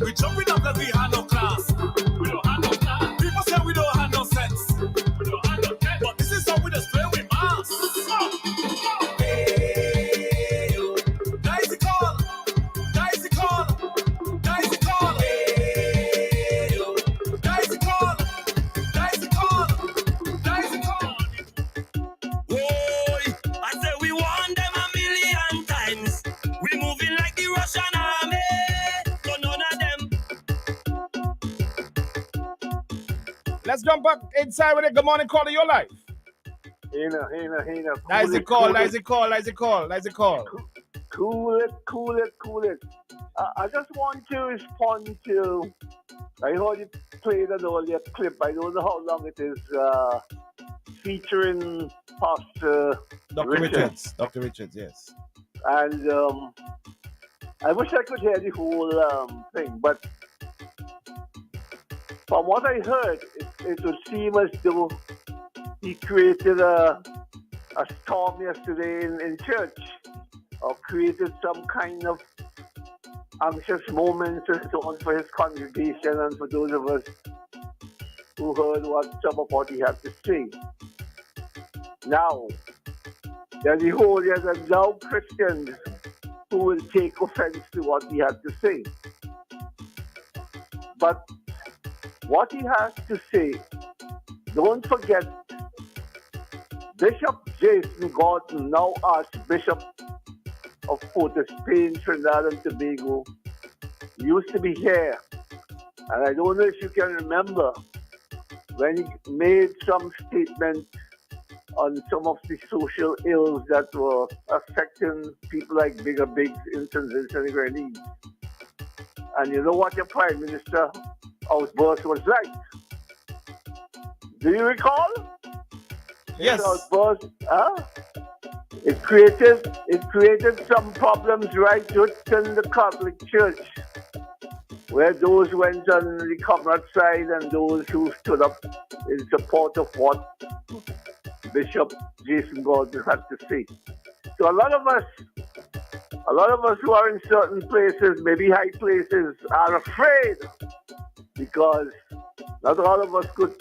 We jumping up that we have no class. We don't have no class. People say we don't have no sense. We don't have no sense. But this is how we just play with mass. Hey, yo. Dicey call. Dicey call. Dicey call. Hey, yo. Dicey call. Dicey call. Dicey call. Boy, I say we want them a million times. We moving like the Russian army. So none of them. Let's jump up inside with it. Good morning, call of your life. Hina. Nice call. Cool it. I just want to respond to, I heard you played an earlier clip. I don't know how long it is, featuring Pastor Dr. Richards. Dr. Richards, yes. And I wish I could hear the whole thing, but from what I heard, it would seem as though he created a storm yesterday in church, or created some kind of anxious moments and so on for his congregation and for those of us who heard some of what he had to say. Now, there's now Christians who will take offense to what he had to say. But what he has to say, don't forget, Bishop Jason Gordon, now Archbishop of Port of Spain, Trinidad and Tobago, used to be here. And I don't know if you can remember when he made some statement on some of the social ills that were affecting people like Bigger Bigs in St. Grenadines. And you know what your Prime Minister outburst was like? Do you recall? Yes. His outburst, It created some problems right within the Catholic Church, where those went on the comrade side and those who stood up in support of what Bishop Jason Gordon had to say. So a lot of us who are in certain places, maybe high places, are afraid because not all of us could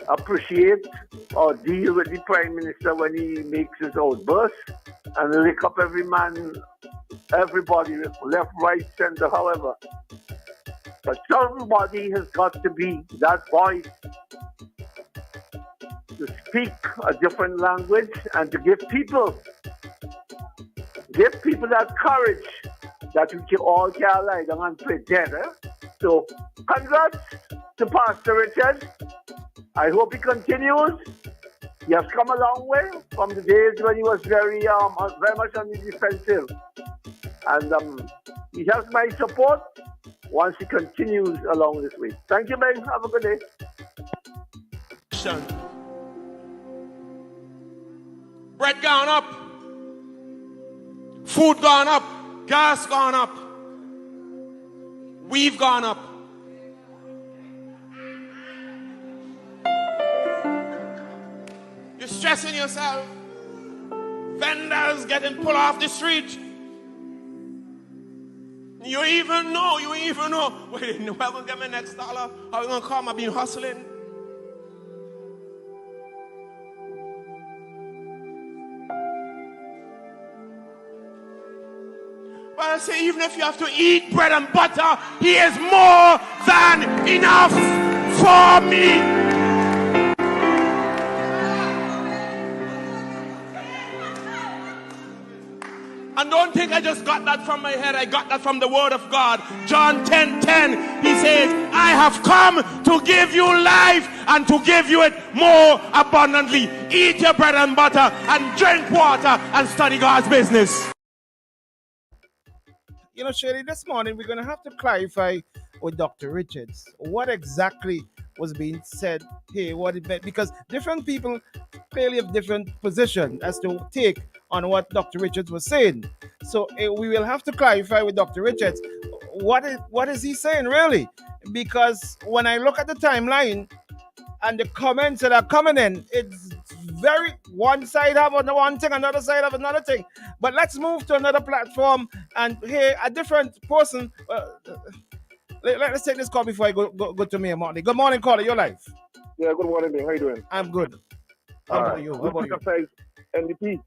appreciate or deal with the Prime Minister when he makes his outburst and lick up everybody, left, right, center, however. But somebody has got to be that voice to speak a different language and to give people that courage that we can all lie down and play dead. So, congrats to Pastor Richard. I hope he continues. He has come a long way from the days when he was very much on the defensive. And he has my support once he continues along this way. Thank you, Ben. Have a good day. Bread gone up. Food gone up. Gas gone up. We've gone up. You're stressing yourself. Vendors getting pulled off the street. You even know. Wait, no, I'm gonna get my next dollar. How you gonna come? I've been hustling. But I say, even if you have to eat bread and butter, he is more than enough for me. And don't think I just got that from my head. I got that from the word of God. John 10:10. He says, I have come to give you life and to give you it more abundantly. Eat your bread and butter and drink water and study God's business. You know, Shady, this morning we're going to have to clarify with Dr. Richards what exactly was being said here, what it meant, because different people clearly have different position as to take on what Dr. Richards was saying. So we will have to clarify with Dr. Richards what is he saying really? Because when I look at the timeline and the comments that are coming in, it's very one side have one thing, another side have another thing. But let's move to another platform and hear a different person. Let's take this call before I go to me, Marty. Good morning, caller. Your life. Yeah, good morning, How you doing? I'm good. How about you? How about you? Criticize NDP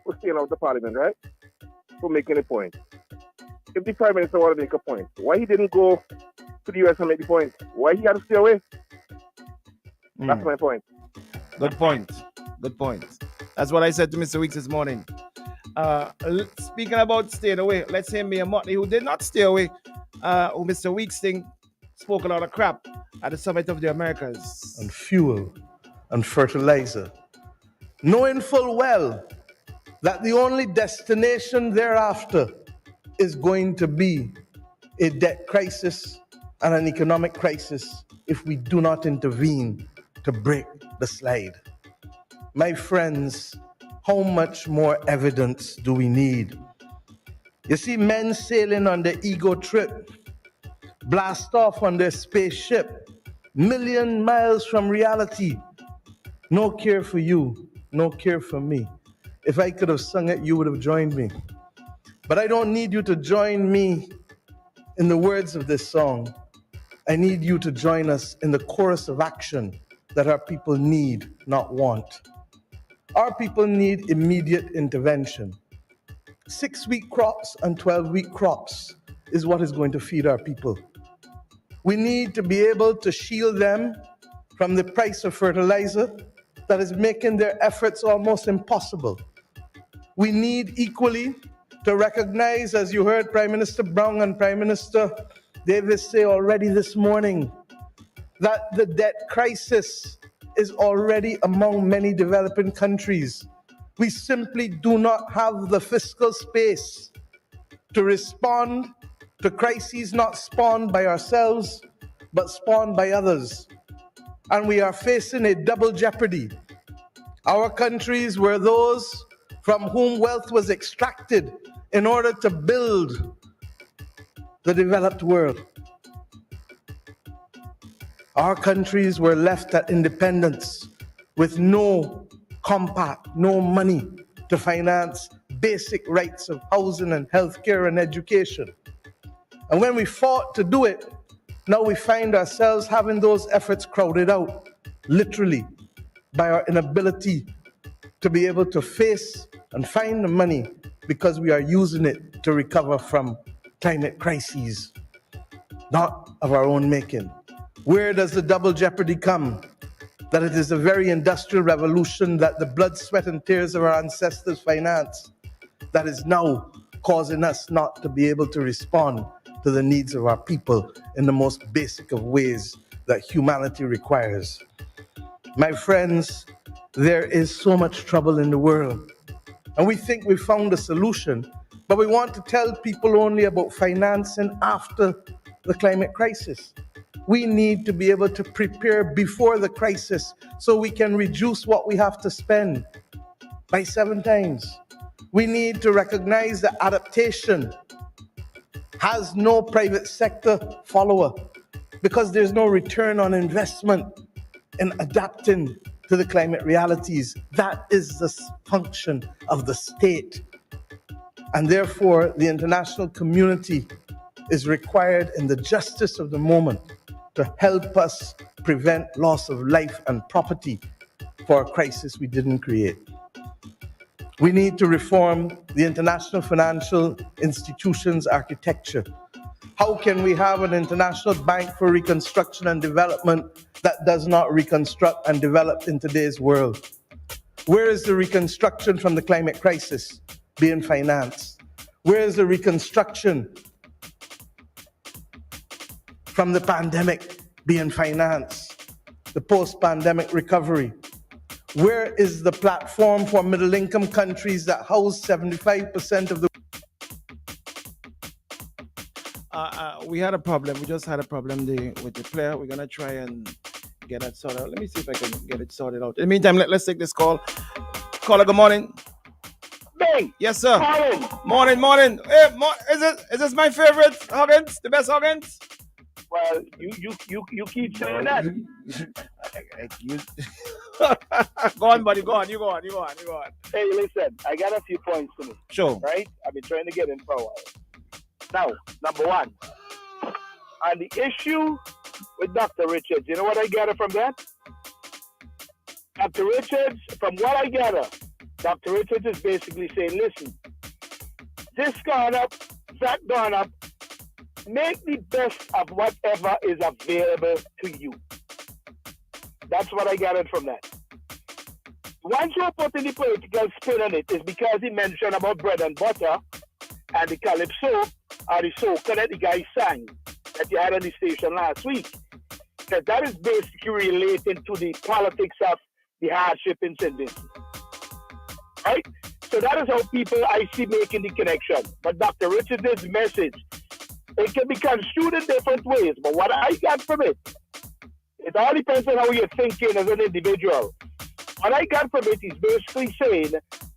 for staying out of the parliament, right? For making a point. If the Prime Minister want to make a point, why he didn't go to the US and make the point? Why he had to stay away? That's my point. Good point. Good point. That's what I said to Mr. Weeks this morning. Speaking about staying away, let's say Mayor Motley, who did not stay away, who Mr. Weeks spoke a lot of crap at the Summit of the Americas. And fuel and fertilizer, knowing full well that the only destination thereafter is going to be a debt crisis and an economic crisis if we do not intervene to break the slide. My friends, how much more evidence do we need? You see men sailing on their ego trip, blast off on their spaceship, million miles from reality. No care for you, no care for me. If I could have sung it, you would have joined me. But I don't need you to join me in the words of this song. I need you to join us in the chorus of action that our people need, not want. Our people need immediate intervention. 6-week crops and 12-week crops is what is going to feed our people. We need to be able to shield them from the price of fertilizer that is making their efforts almost impossible. We need equally to recognize, as you heard Prime Minister Brown and Prime Minister Davis say already this morning, that the debt crisis is already among many developing countries. We simply do not have the fiscal space to respond to crises not spawned by ourselves, but spawned by others. And we are facing a double jeopardy. Our countries were those from whom wealth was extracted in order to build the developed world. Our countries were left at independence with no compact, no money to finance basic rights of housing and healthcare and education. And when we fought to do it, now we find ourselves having those efforts crowded out, literally, by our inability to be able to face and find the money because we are using it to recover from climate crises, not of our own making. Where does the double jeopardy come? That it is the very industrial revolution that the blood, sweat, and tears of our ancestors financed that is now causing us not to be able to respond to the needs of our people in the most basic of ways that humanity requires. My friends, there is so much trouble in the world, and we think we found a solution, but we want to tell people only about financing after the climate crisis. We need to be able to prepare before the crisis so we can reduce what we have to spend by 7 times. We need to recognize that adaptation has no private sector follower because there's no return on investment in adapting to the climate realities. That is the function of the state. And therefore, the international community is required in the justice of the moment to help us prevent loss of life and property for a crisis we didn't create. We need to reform the international financial institutions architecture. How can we have an international bank for reconstruction and development that does not reconstruct and develop in today's world? Where is the reconstruction from the climate crisis being financed? Where is the reconstruction from the pandemic being financed? The post-pandemic recovery? Where is the platform for middle-income countries that house 75% of the... We had a problem. We just had a problem with the player. We're going to try and get that sorted out. Let me see if I can get it sorted out. In the meantime, let's take this call. Caller, good morning. Baby, Morning. Yes, sir. Morning. Morning. Hey, is this my favorite Huggins? The best Huggins? Well, you keep saying that. Go on, buddy. Go on. You go on. Hey, listen, I got a few points to make. Sure. Right? I've been trying to get in for a while. Now, number one, on the issue with Dr. Richards, you know what I gather from that? Dr. Richards, from what I gather, Dr. Richards is basically saying, listen, this gone up, that gone up, make the best of whatever is available to you. That's what I gathered from that. Once you put in the political spin on it, is because he mentioned about bread and butter and the calypso or the soca that the guy sang that you had on the station last week. Because that is basically relating to the politics of the hardship in St. Vincent. Right? So that is how people I see making the connection. But Dr. Richards' message, it can be construed in different ways. But what I got from it, it all depends on how you're thinking as an individual. What I got from it is basically saying,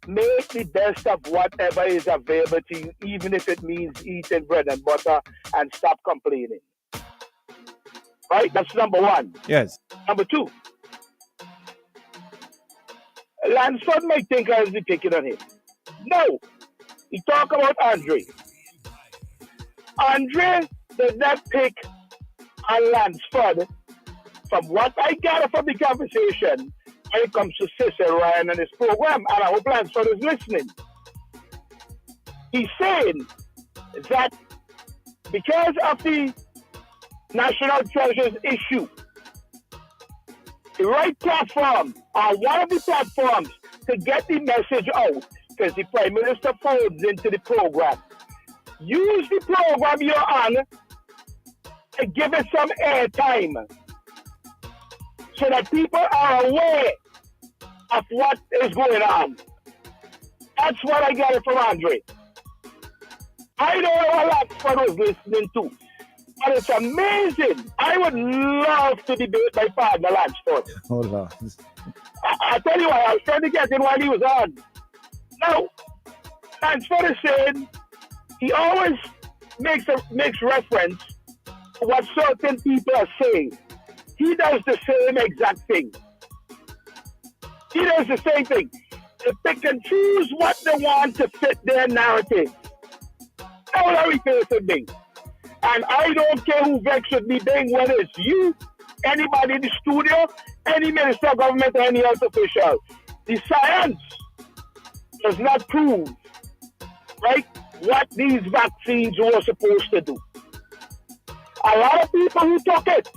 make the best of whatever is available to you, even if it means eating bread and butter, and stop complaining. Right? That's number one. Yes. Number two, Lansford might think I was picking on him. No. He talk about Andre. Andre did not pick on Lansford. From what I gather from the conversation, when it comes to Cecil Ryan and his program, and I hope Lansford is listening, he's saying that because of the National Treasures issue, the right platform, or one of the platforms to get the message out, because the Prime Minister folds into the program, use the program you're on to give it some airtime so that people are aware of what is going on. That's what I got it from Andre. I don't know what Lansford was listening to, but it's amazing. I would love to debate my partner, Lansford. Hold on. I tell you what, I was trying to get in while he was on. Now, Lansford is saying he always makes reference to what certain people are saying. He does the same exact thing. He does the same thing. They pick and choose what they want to fit their narrative. That's what he feels to me. And I don't care who vexed with me being, whether it's you, anybody in the studio, any minister of government, or any health official. The science does not prove, right, what these vaccines were supposed to do. A lot of people who took it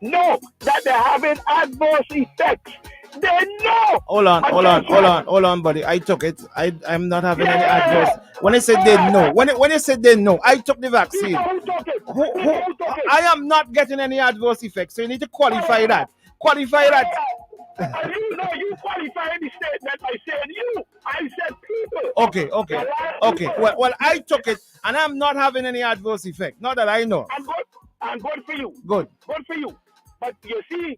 know that they're having adverse effects. They know. Hold on, buddy. I took it. I'm not having any adverse. When I said they know, when I said they know, I took the vaccine. Who took it? I am not getting any adverse effects. So you need to qualify that. Qualify that. You know, you qualify the statement by saying you. I said people. Okay. Well, I took it, and I'm not having any adverse effect. Not that I know. I'm good for you. Good for you. But you see,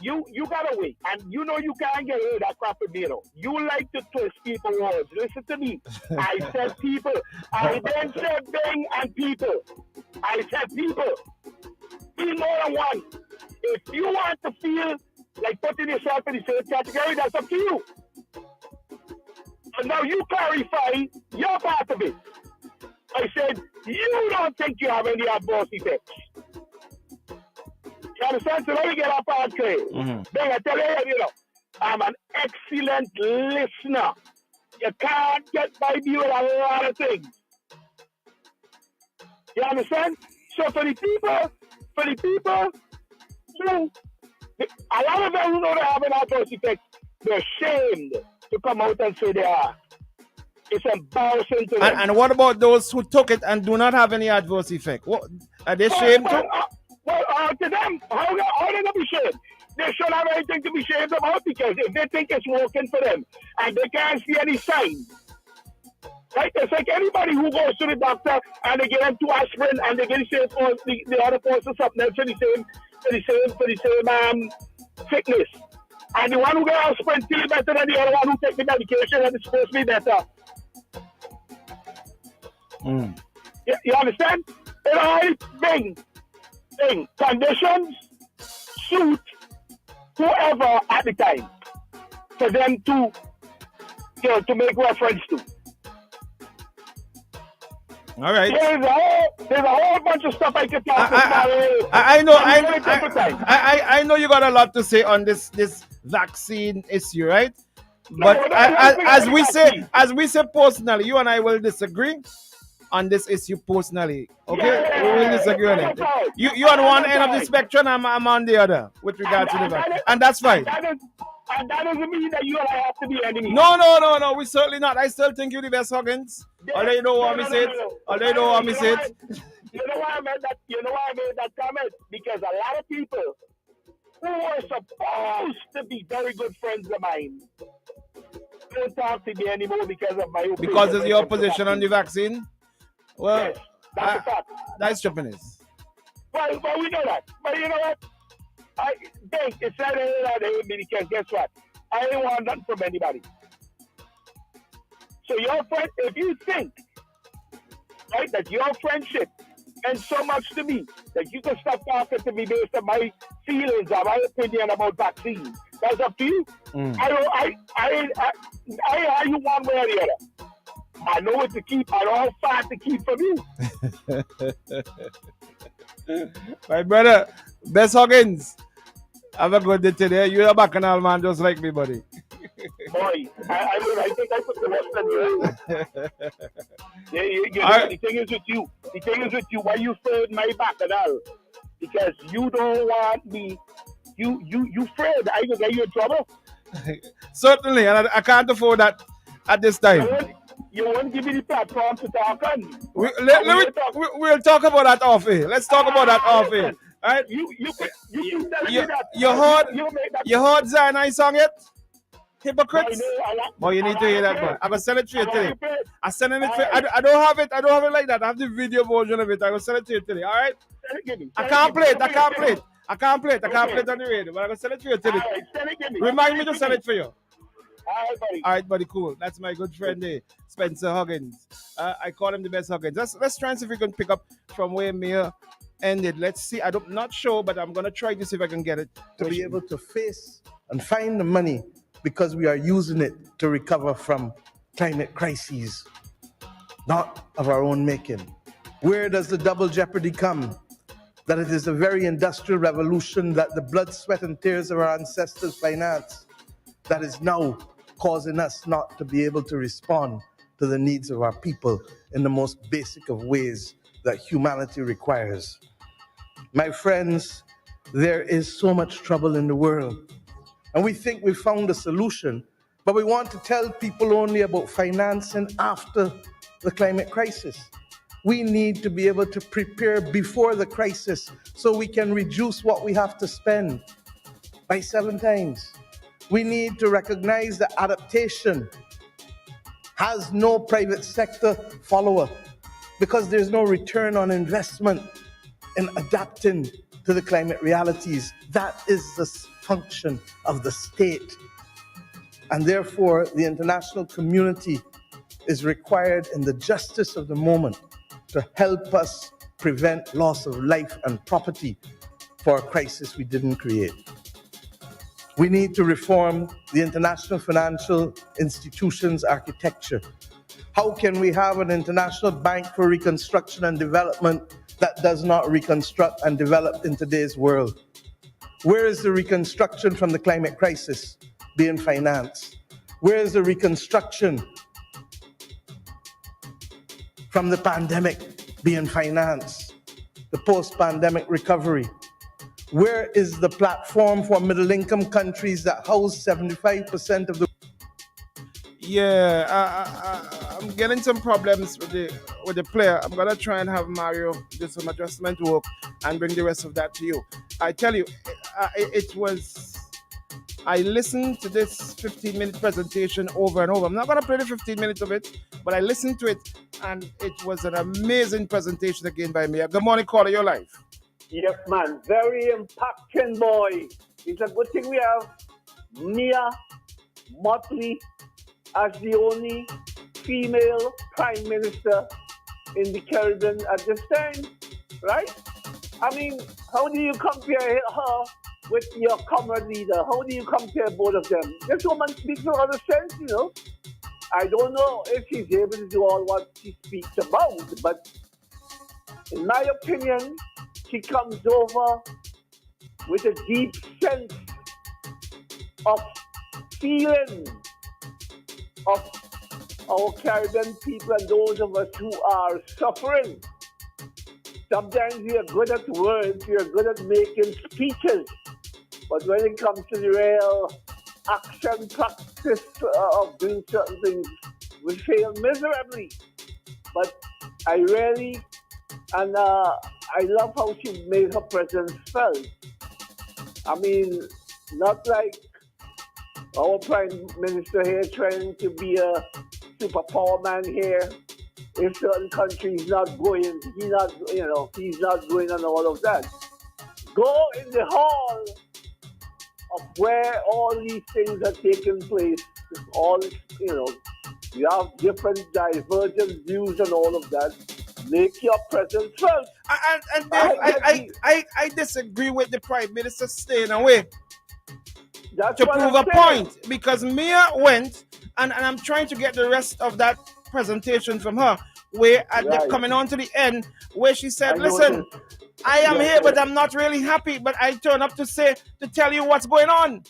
you got away, and you know you can't get rid of that crap with me. You like to twist people's words. Listen to me. I said people. I then said Bing and people. I said people. Be more than one. If you want to feel like putting yourself in the same category, that's up to you. And now you clarify your part of it. I said, you don't think you have any adverse effects. You understand? So let me get our part clear. Then I tell you, I'm an excellent listener. You can't get by me with a lot of things. You understand? So for the people who, a lot of them who know they have an adverse effect, they're ashamed to come out and say they are. It's embarrassing to them. And what about those who took it and do not have any adverse effect? What, are they ashamed too? To them, how are they going to be ashamed? They shouldn't have anything to be ashamed about, because if they think it's working for them and they can't see any signs, right? It's like anybody who goes to the doctor and they get them 2 aspirin and they get the same course, the other course or something else for the same sickness. And the one who gets aspirin feels better than the other one who takes the medication and it's supposed to be better. You understand? It all bring conditions suit whoever at the time for them to to make reference to. All right. There's a whole bunch of stuff I could talk about. I know you got a lot to say on this vaccine issue, right? But as we say personally, you and I will disagree on this issue personally. Okay, we will disagree on it. You on one end of the spectrum, I'm on the other with regards to the vaccine, and that's fine. And that doesn't mean that you and I have to be enemies. No, we certainly not. I still think you're the best Huggins. Although you know what I said. Although you know what I said. You know why I made that? You know why I made that comment? Because a lot of people who are supposed to be very good friends of mine don't talk to me anymore because of my opinion. Because of your position on the vaccine? Well, yes, that's a fact. That's stupidness. Well, we know that. But you know what? I think it's not that they would be because guess what? I ain't want nothing from anybody. So your friend, if you think, right, that your friendship meant so much to me that you can stop talking to me based on my feelings or my opinion about vaccines, that's up to you. I you one way or the other. I know what to keep. I know how far to keep from you. My brother, Best Huggins. Have a good day today. You're a bacchanal man just like me, buddy. Boy, I think I put the rest on you. The thing is with you. The thing is with you. Why you afraid my bacchanal? Because you don't want me. You afraid I will get you in trouble. Certainly, and I can't afford that at this time. You won't give me the platform to talk on. We'll talk about that off air. Let's talk about that off air. All right? You keep telling me that. You heard Zion's song yet? Hypocrites? Boy, you need to hear that, boy. I'm going to send it to you today. I'm sending it to you. I don't have it. I don't have it like that. I have the video version of it. I'm going to send it to you today. All right? I can't play it. I can't play it on the radio, but I'm going to send it to you today. Remind me to send it for you. All right, buddy, cool. That's my good friend there, Spencer Huggins. I call him the Best Huggins. Let's try and see if we can pick up from where Mia ended. Let's see. I'm not sure, but I'm going to try to see if I can get it. To be able to face and find the money because we are using it to recover from climate crises, not of our own making. Where does the double jeopardy come? That it is the very industrial revolution that the blood, sweat, and tears of our ancestors financed that is now causing us not to be able to respond to the needs of our people in the most basic of ways that humanity requires. My friends, there is so much trouble in the world, and we think we found a solution, but we want to tell people only about financing after the climate crisis. We need to be able to prepare before the crisis so we can reduce what we have to spend by 7 times. We need to recognize that adaptation has no private sector follower because there's no return on investment in adapting to the climate realities. That is the function of the state. And therefore, the international community is required in the justice of the moment to help us prevent loss of life and property for a crisis we didn't create. We need to reform the international financial institutions architecture. How can we have an international bank for reconstruction and development that does not reconstruct and develop in today's world? Where is the reconstruction from the climate crisis being financed? Where is the reconstruction from the pandemic being financed? The post-pandemic recovery? Where is the platform for middle-income countries that house 75% of the... Yeah, I'm getting some problems with the player. I'm going to try and have Mario do some adjustment work and bring the rest of that to you. I tell you, I listened to this 15-minute presentation over and over. I'm not going to play the 15 minutes of it, but I listened to it, and it was an amazing presentation again by me. Good morning, caller, your life. Yes, man. Very impacting, boy. It's a good thing we have Mia Motley as the only female prime minister in the Caribbean at this time, right? I mean, how do you compare her with your comrade leader? How do you compare both of them? This woman speaks no other sense, you know. I don't know if she's able to do all what she speaks about, but in my opinion, she comes over with a deep sense of feeling of our Caribbean people and those of us who are suffering. Sometimes we are good at words, we are good at making speeches, but when it comes to the real action practice of doing certain things, we fail miserably. But I really, and I love how she made her presence felt. I mean, not like our Prime Minister here trying to be a superpower man here. If certain countries not going, he's not going on all of that. Go in the hall of where all these things are taking place. All, you have different divergent views and all of that. Make your presence felt. And I disagree with the Prime Minister staying away. That's to what prove I'm a saying. point, because Mia went, and I'm trying to get the rest of that presentation from her, where coming on to the end, where she said, listen, I am here, but I'm not really happy, but I turn up to tell you what's going on.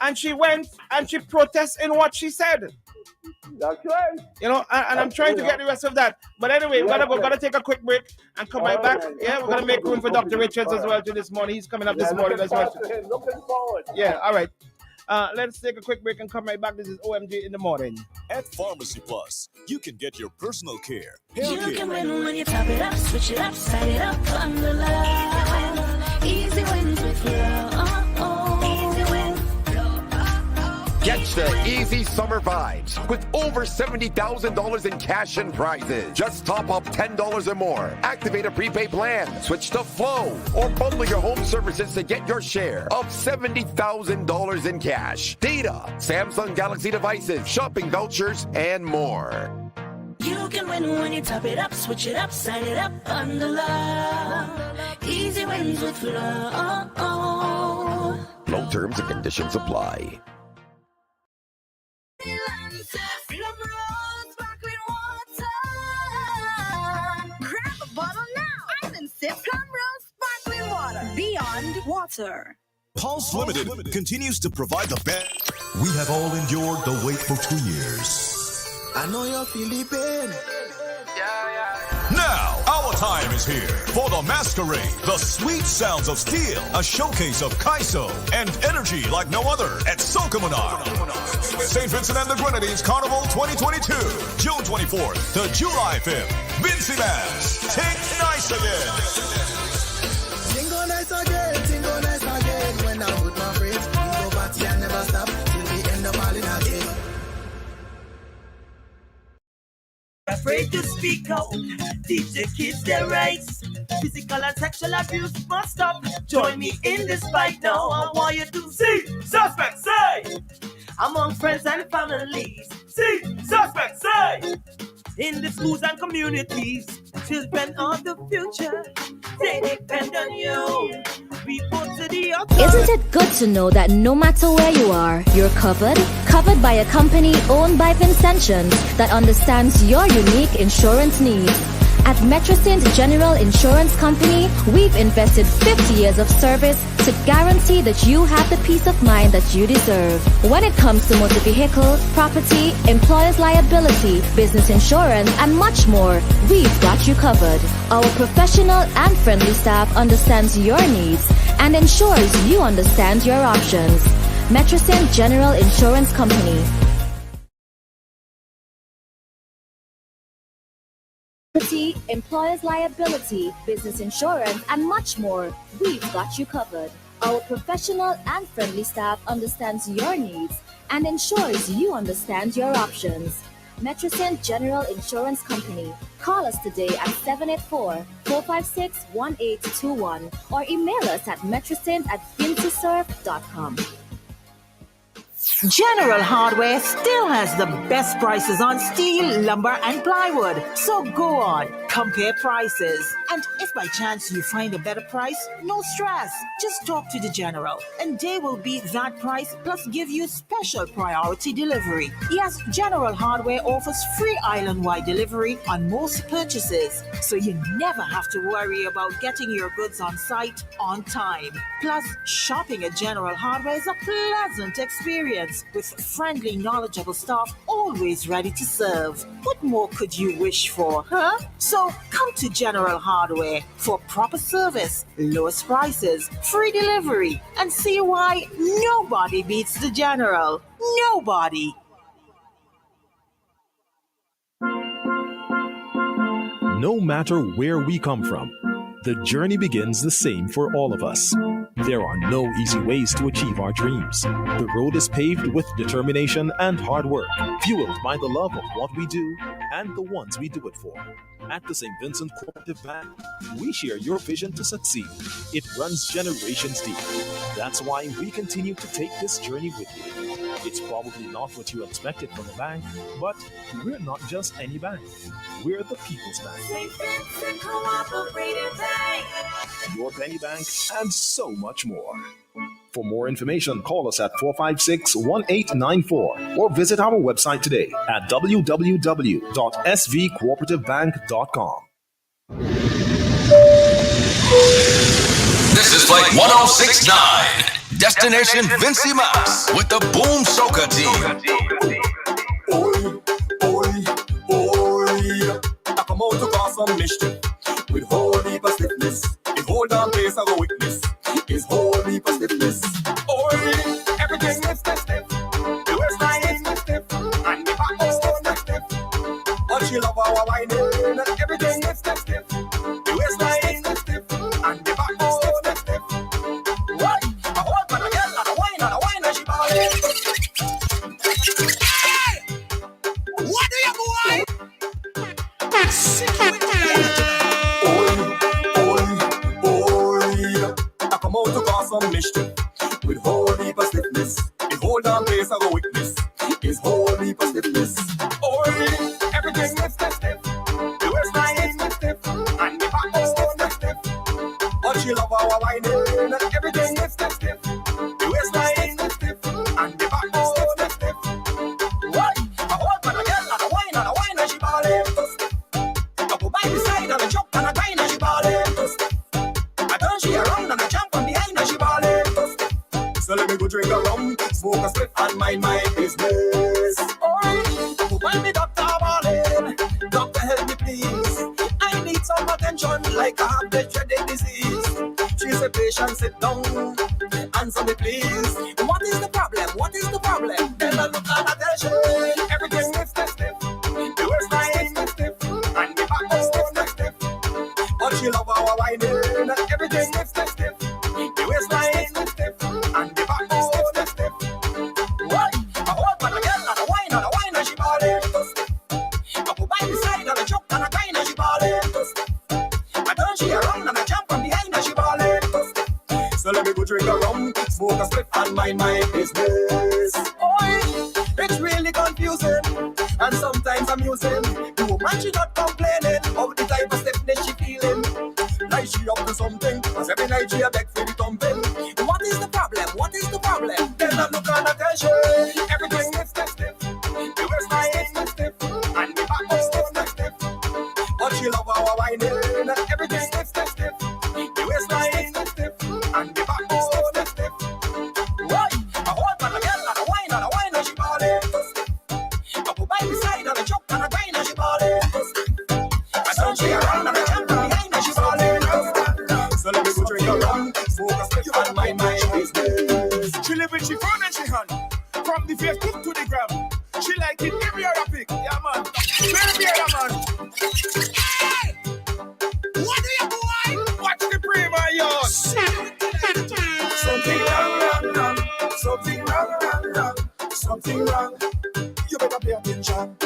And she went and she protests in what she said. That's right. And I'm trying to get the rest of that. But anyway, we're gonna take a quick break and come right back. Yeah, we're gonna make room for Dr. Richards as well this morning. He's coming up this morning as well. Looking forward. Yeah, all right. Let's take a quick break and come right back. This is OMG in the morning. At Pharmacy Plus, you can get your personal care, hair You care. can win when you top it up, switch it up, set it up on the line. Easy wins with love. Easy wins. Get the easy summer vibes with over $70,000 in cash and prizes. Just top up $10 or more. Activate a prepaid plan, switch to Flow, or bundle your home services to get your share of $70,000 in cash, data, Samsung Galaxy devices, shopping vouchers, and more. You can win when you top it up, switch it up, set it up on the love. Easy wins with love. Low terms and conditions apply. Grab a bottle now and sip Plum Rose sparkling water. Beyond water. Pulse Limited continues to provide the best. We have all endured the wait for 2 years. I know you're feeling pain. Now, our time is here for the masquerade, the sweet sounds of steel, a showcase of Kaiso and energy like no other at Sokomanar. St. Vincent and the Grenadines Carnival 2022, June 24th to July 5th. Vincy Mass, take nice again. Tingo nice again. When I'm with my friends, we go party and never stop till we end up all in a day. Afraid to speak out, teach the kids their rights. Physical and sexual abuse must stop. Join me in this fight now. I want you to see suspect say among friends and families. See suspect say in the schools and communities. Children of the future, they depend on you. We put to the Isn't it good to know that no matter where you are, you're covered? Covered by a company owned by Vincentians that understands your unique insurance needs. At Metrosint General Insurance Company, we've invested 50 years of service to guarantee that you have the peace of mind that you deserve. When it comes to motor vehicle, property, employer's liability, business insurance, and much more, we've got you covered. Our professional and friendly staff understands your needs and ensures you understand your options. Metrosint General Insurance Company. Property, employer's liability, business insurance, and much more, we've got you covered. Our professional and friendly staff understands your needs and ensures you understand your options. Metrosint General Insurance Company. Call us today at 784-456-1821 or email us at metrosint@fintosurf.com. General Hardware still has the best prices on steel, lumber, and plywood. So go on, compare prices. And if by chance you find a better price, no stress. Just talk to the General and they will beat that price plus give you special priority delivery. Yes, General Hardware offers free island-wide delivery on most purchases, so you never have to worry about getting your goods on site on time. Plus, shopping at General Hardware is a pleasant experience with friendly, knowledgeable staff always ready to serve. What more could you wish for, huh? So come to General Hardware for proper service, lowest prices, free delivery, and see why nobody beats the General. Nobody. No matter where we come from, the journey begins the same for all of us. There are no easy ways to achieve our dreams. The road is paved with determination and hard work, fueled by the love of what we do and the ones we do it for. At the St. Vincent Cooperative Bank, we share your vision to succeed. It runs generations deep. That's why we continue to take this journey with you. It's probably not what you expected from a bank, but we're not just any bank. We're the People's Bank. St. Vincent Cooperative Bank. Your penny bank, and so much more. For more information, call us at 456-1894 or visit our website today at www.svcooperativebank.com. This is Flight 1069, Destination Vincy Mouse with the Boom Soca team. I come out to cause some mischief with whole heap of stiffness. The whole damn place I go witness is whole heap of stiffness. Oi, everything is stiff. The waistline is stiff, and the back is stiff. But she love our whining, everything is stiff. The waistline is stiff, and the back is stiff. Right, I hold on a girl and a wine and she balling. Hey, what do you boy? I come out to cause some mischief with whole heap of stiffness. The whole damn place I go witness is whole heap of stiffness. Oi, everything is stiff. The waistline is stiff, and the back is stiff. But she love our whining, everything is stiff. The waistline is stiff, and the back is stiff. What? I hold on a girl and a wine and she balling. By the side and a jump and a grind and she ballin'. I turn she around and I jump from behind and she ballin'. So let me go drink a rum, smoke a split and mind my business. Oi, when me doctor ballin', doctor help me please. I need some attention like I have the dreaded disease. She said patient sit down, answer me please. What is the problem? What is the problem? Then I look at attention. Everything is stiff. The waistline is stiff. And the back is stiff. But she love our whining, everything is stiff. The waistline is stiff, and the back is stiff. Why? I hold on a girl and a wine and she ballin'. I put by the side and a jump and a grind and she ballin'. I turn she around and I jump from behind and she ballin'. So let me go drink a rum, smoke a split and mind my business. Oi, it's really confusing and sometimes amusing. The woman she not complaining of the type of stiffness she feeling. Like she up to something, cause every night she a beg for the thumping. What is the problem? What is the problem? Then I look on attention. Everything is stiff. The waistline is stiff, and the back is stiff. But she love our whining, everything is stiff. The waistline is stiff, and the back is stiff. Right, I hold on a girl and a wine and she ballin'. I put by the side and a jump and a grind and she ballin'. I turn she around and I jump from behind and she ballin'. So let me go drink a rum, smoke a split and mind my business. She live with she phone and she hand. From the Facebook to the gram. She like it every other pic. Yeah man. Every other man. Hey! What do you boy? Watch the prima yard. Something wrong. Something wrong. You better pay attention.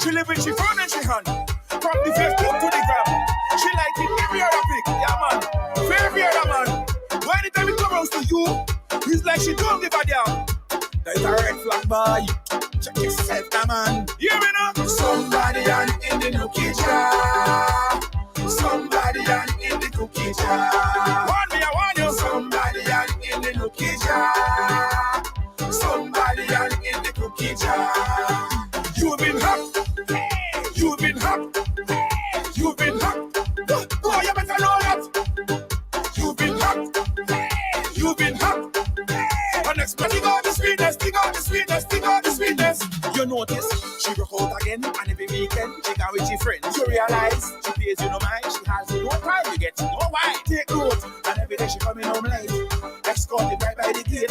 She live with she phone and she hand. From the Facebook to the gram. She like it every other pic. Yeah man. Every other man. When the time it comes to you, it's like she don't give a damn. There's a red flag boy. Check yourself, man. Hear me now. Somebody on in the cookie jar. Somebody on in the cookie jar. Want me, I want you. Somebody on in the cookie jar. Somebody on in the cookie jar. You've been hot. You've been hot. You've been hot. Boy, you better know that. You've been hot. You've been hot. And next money got the sweetness, dig out the sweetness, dig out the sweetness. You notice she broke out again, and every weekend she got with her friends. You realize she pays you no mind, she has no time to get no wine. Take note, and every day she coming home late, escorted right by the gate.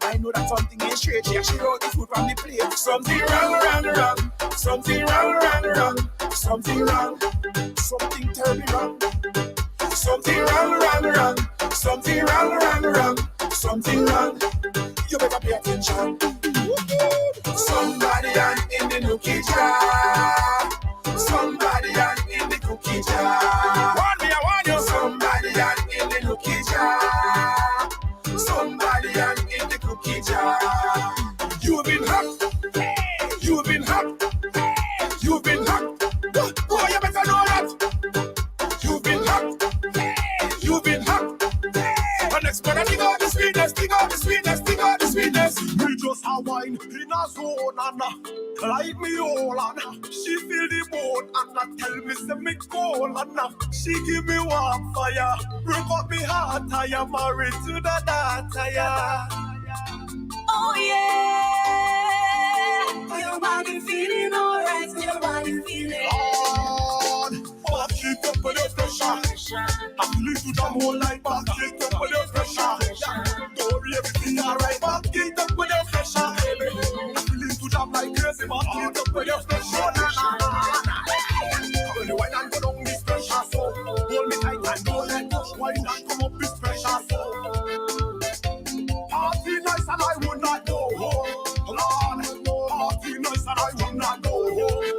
I know that something ain't straight. She wrote the food from the plate. Something wrong, wrong, wrong. Something wrong, wrong, wrong. Something wrong. Something terribly wrong. Something wrong, wrong, wrong. Something wrong, wrong, wrong. Something wrong. You better pay attention. Somebody on in the cookie jar. Somebody on in the cookie jar. Want me, I want you. Somebody on in the cookie jar. Somebody on in the cookie jar. You've been hot. You've been hot. You've been hot. Boy, you better know that. You've been hot. You've been hot. And next man, dig out the sweetness, dig out the sweetness, dig out the sweetness. We just have wine in a zone and like me all and she feel the bone and tell me say me cold and she give me warm fire. Break up me heart, I am married to the daughter, yeah. Oh yeah, your body feeling alright, your body feeling on. Back it up with the pressure. I feel it to the whole life. Back it up with the pressure. Don't worry, everything alright. Back it up with the pressure, baby. I feel it to jump like crazy. Back it up with the pressure. When you wine and go down this pressure, so hold me tight and don't let go. Wine and come up this pressure, so party nice and I would not go home. Lord, party nice and I would not go home.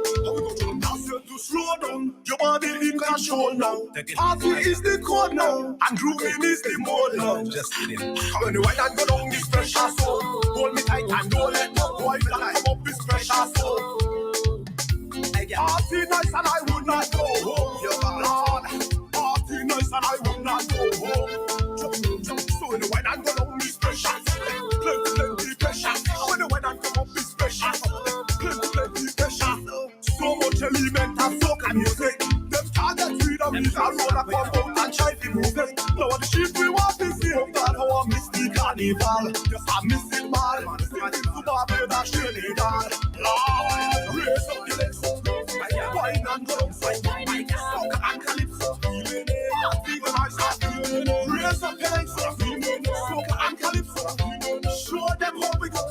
To slow down, your body in control now. Party is the code now, and grooving is the mode now. Just kidding. When you wine and go down this pressure, so hold me tight and don't let go. Boy, when I come up this pressure, so party nice and I would not go home. Lord, party nice and I would not go home. So when you wine and go down this pressure, plenty pressure. When you wine and come up this pressure, plenty pressure. So much element and soca music. Them target freedom is a roller come out and try to move it. Now the shit we want to see of that how I miss the carnival. Just a miss it man. Singing to Barbados, Shady. Lord, raise up the legs. Wine and go down. Soca and calypso. Feeling it. Even I start feeling it. Raise up the legs. Soca and calypso. Show them how we go.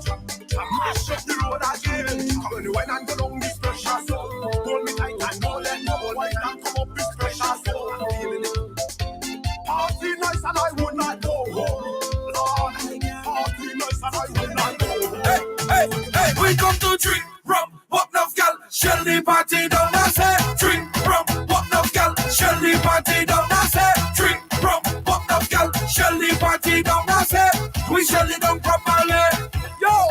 Mash up the road again. When you wine and go down this pressure, so hold me tight and don't let go. Wine and come up this pressure, so I'm feeling it. Party nice and I would not go home. Lord, party nice and I would not go home. Hey, we come to drink rum, what enough gal, shell the party down, I say. Drink rum, what enough gal, shell the party down, I say. Drink rum, what enough gal, shell the party down, I say. We shell it down properly. Yo!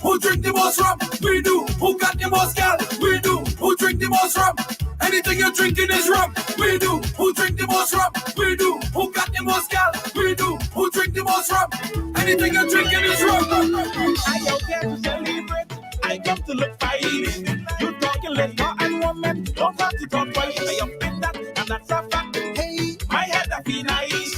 Who drink the most rum? We do. Who got the most gal? We do. Who drink the most rum? Anything you're drinking is rum. We do. Who drink the most rum? We do. Who got the most gal? We do. Who drink the most rum? Anything you're drinking is rum. I don't care to celebrate. I come to look fine. You talking later and woman. Don't have to talk while I am in that. And that's a fact. Hey, my head I feel nice.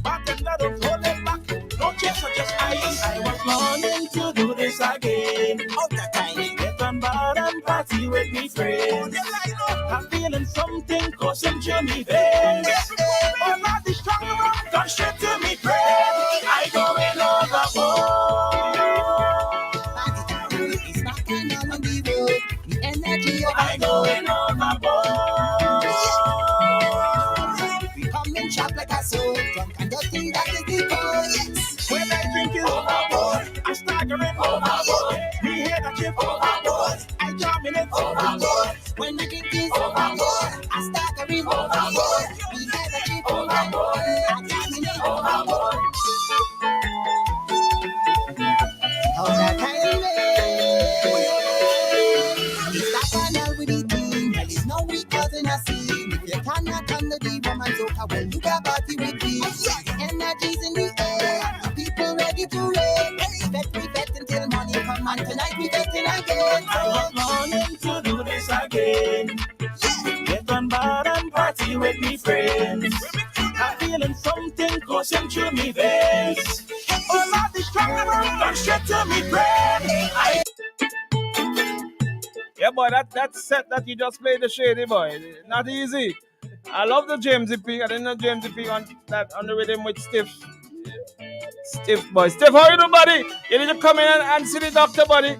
Bartender don't hold it back. No chase or just ice. I was longing to do this again. All the time. Get on bar and party with me friends. I'm feeling something coursing through me veins. Oh, not the strong rum, come straight to me brain. I go in overboard. It's back and on the road. The energy I go in overboard. We come in sharp like a soul. Drunk and dirty, that is the goal. Yes. When I drink it overboard, I staggering overboard. Me hear the chip overboard. I jump in it overboard. When the drink is overboard, I staggering overboard. Me hear the chip overboard. I jump in it overboard. How that time I will do the party with me. Yes, energies in the air. People ready to rain. We bet until morning come on. Tonight we betting again. I got morning to do this again. Get on bar and party with me friends. I'm feeling something coursing through me veins. All of the strong run straight to me brain. Yeah, boy, that set that you just played, the Shady, boy, not easy. I love the Jamesy P. I didn't know Jamesy P on the rhythm with Stiff. Stiff, boy. Stiff, how you doing, buddy? You need to come in and see the doctor, buddy.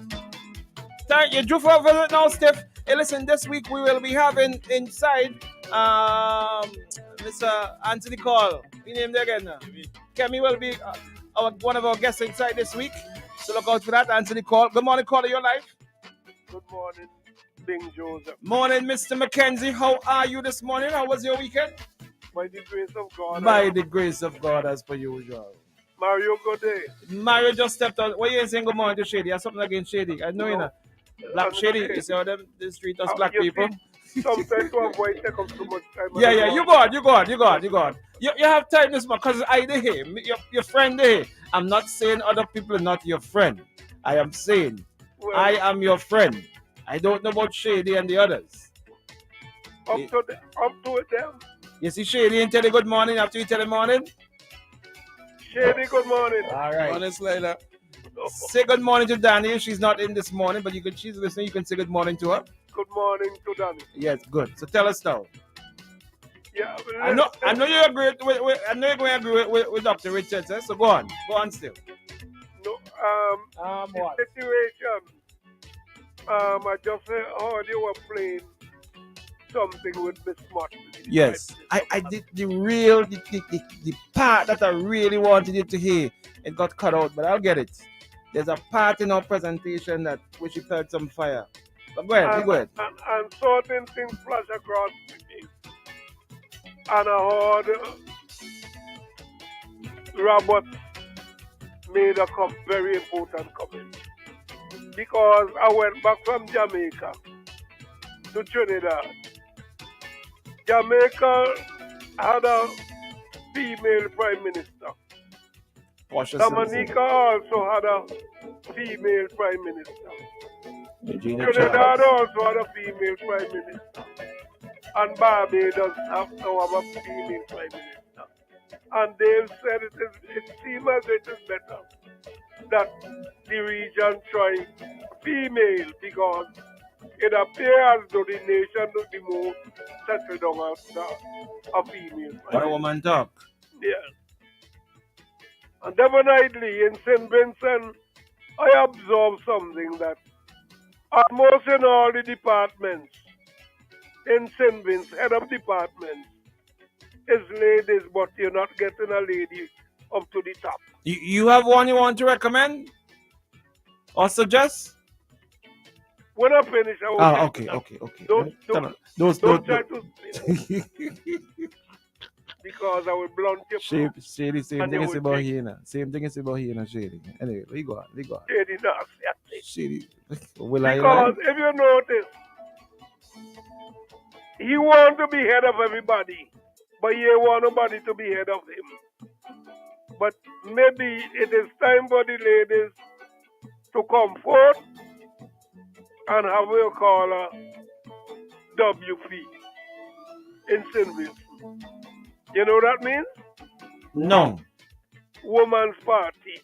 Thank you. Due for a visit now, Stiff. Hey, listen, this week we will be having inside Mr. Anthony Call. Your name there again now. Kemi will be one of our guests inside this week. So look out for that, Anthony Call. Good morning, Call of your life. Good morning, Bing Joseph. Morning, Mr. Mackenzie. How are you this morning? How was your weekend? By the grace of God. By the grace of God, as per usual. Mario, good day. Mario just stepped out. Why you ain't saying good morning to Shady? Has something against Shady? I know you know. Black Shady, you see how them treat us black people? Sometimes to avoid take up too much time. Yeah, you go on. You have time this month because I did here. Your friend there. I'm not saying other people are not your friend. I am saying I am your friend. I don't know about Shady and the others. Up to it them. You see Shady and tell you good morning after you tell the morning? Shady, good morning. All right. Morning, Slater. Say good morning to Danielle. She's not in this morning, but she's listening. You can say good morning to her. Good morning to Danny. Yes, good. So tell us now. Yeah, I know you agree with I know you're going to agree with Dr. Richards. So go on still. No, the situation. I just heard you were playing something with Miss Martin. Yes, I did the part that I really wanted you to hear. It got cut out, but I'll get it. There's a part in our presentation that we should felt some fire. But go ahead. And certain things flash across me. And I heard Robert made a very important comment. Because I went back from Jamaica to Trinidad. Jamaica had a female prime minister. Dominica also had a female prime minister. Trinidad also had a female prime minister. And Barbados now have a female prime minister. And they've said it seems as it is better that the region try female because it appears as though the nation will be more settled down after a female. What a woman talk. Yeah. And definitely in St. Vincent, I observed something that almost in all the departments in St. Vincent, head of departments, is ladies, but you're not getting a lady up to the top. You have one you want to recommend or suggest? When I finish, I will. Okay. Don't try to because I will blunt you. Shady, same thing is about here now. Shady. Anyway, we go on. Shady, nasty. Shady. Because if you notice, he wants to be head of everybody, but he want nobody to be head of him. But maybe it is time for the ladies to come forth and have what you call a WP in St. Vincent. You know what that means? No. Woman's Party.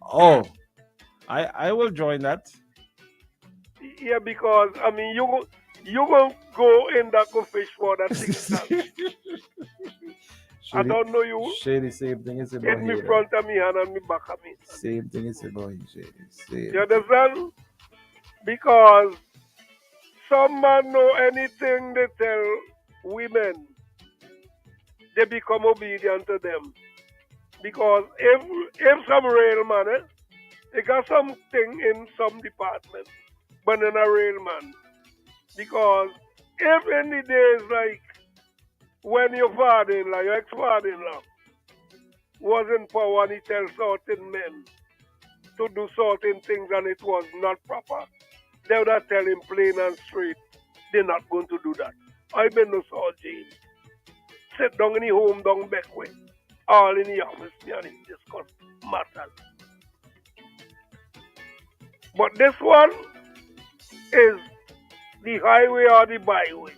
Oh, I will join that. Yeah, because I mean you gonna go in that fish for that thing. I don't know you. Shady, same thing is about in me front of me hand and me back of me. Same thing is about you, Shady. Same. You understand? Because some man know anything they tell women, they become obedient to them. Because if some real man, they got something in some department, but in a real man. Because if in the days like when your father-in-law, your ex-father-in-law, was in power and he tells certain men to do certain things and it was not proper, they would have tell him plain and straight, they're not going to do that. I've been to Saul James. sit down in the home down back way. All in the office and discuss matters. But this one is the highway or the byway.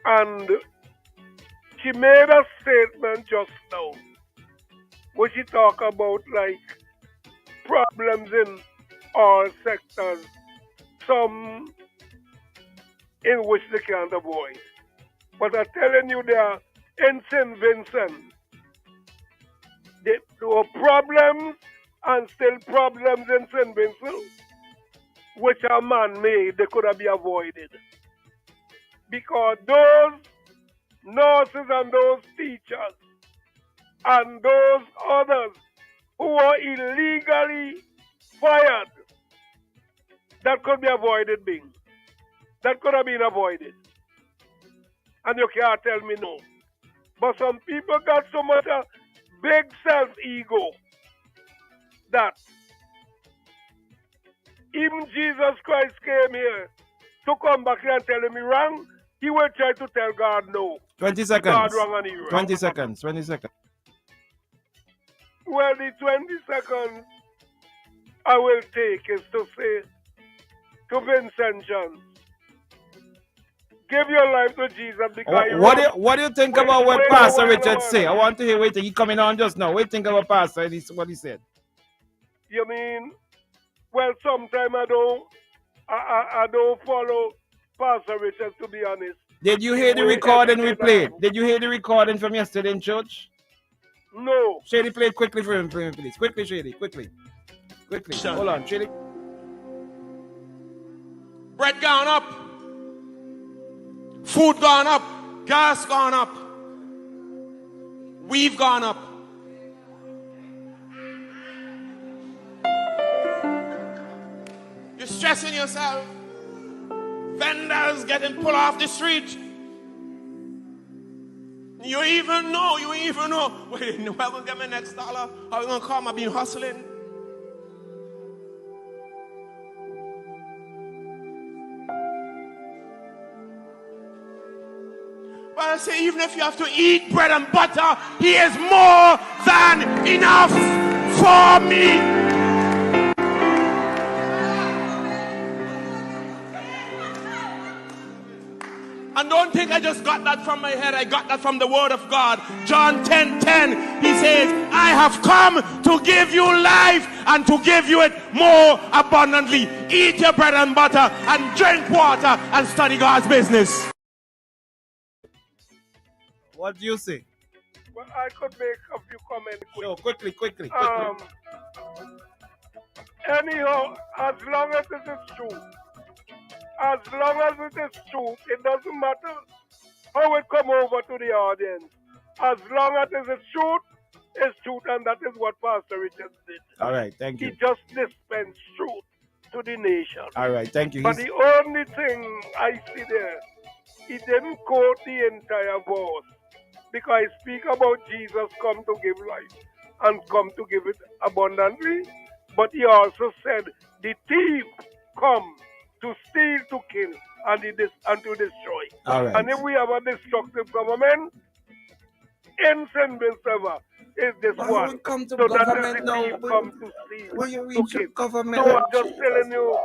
And she made a statement just now where she talk about like problems in all sectors, some in which they can't avoid. But I'm telling you, there in St. Vincent, there were problems and still problems in St. Vincent, which are man-made, they could have been avoided. Because those nurses and those teachers and those others who were illegally fired, that could be avoided being. That could have been avoided. And you can't tell me no. But some people got so much a big self-ego that even Jesus Christ came here to come back here and tell me wrong, he will try to tell God no. 20 seconds. God wrong and he wrong. 20 seconds. 20 seconds. Well, the 20 seconds I will take is to say to Vincentians, give your life to Jesus because What do you think about what Pastor Richard say? I want to hear what he coming on just now. What do you think about Pastor? What he said? You mean, well, sometimes I don't follow Pastor Richard, to be honest. Did you hear the recording we played? Did you hear the recording from yesterday in church? No. Shady, play it quickly for him, please. Quickly, Shady, quickly. Quickly. Hold on, Shady. Bread gone up. Food gone up. Gas gone up. We've gone up. You're stressing yourself. Vendors getting pulled off the street. You even know. Wait, whoever gonna get my next dollar, how you gonna come? I've been hustling. But I say, even if you have to eat bread and butter, he is more than enough for me. And don't think I just got that from my head. I got that from the word of God. John 10:10. He says, I have come to give you life and to give you it more abundantly. Eat your bread and butter and drink water and study God's business. What do you say? Well, I could make a few comments. Sure, quickly. Anyhow, as long as it is true, it doesn't matter how it come over to the audience. As long as it's truth, it's truth, and that is what Pastor Richard did. All right, thank you. He just dispensed truth to the nation. All right, thank you. But the only thing I see there, he didn't quote the entire verse, because I speak about Jesus come to give life and come to give it abundantly. But he also said, the thief come to steal, to kill, and to destroy. All right. And if we have a destructive government, in St. Vincent is this one. Come to so government that now. the thief come to steal, When you to reach kill. government, So I'm just telling you,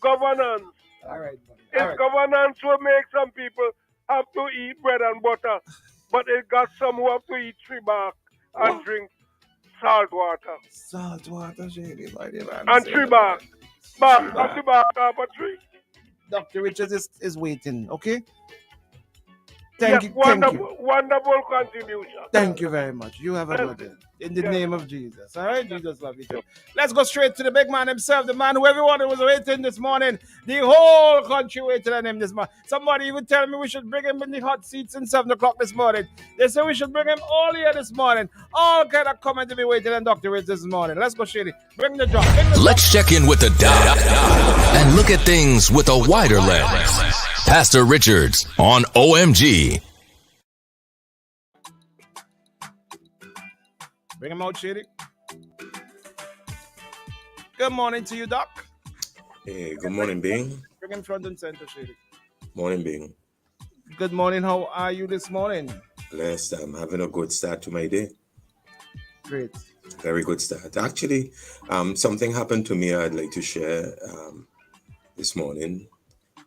governance. All right, buddy. It's governance will make some people have to eat bread and butter, but it got some who have to eat tree bark and drink salt water. Salt water, Shady, by the man. And tree bark. Bark of the bark of a tree. Dr. Richards is waiting, okay? Thank you. Wonderful contribution. Thank you very much. You have a good day. In the name of Jesus. All right? Jesus love you too. Let's go straight to the big man himself, the man who everyone was waiting this morning. The whole country waited on him this morning. Somebody even tell me we should bring him in the hot seats in 7 o'clock this morning. They say we should bring him all here this morning. All kind of comment to be waiting on Dr. Rich this morning. Let's go, Shady. Bring the drop. Let's check in with the doc and look at things with a wider lens. Pastor Richards on OMG. Bring him out, Shady. Good morning to you, Doc. Hey, good morning, Bing. Bring him front and center, Shady. Morning, Bing. Good morning. How are you this morning? Blessed. I'm having a good start to my day. Great. Very good start. Actually, something happened to me I'd like to share this morning.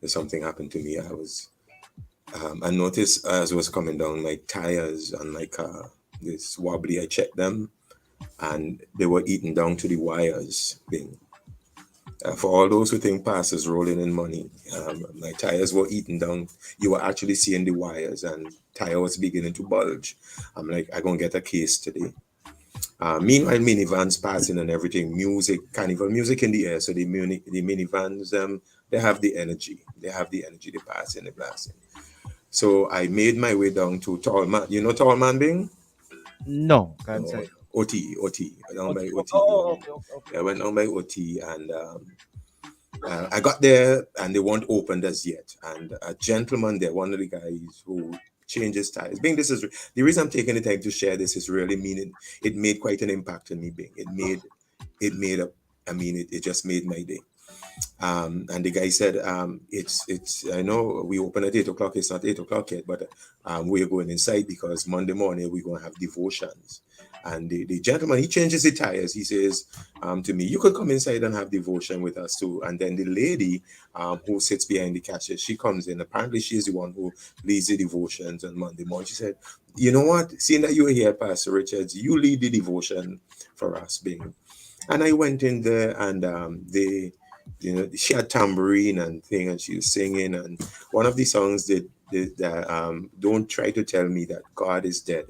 Something happened to me. I noticed as I was coming down, my tires on my car, this wobbly, I checked them and they were eaten down to the wires. For all those who think pastors rolling in money, my tires were eaten down. You were actually seeing the wires and tire was beginning to bulge. I'm like, I'm going to get a case today. Meanwhile, minivans passing and everything, music, carnival music in the air. So the minivans, they have the energy. They have the energy, they pass in, they blast in. So I made my way down to Tallman. You know Tallman Bing? No, can't say. OT. Down by OT. Okay. I went down by OT and I got there and they weren't opened as yet. And a gentleman there, one of the guys who changes tires. Bing, this is the reason I'm taking the time to share this is really meaning it made quite an impact on me, Bing. It just made my day. And the guy said, it's I know we open at 8 o'clock, it's not 8 o'clock yet, but we're going inside because Monday morning we're going to have devotions. And the gentleman, he changes the tires. He says to me, you could come inside and have devotion with us too. And then the lady who sits behind the cashier, she comes in. Apparently she's the one who leads the devotions on Monday morning. She said, you know what, seeing that you're here, Pastor Richards, you lead the devotion for us, Bing. And I went in there and she had tambourine and thing and she was singing. And one of the songs that don't try to tell me that God is dead.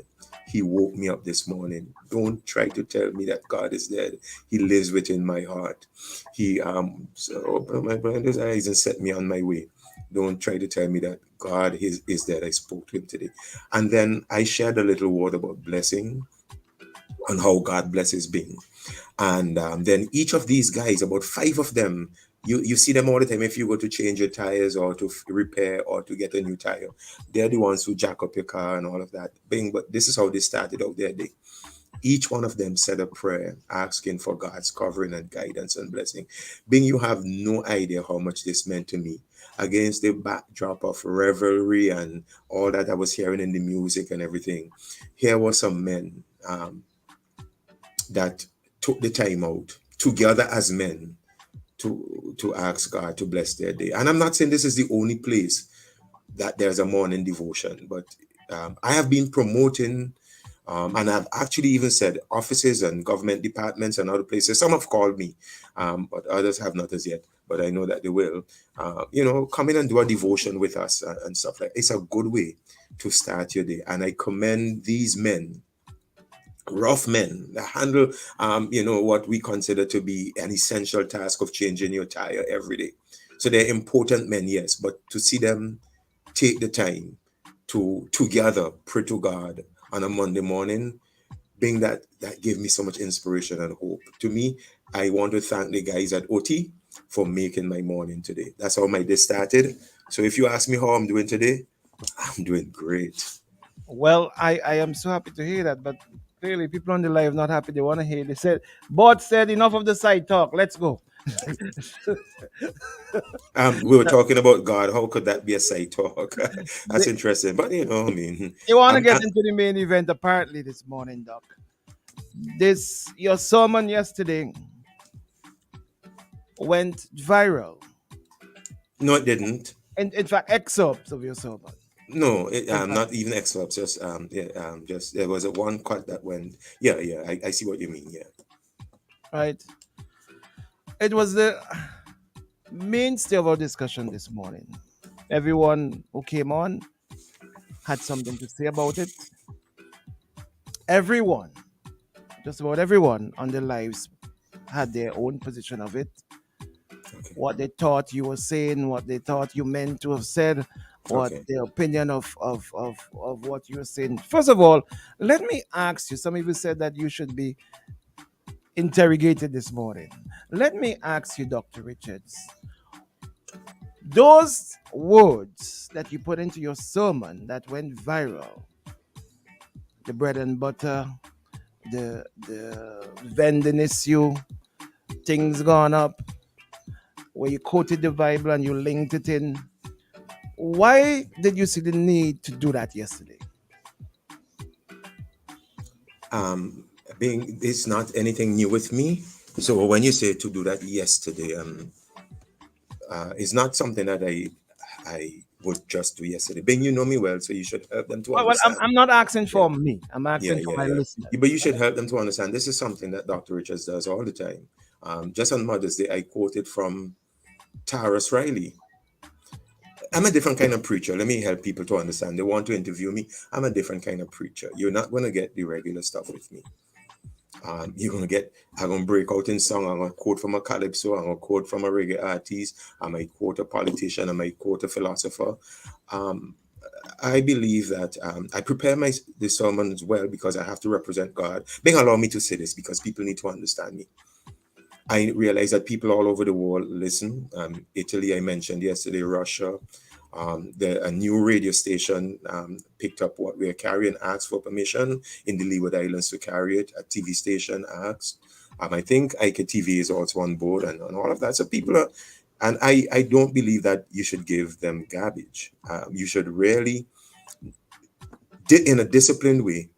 He woke me up this morning. Don't try to tell me that God is dead. He lives within my heart. He opened my blinded eyes and set me on my way. Don't try to tell me that God is dead. I spoke to him today. And then I shared a little word about blessing and how God blesses being. And then each of these guys, about 5 of them, you see them all the time if you go to change your tires or to repair or to get a new tire. They're the ones who jack up your car and all of that. Bing, but this is how they started out their day. Each one of them said a prayer asking for God's covering and guidance and blessing. Bing, you have no idea how much this meant to me. Against the backdrop of revelry and all that I was hearing in the music and everything, here were some men that took the time out together as men to ask God to bless their day. And I'm not saying this is the only place that there's a morning devotion, but I have been promoting and I've actually even said offices and government departments and other places. Some have called me, but others have not as yet. But I know that they will. Come in and do a devotion with us and stuff like that. It's a good way to start your day. And I commend these men, rough men that handle what we consider to be an essential task of changing your tire every day. So they're important men, yes, but to see them take the time to together pray to God on a Monday morning, being that gave me so much inspiration and hope. To me, I want to thank the guys at OT for making my morning today. That's how my day started. So if you ask me how I'm doing today, I'm doing great. Well, I am so happy to hear that, but clearly people on the live not happy. They want to hear. They said, Bot said enough of the side talk. Let's go. We were talking about God. How could that be a side talk? That's interesting. But you want to get into the main event apparently this morning, Doc. Your sermon yesterday went viral. No, it didn't. And in fact, excerpts of your sermon. No, not even excerpts. Just just there was a one cut that went. Yeah, I see what you mean. Yeah, right. It was the mainstay of our discussion this morning. Everyone who came on had something to say about it. Everyone, just about everyone on the lives had their own position of it. Okay. What they thought you were saying, what they thought you meant to have said, what their opinion of what you were saying. First of all, let me ask you, some of you said that you should be interrogated this morning. Let me ask you, Dr. Richards, those words that you put into your sermon that went viral, the bread and butter, the vending issue, things gone up, where you quoted the Bible and you linked it in, Why did you see the need to do that yesterday? Being it's not anything new with me. So when you say to do that yesterday, it's not something that I would just do yesterday. Being you know me well, so you should help them to Well, understand. I'm not asking Yeah, for me. I'm yeah, asking for yeah, my yeah. listeners. But you should help them to understand. This is something that Dr. Richards does all the time. Just on Mother's Day, I quoted from Taurus Riley. I'm a different kind of preacher. Let me help people to understand. They want to interview me. I'm a different kind of preacher. You're not going to get the regular stuff with me. You're gonna get. I'm gonna break out in song. I'm gonna quote from a calypso. I'm gonna quote from a reggae artist. I might quote a politician. I might quote a philosopher. Um, I believe that I prepare the sermons well because I have to represent God. Being allow me to say this because people need to understand me. I realize that people all over the world listen. Italy, I mentioned yesterday, Russia. A new radio station picked up what we are carrying, asked for permission in the Leeward Islands to carry it. A TV station asked. I think IKTV is also on board and all of that. So people are, and I don't believe that you should give them garbage. You should really, in a disciplined way,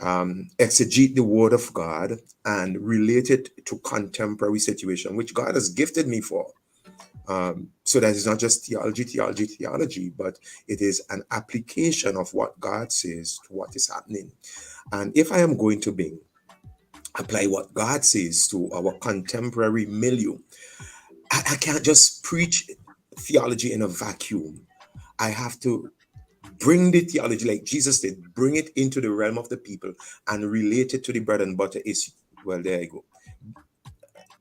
exegete the word of God and relate it to contemporary situation, which God has gifted me for. So that it's not just theology, but it is an application of what God says to what is happening. And if I am going to apply what God says to our contemporary milieu, I can't just preach theology in a vacuum. I have to bring the theology like Jesus did, bring it into the realm of the people and relate it to the bread and butter issue. Well, there you go.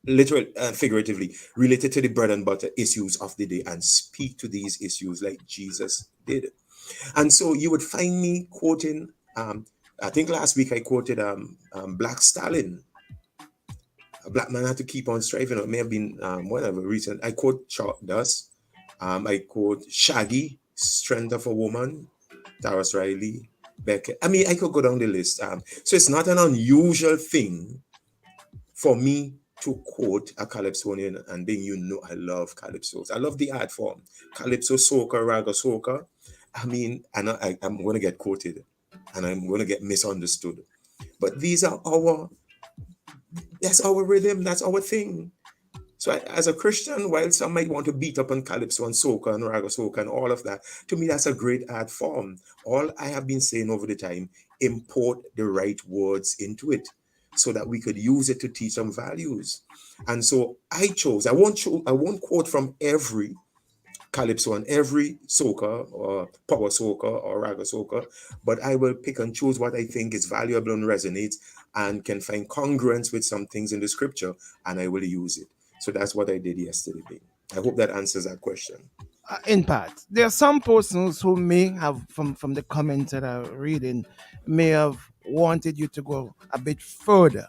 Literally, figuratively, related to the bread and butter issues of the day and speak to these issues like Jesus did. And so you would find me quoting, I think last week I quoted Black Stalin. A black man had to keep on striving. It may have been whatever recent. I quote Chuck Dust. I quote Shaggy, Strength of a Woman, Taurus Riley, Beckett. I mean, I could go down the list. So it's not an unusual thing for me to quote a calypsonian, and being I love calypsos. I love the art form. Calypso, soca, raga, soca. I mean, I'm going to get quoted and I'm going to get misunderstood. But that's our rhythm, that's our thing. So as a Christian, while some might want to beat up on calypso and soca and raga soca and all of that, to me, that's a great art form. All I have been saying over the time, import the right words into it so that we could use it to teach some values. And so I won't quote from every calypso and every soca or power soca or raga soca, but I will pick and choose what I think is valuable and resonates and can find congruence with some things in the scripture, and I will use it. So that's what I did yesterday. I hope that answers that question. In part, there are some persons who may have, from the comments that I'm reading, may have wanted you to go a bit further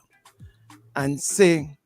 and say,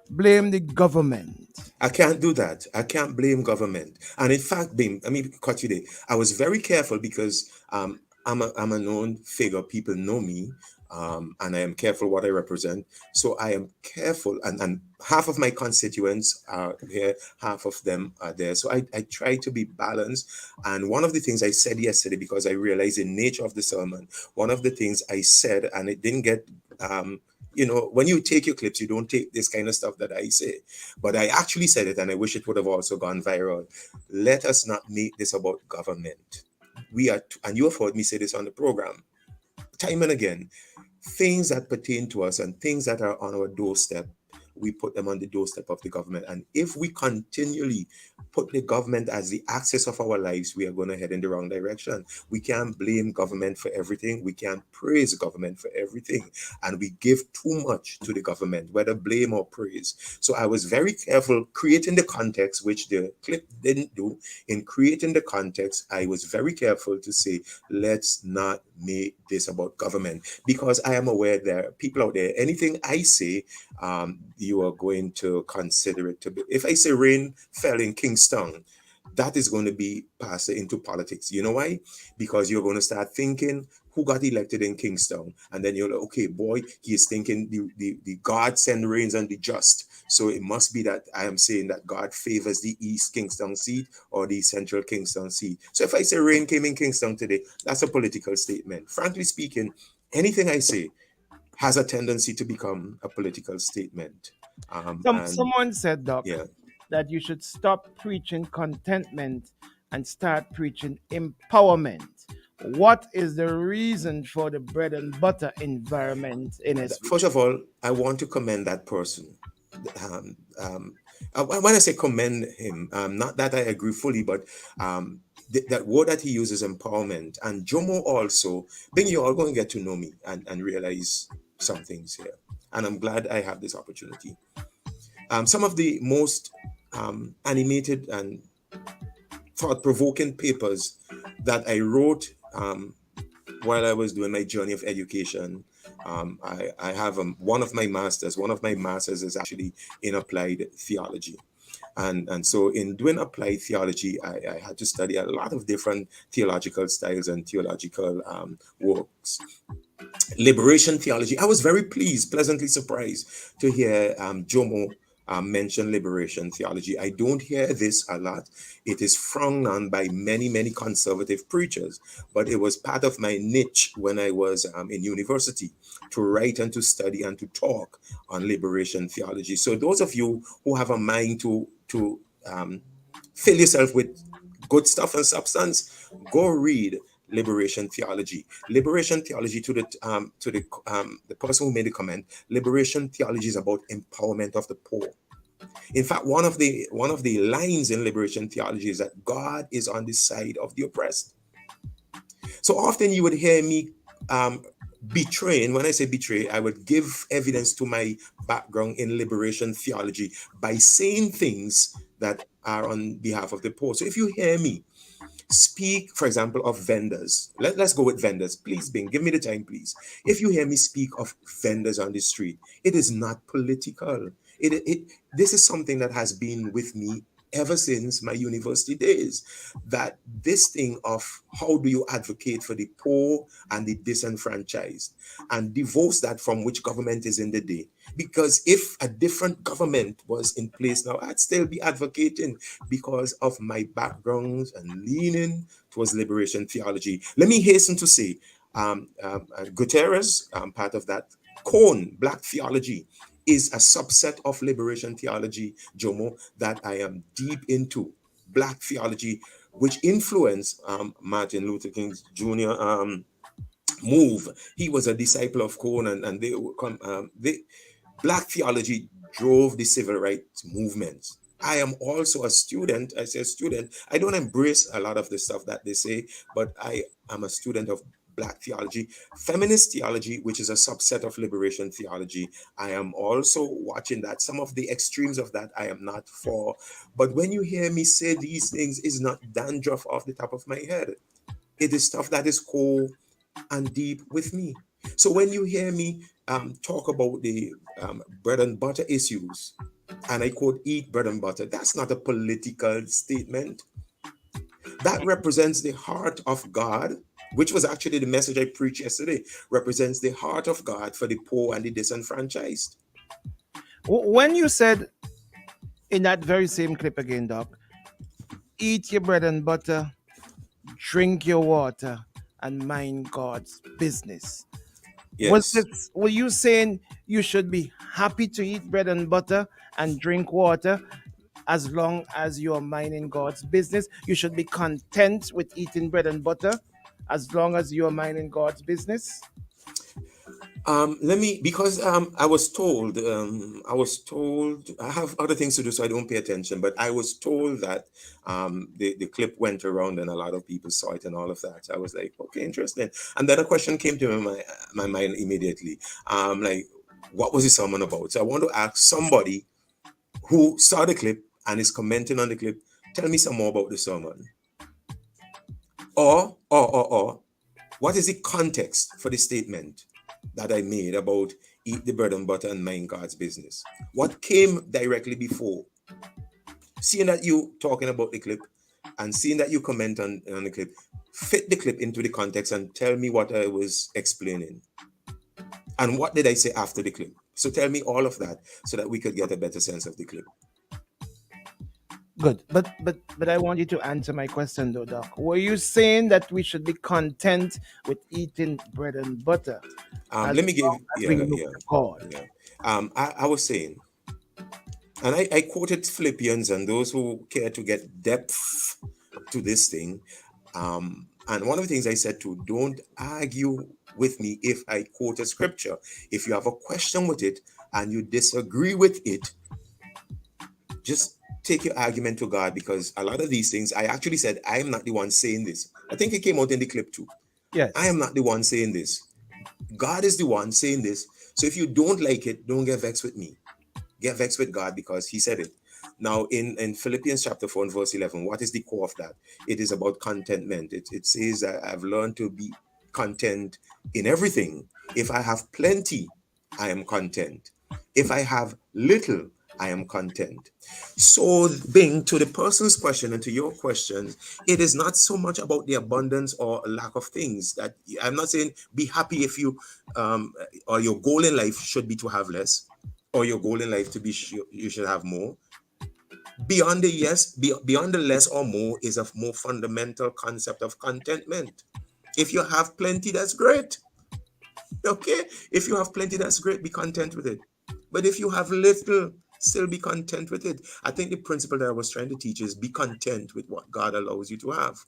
blame the government. I can't do that. I can't blame government. And in fact, let me cut you there. I was very careful because I'm a known figure. People know me. And I am careful what I represent. So I am careful, and half of my constituents are here, half of them are there. So I try to be balanced. And one of the things I said yesterday, because I realized the nature of the sermon, one of the things I said, and it didn't get, when you take your clips, you don't take this kind of stuff that I say. But I actually said it, and I wish it would have also gone viral. Let us not make this about government. And you have heard me say this on the program, time and again, things that pertain to us and things that are on our doorstep, we put them on the doorstep of the government. And if we continually put the government as the axis of our lives, we are going to head in the wrong direction. We can't blame government for everything. We can't praise government for everything. And we give too much to the government, whether blame or praise. So I was very careful creating the context, which the clip didn't do. In creating the context, I was very careful to say, let's not make this about government, because I am aware there are people out there, anything I say, you are going to consider it to be. If I say rain fell in Kingston, that is going to be passed into politics. You know why? Because you're going to start thinking who got elected in Kingston, and then you're like, okay, boy, he is thinking the God send rains on the just. So it must be that I am saying that God favors the East Kingston seat or the Central Kingston seat. So if I say rain came in Kingston today, that's a political statement. Frankly speaking, anything I say has a tendency to become a political statement. Someone said, Doc, Yeah. that you should stop preaching contentment and start preaching empowerment. What is the reason for the bread and butter environment in SB? First of all, I want to commend that person. When I say commend him, not that I agree fully, but that word that he uses, empowerment, and Jomo also, then you're all going to get to know me and realize some things here. And I'm glad I have this opportunity. Some of the most animated and thought-provoking papers that I wrote while I was doing my journey of education. I have one of my masters. One of my masters is actually in applied theology. And so in doing applied theology, I had to study a lot of different theological styles and theological works. Liberation theology. I was very pleasantly surprised to hear Jomo mention liberation theology. I don't hear this a lot. It is frowned on by many conservative preachers, but it was part of my niche when I was in university to write and to study and to talk on liberation theology. So those of you who have a mind to fill yourself with good stuff and substance, go read liberation theology. Liberation theology, to the person who made the comment, liberation theology is about empowerment of the poor. In fact, one of the lines in liberation theology is that God is on the side of the oppressed. So often you would hear me betraying. When I say betray, I would give evidence to my background in liberation theology by saying things that are on behalf of the poor. So if you hear me speak, for example, of vendors. Let's go with vendors. Please, Bing, give me the time, please. If you hear me speak of vendors on the street, it is not political. This is something that has been with me ever since my university days, that this thing of how do you advocate for the poor and the disenfranchised and divorce that from which government is in the day. Because if a different government was in place now, I'd still be advocating because of my background and leaning towards liberation theology. Let me hasten to say, Guterres, part of that cone, Black theology, is a subset of liberation theology, Jomo, that I am deep into. Black theology, which influenced Martin Luther King Jr. Move. He was a disciple of Cone, and Black theology drove the civil rights movements. I am also a student. I say a student. I don't embrace a lot of the stuff that they say, but I am a student of Black theology. Feminist theology, which is a subset of liberation theology, I am also watching that. Some of the extremes of that I am not for. But when you hear me say these things, it's not dandruff off the top of my head. It is stuff that is core and deep with me. So when you hear me talk about the bread and butter issues, and I quote, eat bread and butter, that's not a political statement. That represents the heart of God, which was actually the message I preached yesterday, represents the heart of God for the poor and the disenfranchised. When you said in that very same clip again, Doc, eat your bread and butter, drink your water, and mind God's business. Yes. Were you saying you should be happy to eat bread and butter and drink water as long as you're minding God's business? You should be content with eating bread and butter as long as you're minding God's business? Because I was told, I have other things to do, so I don't pay attention, but I was told that the clip went around and a lot of people saw it and all of that. I was like, okay, interesting. And then a question came to my mind immediately. Like, what was the sermon about? So I want to ask somebody who saw the clip and is commenting on the clip, tell me some more about the sermon. Or, what is the context for the statement that I made about eat the bread and butter and mind God's business? What came directly before? Seeing that you talking about the clip, and seeing that you comment on the clip, fit the clip into the context and tell me what I was explaining. And what did I say after the clip? So tell me all of that so that we could get a better sense of the clip. Good, but I want you to answer my question though, Doc. Were you saying that we should be content with eating bread and butter? Let me give we look to God. I was saying, and I quoted Philippians, and those who care to get depth to this thing, and one of the things I said to, don't argue with me if I quote a scripture. If you have a question with it and you disagree with it, just take your argument to God, because a lot of these things, I actually said, I am not the one saying this. I think it came out in the clip too. Yes. I am not the one saying this. God is the one saying this. So if you don't like it, don't get vexed with me. Get vexed with God, because he said it. Now, in Philippians chapter 4 and verse 11, what is the core of that? It is about contentment. It says that I've learned to be content in everything. If I have plenty, I am content. If I have little, I am content. So, Bing, to the person's question and to your question, it is not so much about the abundance or lack of things. That I'm not saying be happy if you, or your goal in life should be to have less, or your goal in life to be you should have more. Beyond the less or more is a more fundamental concept of contentment. If you have plenty, that's great. Okay, if you have plenty, that's great. Be content with it. But if you have little, still be content with it. I think the principle that I was trying to teach is be content with what God allows you to have.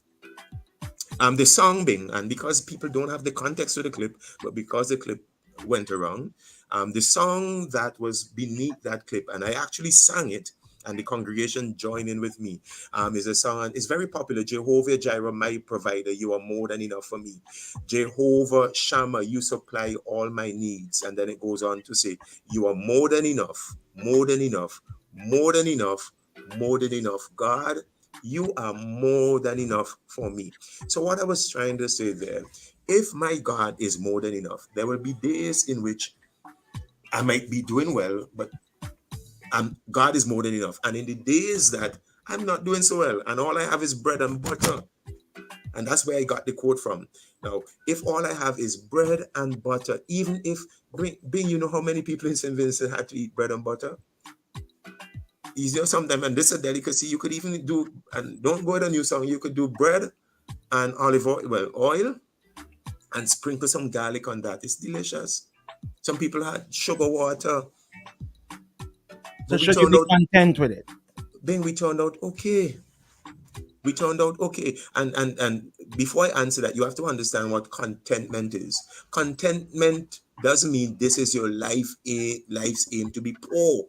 The song Bing, and because people don't have the context of the clip, but because the clip went around, the song that was beneath that clip, and I actually sang it, and the congregation joined in with me, is a song. It's very popular. Jehovah Jireh, my provider, you are more than enough for me. Jehovah Shammah, you supply all my needs. And then it goes on to say, you are more than enough, more than enough, more than enough, more than enough. God, you are more than enough for me. So what I was trying to say there, if my God is more than enough, there will be days in which I might be doing well, but God is more than enough. And in the days that I'm not doing so well, and all I have is bread and butter, and that's where I got the quote from. Now, if all I have is bread and butter, even if, Bing, you know how many people in St. Vincent had to eat bread and butter? Easier sometimes, and this is a delicacy. You could even do, and don't go with a new song, you could do bread and olive oil, and sprinkle some garlic on that. It's delicious. Some people had sugar water. So should you be content with it? Then we turned out okay. We turned out okay. And before I answer that, you have to understand what contentment is. Contentment doesn't mean this is your life's aim to be poor.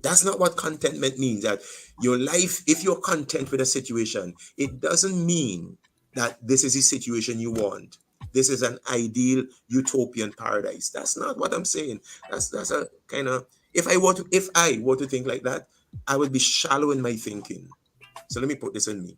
That's not what contentment means. That your life, if you're content with a situation, it doesn't mean that this is the situation you want. This is an ideal utopian paradise. That's not what I'm saying. That's a kind of, if I were to think like that, I would be shallow in my thinking. So let me put this on me.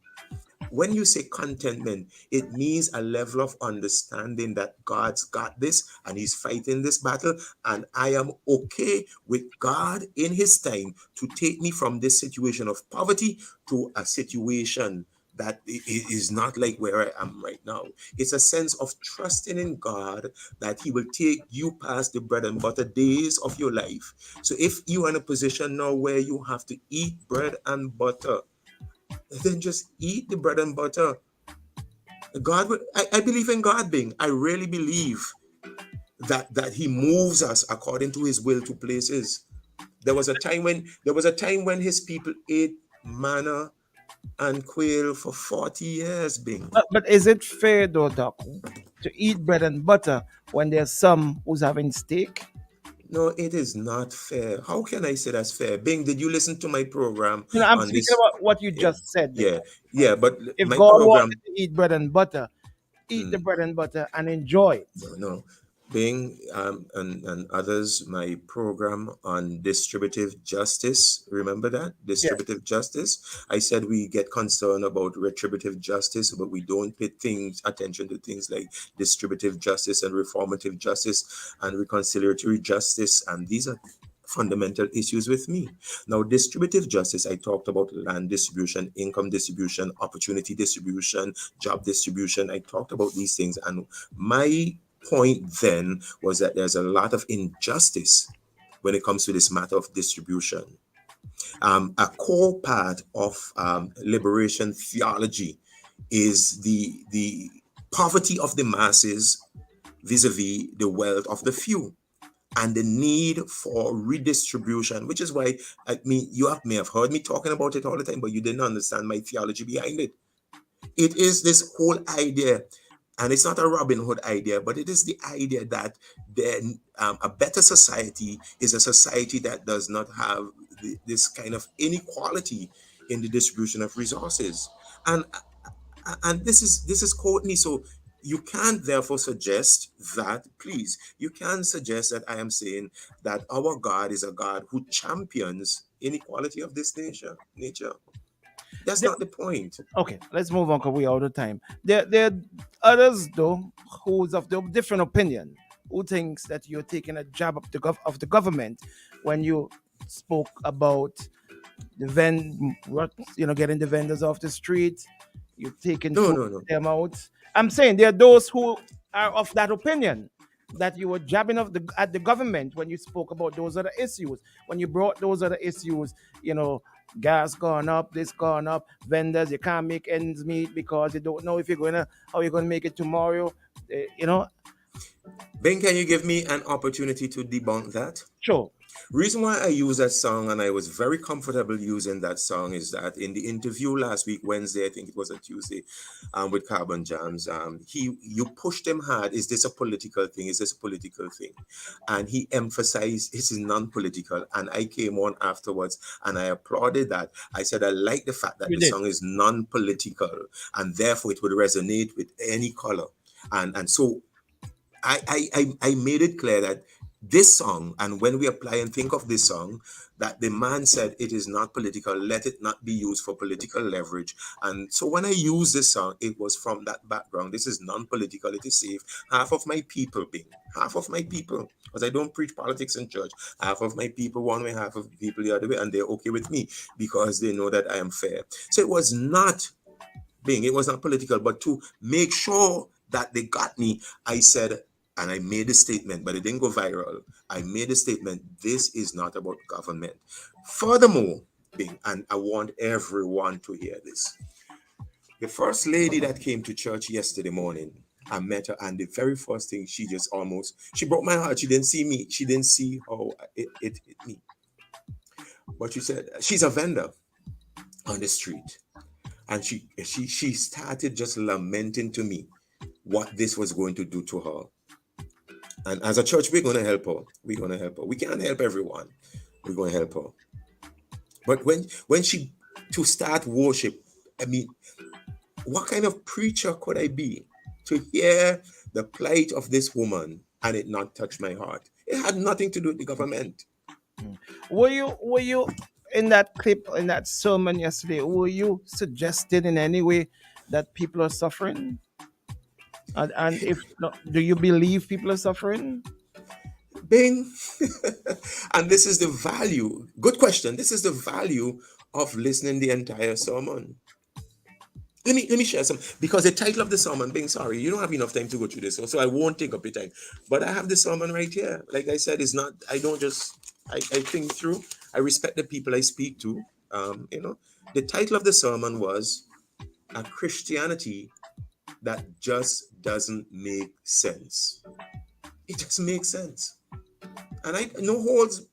When you say contentment, it means a level of understanding that God's got this and he's fighting this battle, and I am okay with God in his time to take me from this situation of poverty to a situation that is not like where I am right now. It's a sense of trusting in God that he will take you past the bread and butter days of your life. So if you are in a position now where you have to eat bread and butter, then just eat the bread and butter. God, I believe in God, Bing. I really believe that he moves us according to his will to places. There was a time when his people ate manna and quail for 40 years, Bing. But is it fair though, Doc, to eat bread and butter when there's some who's having steak? No, it is not fair. How can I say that's fair? Bing, did you listen to my program? You know, I'm speaking about what you just said. Yeah, but if my God program, wanted to eat bread and butter, eat the bread and butter and enjoy it. No. Bing and others, my program on distributive justice, remember that? Distributive justice. I said we get concerned about retributive justice, but we don't pay attention to things like distributive justice and reformative justice and reconciliatory justice. And these are fundamental issues with me. Now, distributive justice, I talked about land distribution, income distribution, opportunity distribution, job distribution. I talked about these things. And my point then was that there's a lot of injustice when it comes to this matter of distribution. A core part of liberation theology is the poverty of the masses vis-a-vis the wealth of the few, and the need for redistribution, which is why, I mean, may have heard me talking about it all the time, but you didn't understand my theology behind it. It is this whole idea, and it's not a Robin Hood idea, but it is the idea that then a better society is a society that does not have this kind of inequality in the distribution of resources. And this is Courtney. So you can't therefore suggest that, please, you can't suggest that I am saying that our God is a God who champions inequality of this nature. That's not the point. Okay, let's move on because we're out of time. There are others though who's of the different opinion, who thinks that you're taking a jab of the government when you spoke about getting the vendors off the street. You're taking them out. I'm saying there are those who are of that opinion that you were jabbing at the government when you spoke about those other issues. When you brought those other issues, gas gone up, this gone up, vendors, you can't make ends meet because you don't know how you're gonna make it tomorrow. Ben, can you give me an opportunity to debunk that? Sure. Reason why I use that song, and I was very comfortable using that song, is that in the interview last week, Wednesday, I think it was a Tuesday, with Carbon Jams, you pushed him hard. Is this a political thing? Is this a political thing? And he emphasized it is non-political. And I came on afterwards and I applauded that. I said I like the fact that song is non-political, and therefore it would resonate with any color. And so I made it clear that this song, and when we apply and think of this song, that the man said it is not political, let it not be used for political leverage. And so when I use this song, it was from that background. This is non-political, it is safe. Half of my people, because I don't preach politics in church, half of my people one way, half of the people the other way, and they're okay with me because they know that I am fair. So it was not political, but to make sure that they got me, I said, and I made a statement, but it didn't go viral. I made a statement, this is not about government. Furthermore, and I want everyone to hear this. The first lady that came to church yesterday morning, I met her, and the very first thing, she broke my heart. She didn't see me. She didn't see how it hit me. But she said, she's a vendor on the street. And she started just lamenting to me what this was going to do to her. And as a church, we're going to help her. We can't help everyone. We're going to help her. But when she to start worship, I mean, what kind of preacher could I be to hear the plight of this woman and it not touch my heart? It had nothing to do with the government. Were you in that clip, in that sermon yesterday, were you suggesting in any way that people are suffering? And if not, do you believe people are suffering? Bing. And this is the value. Good question. This is the value of listening the entire sermon. Let me share some, because the title of the sermon, Bing, sorry, you don't have enough time to go through this, so I won't take up your time. But I have the sermon right here. Like I said, it's not, I don't just, I think through. I respect the people I speak to. The title of the sermon was A Christianity That Just Doesn't Make Sense. It just makes sense. And no holds.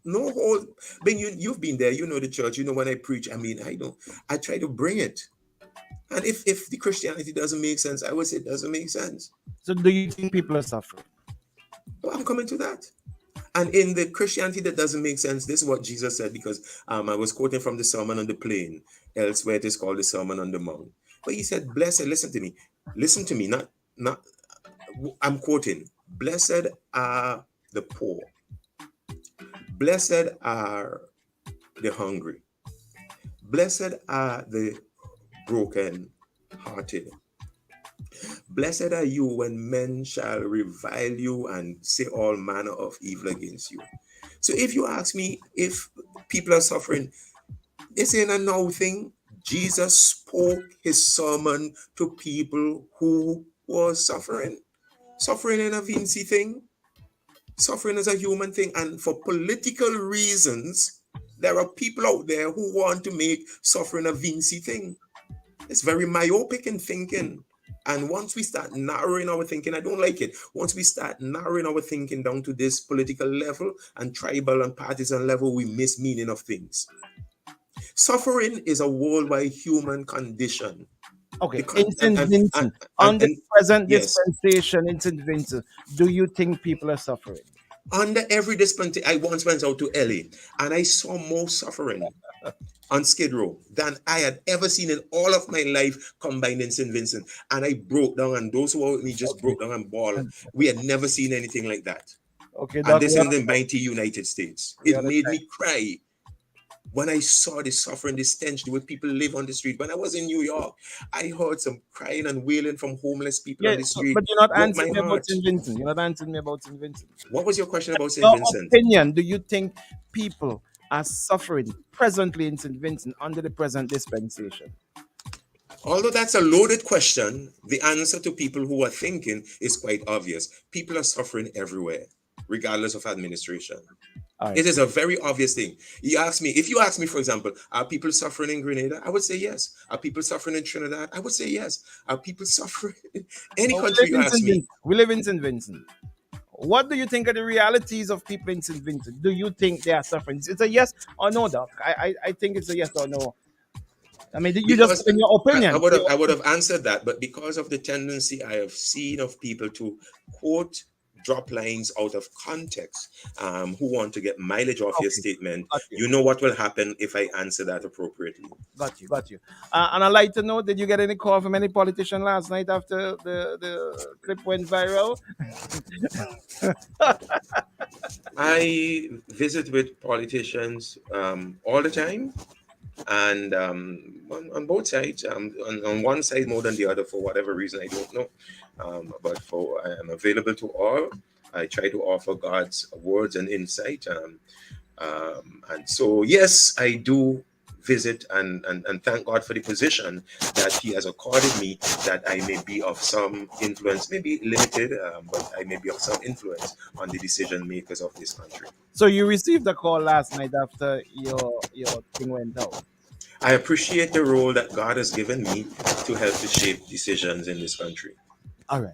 Ben, you've been there, you know the church, you know when I preach, I try to bring it. And if the Christianity doesn't make sense, I would say it doesn't make sense. So do you think people are suffering? Well, I'm coming to that. And in the Christianity that doesn't make sense, this is what Jesus said, because I was quoting from the Sermon on the Plain. Elsewhere it is called the Sermon on the Mount. But he said, blessed, listen to me, not I'm quoting, blessed are the poor. Blessed are the hungry. Blessed are the broken hearted. Blessed are you when men shall revile you and say all manner of evil against you. So if you ask me if people are suffering, this ain't a now thing. Jesus spoke his sermon to people who was suffering. Suffering ain't a Vinci thing. Suffering is a human thing. And for political reasons, there are people out there who want to make suffering a Vinci thing. It's very myopic in thinking. And once we start narrowing our thinking, I don't like it. Once we start narrowing our thinking down to this political level and tribal and partisan level, we miss meaning of things. Suffering is a worldwide human condition. Okay, in St. Vincent, under the present dispensation in St. Vincent, do you think people are suffering? Under every dispensation, I once went out to LA and I saw more suffering on Skid Row than I had ever seen in all of my life combined in St. Vincent. And I broke down, and those who were with me just broke down and bawled. We had never seen anything like that. Okay, and this in the mighty United States. It made me cry when I saw the suffering, the stench, the way people live on the street. When I was in New York, I heard some crying and wailing from homeless people on the street. But you're not answering me about St. Vincent. You're not answering me about St. Vincent. What was your question about St. Your Vincent? opinion, do you think people are suffering presently in St. Vincent under the present dispensation? Although that's a loaded question, the answer to people who are thinking is quite obvious. People are suffering everywhere, regardless of administration. Right. It is a very obvious thing. If you ask me, for example, are people suffering in Grenada? I would say yes. Are people suffering in Trinidad? I would say yes. Are people suffering in any country you ask me? We live in St. Vincent. What do you think are the realities of people in St. Vincent? Do you think they are suffering? It's a yes or no, Doc. I think it's a yes or no. I mean, you just in your opinion. I would have answered that, but because of the tendency I have seen of people to quote drop lines out of context, who want to get mileage off your statement, you know what will happen if I answer that appropriately. Got you. And I'd like to know, did you get any call from any politician last night after the clip went viral? I visit with politicians all the time, and on both sides, on one side more than the other for whatever reason, I don't know. But I am available to all. I try to offer God's words and insight. And so, yes, I do visit and thank God for the position that He has accorded me, that I may be of some influence, maybe limited, but I may be of some influence on the decision makers of this country. So you received a call last night after your thing went out. I appreciate the role that God has given me to help to shape decisions in this country. All right.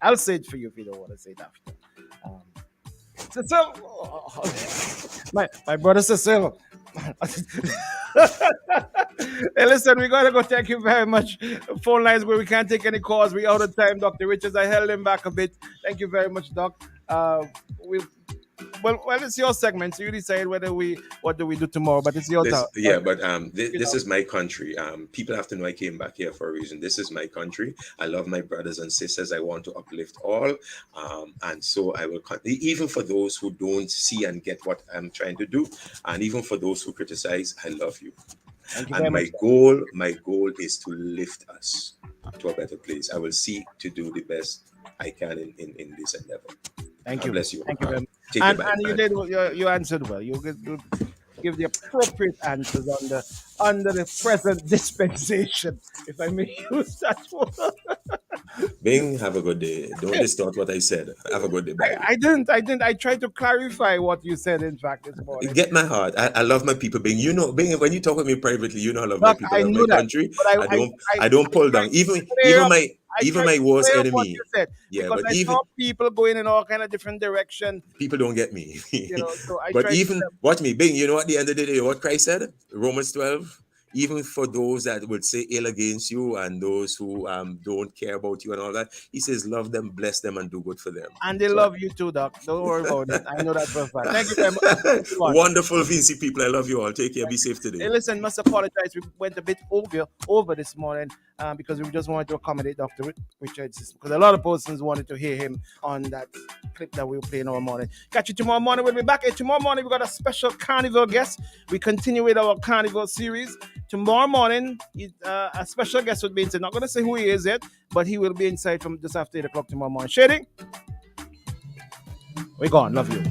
I'll say it for you if you don't want to say it after. My brother Cecil. Hey, listen, we gotta go. Thank you very much. Phone lines where we can't take any calls. We out of time, Dr. Richards. I held him back a bit. Thank you very much, Doc. Well, it's your segment, so you decide what do we do tomorrow. But it's your time. Yeah, but this is my country. People have to know I came back here for a reason. This is my country. I love my brothers and sisters. I want to uplift all, and so I will. Even for those who don't see and get what I'm trying to do, and even for those who criticize, I love you. And my goal is to lift us to a better place. I will seek to do the best I can in this endeavor. Thank you. Bless you. Thank you very much. And you did. You answered well. You give the appropriate answers under the present dispensation, if I may use that word. Bing, have a good day. Don't distort what I said. Have a good day. Bye. I didn't. I tried to clarify what you said, in fact, this morning. Get my heart. I love my people, Bing. You know, Bing, when you talk with me privately, you know I love my people. I love my country. I don't pull down. Even my worst enemy. Yeah, but I saw people going in all kind of different directions. People don't get me. So but even watch me, Bing. You know, at the end of the day, what Christ said, Romans 12. Even for those that would say ill against you and those who don't care about you and all that, he says, love them, bless them, and do good for them. And they love you too, Doc. Don't worry about it. I know that for a fact. Thank you very much. Wonderful, VC people. I love you all. Take care. Be safe today. Hey, listen, must apologize. We went a bit over this morning because we just wanted to accommodate Dr. Richards, because a lot of persons wanted to hear him on that clip that we were playing our morning. Catch you tomorrow morning. We'll be back. Tomorrow morning, we got a special carnival guest. We continue with our carnival series. Tomorrow morning, a special guest would be inside. Not going to say who he is yet, but he will be inside from just after 8 o'clock tomorrow morning. Shady, we're gone. Love you.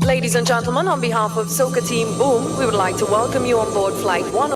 Ladies and gentlemen, on behalf of Soca Team Boom, we would like to welcome you on board Flight 1.